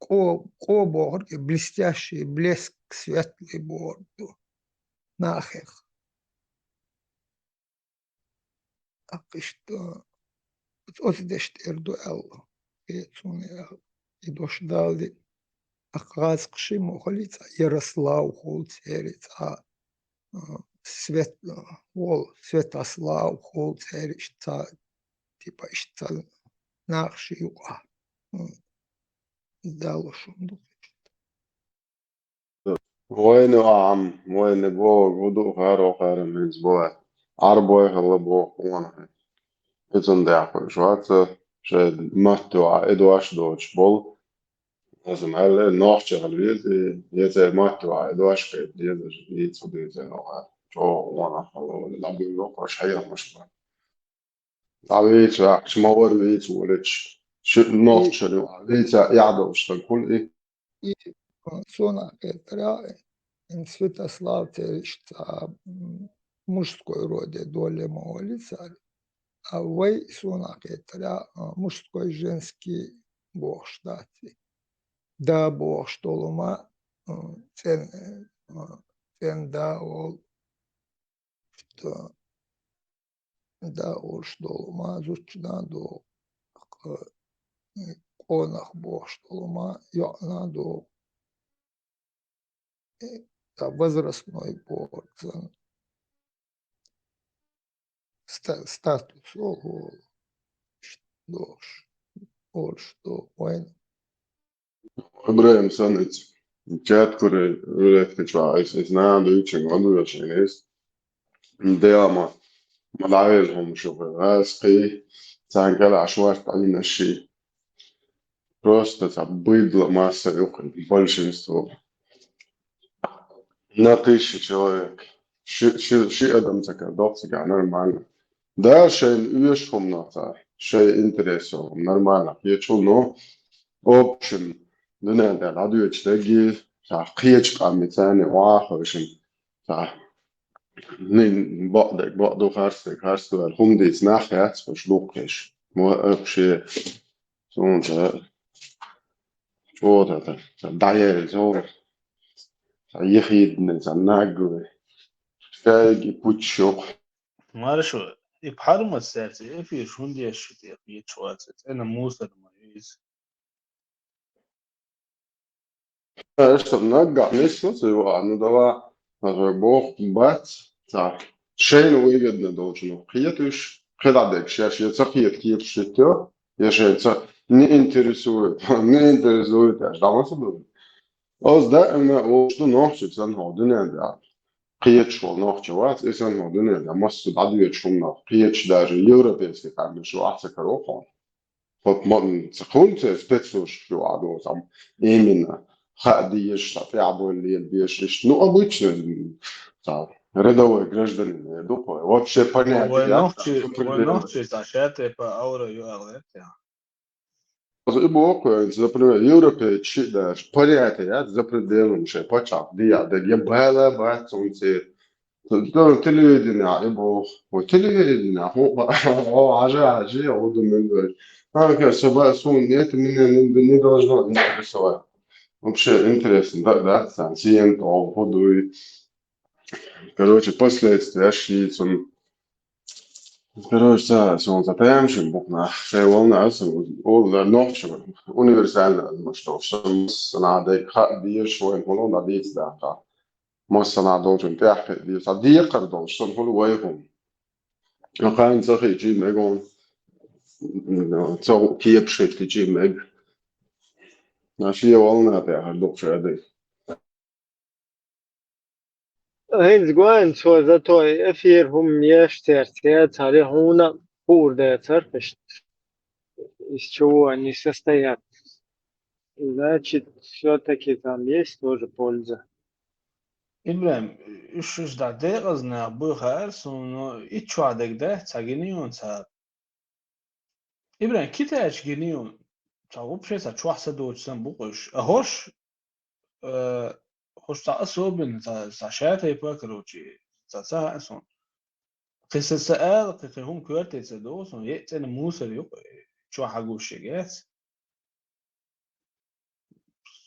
I: قو богорки, блестящий блеск, светлый борду, нахех. Так что, вот здесь эрдуэл, и дошдали, ахаз кшиму холица, Ярослав холцерица, Святослав холцерица, типа ишца нахшиуа.
E: وين عم وين بو غدو خارو من زبوع عربو هلا بو وانا اتون داخل شوات شد ماتو ادواش دوش بول لازم هلا نوخش غلبيت يتا ماتو ادواش كيف يتا يتصدي زي نوع شو وانا هلا لابي نوخش حيا مش عبيت شمور بيت ولش شو نوخش بيت يعدو اشتغل كل ايه
I: Сонакетра Святослав Тереща мужской роде доля молится, а вы Сонакетра мужской женский бог штати. Да бог штолума цен да ол что да ол штолума зучна до конах бог штолума яна до возрастной бог статус ол что он
E: Ibrahim Sanic, chat, kuri üretkeçva, es neadu için vaduyoşeniz. Deama, ملاعبهم شوفوا اسقي تانقل عشوائي علينا الشيء просто быдло масса большинство на 1000 человек شيء ادم تكا دوتك нормально да شيء يشهم ناتا شيء интересом нормально يچونو option دنا ده العدو يتلاقي قيش قامتاني واحد صح نين بعض خارستك هم دي سناخ يات فشلوقش موقف شيء سون شو ده داير زو يخيد من زناقو فاجي بوتشو
W: مارشو يبحر مساتي في شون دي الشتي يتشواتت انا موسى المعيز
E: ايش نقع نسو سوا انه دوا بوخ بات صح شين ويجدنا دوشنو قيتوش قلعدك شاشة تقيت كيف شتو يا شيء не интересует аж давно собой. Оз да эме ошту нохчу сан ходуне да. Қиет шо нохчу ват сан ходуне да массу дадует шумна. Қиет даже европейский там шо атса карохон. Вот мон цехунте спецуш шо аду там именно хадиеш та фябу или бешиш. Ну обычно да, рядовой гражданин, я думаю, вообще понятие.
W: Вой нохчу ташете по ауро юалет я.
E: Например, европейцы, да, понятие, за пределом, что почав, да, я была, солнце, телевидение, телевидение, ажи, удумываешь. Собой, это не должно интересовать. Вообще интересно, да, сам, ходу, короче, последствия, шли, короче, сон затаемшим букна, шей волна, ол ночью универсально, что надо дир шوي نقولون надеяться да, مثلا должен تحقق دي صديق قردون شو نقولوا ويهم، كان صحيح جي ميجون، تو كيف شكل جي ميج، ناشي والنا تحقق شو هذي.
H: Heinz Gwen so zato efir ештерте царихуна бурда церпешт, из чего они состоят. Значит, все-таки там есть тоже польза.
W: İbrahim, 300 dakika ne bu her sonu iç vadek de çaginiyon sa. İbrahim kitaç giniyon. Çavup şey sa çuhsa doğuşsan bu kuş. Hoş hoş ta asobin sa şata yapar karoçi. Sa son. قصة سؤال هم كورتي تدوسون يأتي موسى يق شو حقو الشجاعات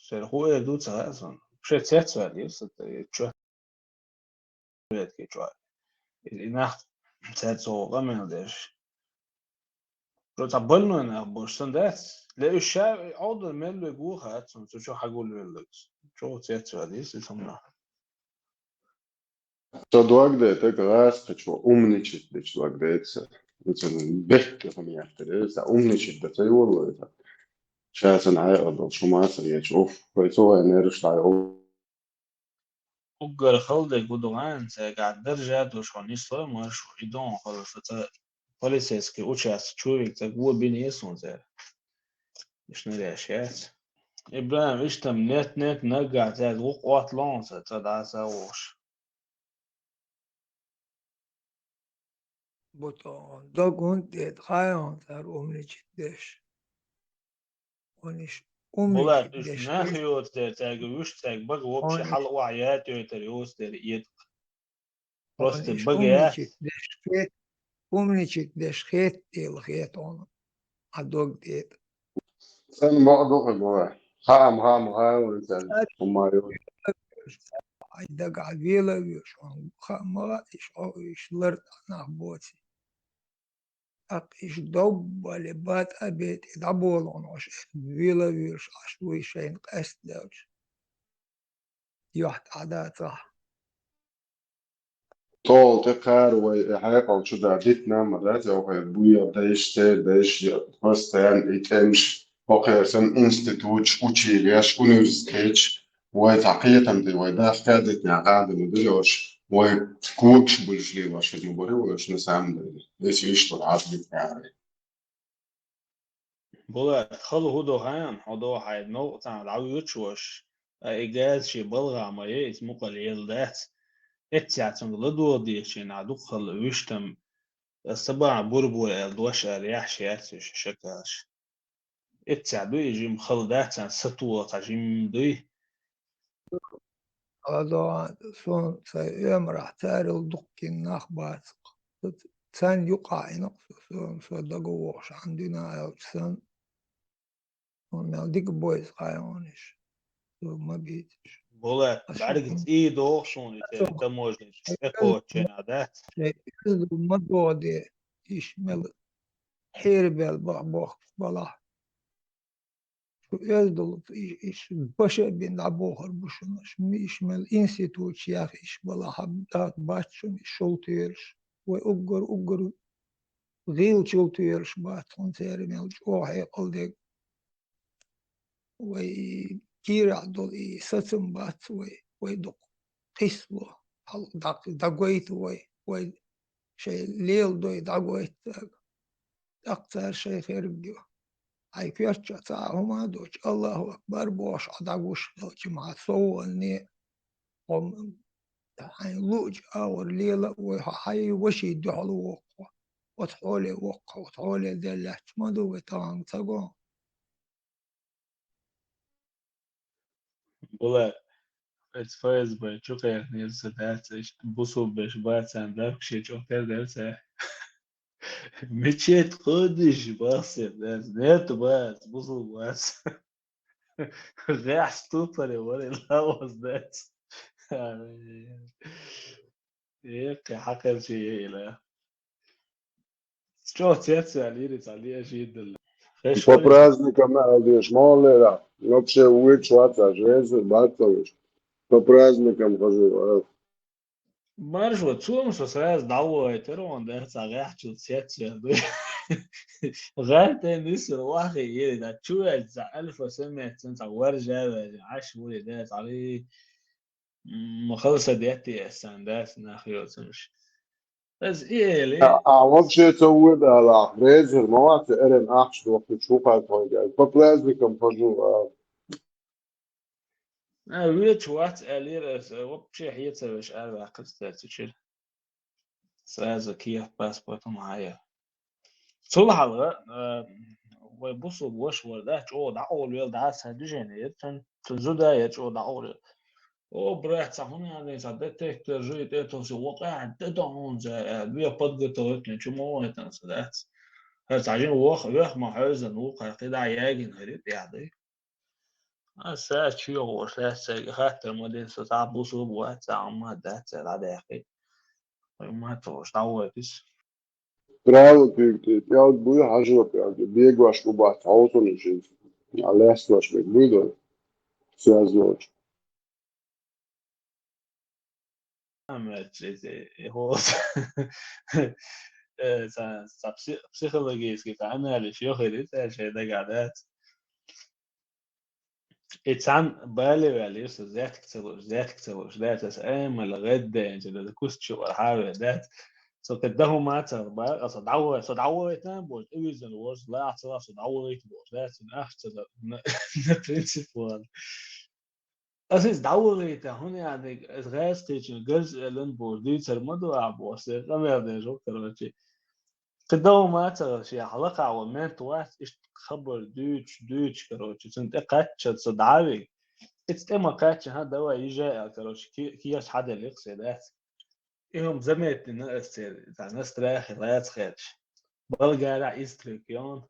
W: سرقوا يدو تغازون شو تسات يوصل شو بيت كي شو إنها تسات صوغة من هذاش شو تقبلنا أنا بوشتن دات لا الشاب عود المال يجوا خاتم شو حقو اللوكس شو تسات يوصل
E: To dogde te glas, što umničit, da će dogde se, znači behke هم يحترز, da umničit da te jolo, da šasan ajado, šumasa je čuf, koji to je neršta je
W: وقر خلدك بدوان قاعد درجة دوشوني صار ما شو يدون خلاص بوليسيس كي أوشاس شوي تقوى بيني يسون زي مش نري أشياء إبراهيم إيش تم نت نرجع زي وقوات لونسة تدعى سووش
I: Dog und det har jag inte här om ni chidesh. Och ni
W: بولات
I: أمنيتك
W: إيش
I: دشخيت
W: ناخيوت تاجوش تاج بقى وبش
I: أون
W: حلقة وعيات يتريوس تريت
I: أون
W: روست
I: إيش
W: بقيات
I: أمنيتك دشخيت الخيت أون عدوك ديت
E: Sen موضوع جوا هام وما يقول
I: عيدك عديلة ويشون خمرة إيش لرد أنا بوتي إيش دوب لبات أبيت إدعبولون وش فيلا ويش عشوي شين قست دوش يحت عادات صح
E: طول تقار وحيقل شو دعدتنا مرات أو بويا دايش فستان إتمش أو سن إنستيتوت وتشيلياش أونيفرسيتيش وتعقية مدي ودا خادت نعقاد مدريوش وكوكش بلجلي واش جمهوري واش نسام ليش يشتغل عادي يعني
W: بولات خلو هدو هان هدو حيد نقطة العويوش وش إيجاز شي بلغة ما يأتي مقال ذات اتساعتم لدو دي شي نعدوك خل ويشتم السبع بربو الدوش أرياح شياتش شكاش اتساعدو يجي مخل ذات ستوة قجيم دوي
I: هذا سون سيام راح تارل دقي النخبات سان يقع سون صدقوش عندنا سان ديك بويز قايونش ما بيتش
W: بولات بعرقت إيه دوشون يتاري تموجني إكو تشينا ذات
I: ما دودي يشمل حير بالبخ بلا يزدل إيش باشا بين عبوخر بشنش يشمل إنستيتوت يا أخي إيش بلا حبات باتشن شولتيرش وأجر غيل شولتيرش باتشن تيري ملج أوحي قلدك وكير عدل إي ستم بات ويدق قسلو هل دقويت وي شيء ليل دوي دقويت أكثر شيء خير هاي كيرتشا تاعهما دوش الله أكبر بوش عداوش دوش مع صوّني قم هاي لوج أور ليلة وهاي وشي دحل وقوة وتحولي وقوة وتحولي دلت مدو وتان تقو
W: بولات اتفايز باي شوكا نيرس ذات بوسو بش بات سانداك شي شوكا ذات مشيت قدش باصي ذات نيت بات بوسو بات غير ستوبر ولا الهوس ذات هيك حكى شيء لا شو تيتس عليه شيء دل خش
E: по
W: ولد
E: праздникам надеешь молера вообще учатся жизнь батович по праздникам хожу
W: مارش وتسوم شو ساز دعوة ترون ده صغير شو تيتس غير تنس الواحد يلي ده شو ألف وسمية سنة ورجع عاش ولي ده عليه مخلصة ديتي السندات ناخي وتمش بس إيه ليه
E: вообще تسوي على ريزر ما وقت إرن أحش وقت شو قاعد هاي по праздникам хожу
W: ويتش وات ألير وبشي حيتها مش أربع قصة تشيل ساز كيف باسبورت معايا صلح على ويبصوا بوش وردات أو دعول ويل دعاس هدجين تنزودا يتش أو دعول أو بريت سهون يعني صدقت ترجي تيتوسي وقع تدعون زي بيا بدك توتني شو مو هتنسدات هل تعجين وخ ما حزن وقع كده عياجين هريت يعني ساعات شيء وساعات حتى المدين ستعب بوصوب وقت عما دات العادة يا أخي ما توش تعودش
E: Bravo, Kirti. Ja odbuju hažot, ja biegoš kubāt autonišīs. Ja lēstoš, bet budu. Sēznoč.
W: هو بسيكولوجيسكي فأنا لشيوخ الإنسان شيء ده قعدات اتسان بالي باليس ذات كتبوش ذات أسام الغد يعني ده كوست شو الحاجة ذات så كده ما تربى صدعوه تنبوش إيزن وش لا أعتراف صدعوه يتبوش ذات أحسن نبرنسيبوال أساس دعوه هون يعني غاز تيجي جزء لنبوش دي ترمدو عبوس غمر ده جو كروتشي قدام ما شيء حلقة ومنت واحد إيش خبر دوش كروتش سنت قاتش صدعوي إما قاتش هذا هو يجي كروتش كيش حدا اللي يقصد يوم زمت الناس تاع ناس تراخي لا تخيلش بلقى لا إستريكيون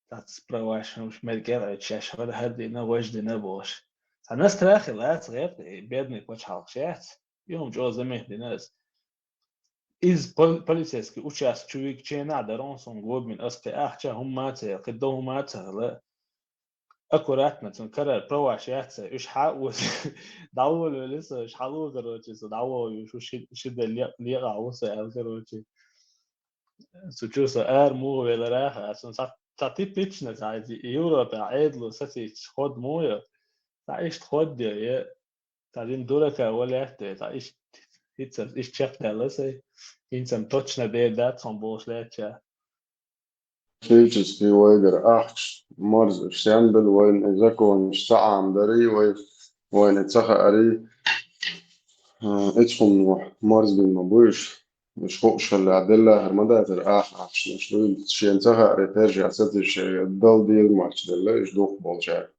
W: تاع سبراواش مش ملقى تشاش ولا هدي نواجد نبوش تاع ناس تراخي لا تغير بيدني كوش حلقشات يوم جو زمت الناس iz policijski učast čovjek će nadaron som godmin aske ahča humate qiddo humate la akuratna tun karar provaš yace ish حاول دعوه لسه ish حلو كروتشي so دعوه شو شد اللي عاوزه كروتشي so شو صار مو ولا راح عشان تعطي بيتشنا عادي يورو عادلو ساتي خد مويه تعيش خد يا تعدين دورك ولا تعيش إيش شفت لسه إنسان точно بيدات son بوشلاتشا
E: Физически ويقر أحش مرز شامبل وين إذا كون شعام دري وين تسخ أري إتشون نوح مرز بالمبوش مش خوش اللي عدلها هرمدات الآح أحش مش دويل شين تسخ أري ترجع ستش الضل ديال ماتش دلها إيش دوخ بولشار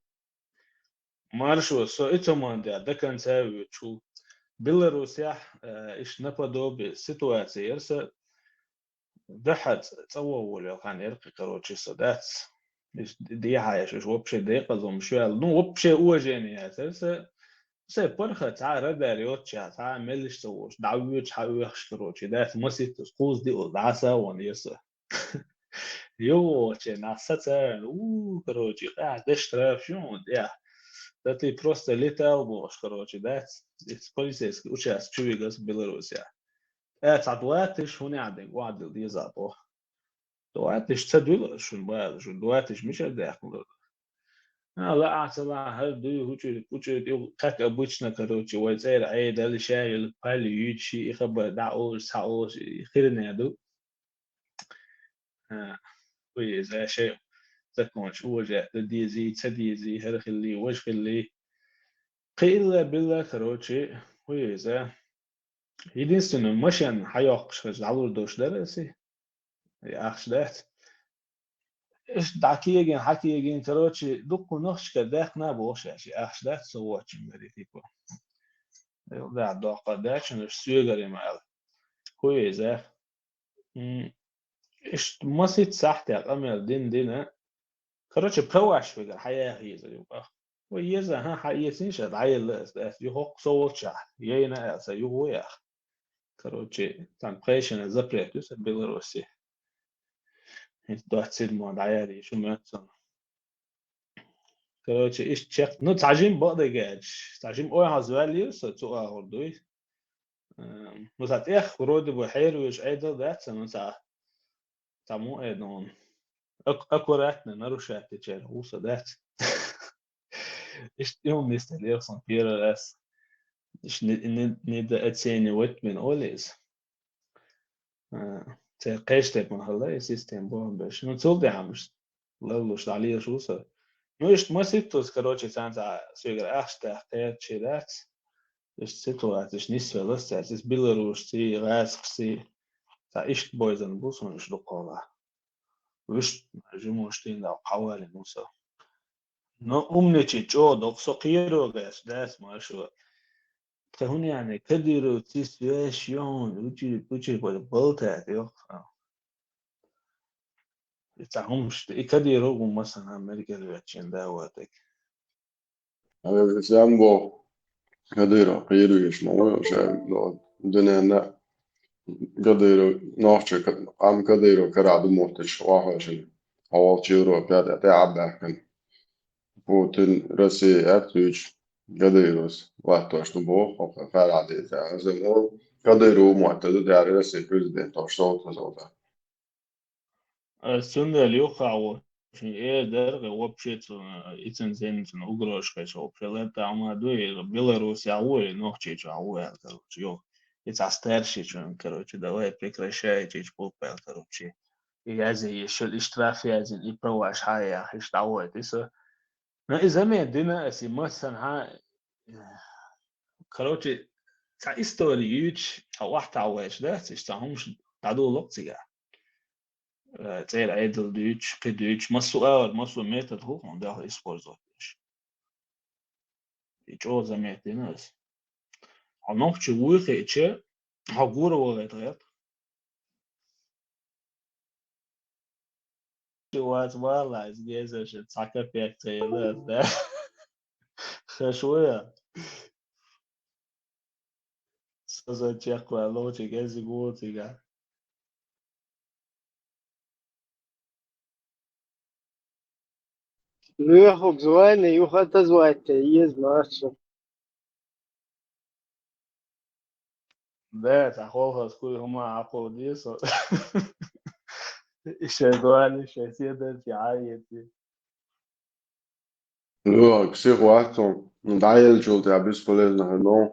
W: مارشو سو إتمان ده كان ساوي شو بيلاروسيا إيش نبدو بسيتواتي يرسل دحت تصور كان يرقي كروتشي صدات دي حاجة شو وبشي دقيقة زوم شو نو وبشي أوجيني هسه سه برخة تعال داريوتشي تعال ملش سووش دعويتش حاويخش كروتشي دات مسيت سقوز دي ودعسا ونيسا يو تشي ناستا كروتشي قاعد اشتراف شو ديا داتي просто летал бош كروتشي دات полицейский участок чувигас Белоруссия تعطواتش هوني عندك وعد دي زابو دواتش تدول شو بقى شو دواتش مش داخل لا اعتبر هل دو هوتشي كاك ابوچنا كروتشي وزير عيد اللي شايل بالي يجي يخبر دعو ساو خيرنا دو وي زي شيء تكون شو وجه دي زي تدي زي هل خلي وش خلي قيل بالله كروتشي وي زي единственное مشان حيوقش على دوش درسي ياخش دات إيش دعكيجين حكيجين كروتشي دقو نخش كداخ نابوش يعني أخش دات سواتش مريتيكو ده دقة داتش نش سيجري معل كويسة إيش مسيت ساحتي أمل دينا كروتشي بروش في الحياة هي زي يبقى ويزا ها حقيقة شد عيل است يحق صوتش يينا سيهو يا كروتشي تنقيشنا زبريتوس بيلاروسي دوت سيد مود عيالي شو ماتسون كروتشي إيش تشيك نو تعجين بقدر جاج تعجين أوي هزوالي ستوقع هردوي مسات إخ ورود بحير ويش أيضا ذات سنة تامو أيضا أكوراتنا نروشات تجار وصا ذات إيش يوم نستلي أصلا بيرا راس إيش نبدأ أتسيني ويت من أوليز تقيش تيب من هلا سيستم بوم باش نتصل دي عمش لولوش عليه شو صار مش ما سيتوس كروتشي سانتا سيجر أخشتا حكايات شيلات إيش سيتوات إيش نسوى لسه إيش بيلاروس تي غاسق سي تا إيش بويزن بوسون إيش دقولا وإيش جموشتين لو حوالي موسى نو أمنيتي جو دقسو قيرو غاس داس ما شو تهون يعني كديرو تي سيواشيون وجي بولتا يوخ تاهمش كديرو مثلا أمريكا الواتشين داواتك
E: هذا سامبو قديرو قيرو يشمعو شايف دنيا قديرو نوحش عم قديرو كرعد موتش واحد أول تيرو بيادة تعب لكن بوتين رسي أكتوش قديروس وقتوش نبوخ وفعل عديد يعني زمو قديرو معتدد يعني رسي بريزيدنت أو صوت وصوت
W: السنة اللي يقع في إيه درجة وبشيت إتن زين أقرأش كيش وبشلت عمادوي بيلاروس يعوي نوحشي يعوي كروتشي يو يتعسترشي شون كروتشي دوائي فكرة شيء تيجي بوبل كروتشي يجازي يشل اشتراف يجازي يبروش حاجة إيش دعوة تيسا نا إذا ما يدينا أسي مثلا ها كروتشي تا إستوري يوش أو واحد عواش ده تشتاهمش تعدو لقتي Zähl Edel Deutsch, Deutsch, ما السؤال ما سو ميتد هو عم ده يسبوزو يجو زميت ناس عم تشوي خيتش هقول ولا يتغير شوات والله جيزة شت ساكر فيك تيلر ده خشوية سوزا تشيك ولا تيجي قول تيجي
H: Lyöhok zvaigzne, juhat zvaigzne, iznāca.
W: ده تاخوها سكول هما عقو دي سو الشيطان الشيطان تعايد
E: Ja, ksir wachtong. Daje čul, ja, bisполезно, no.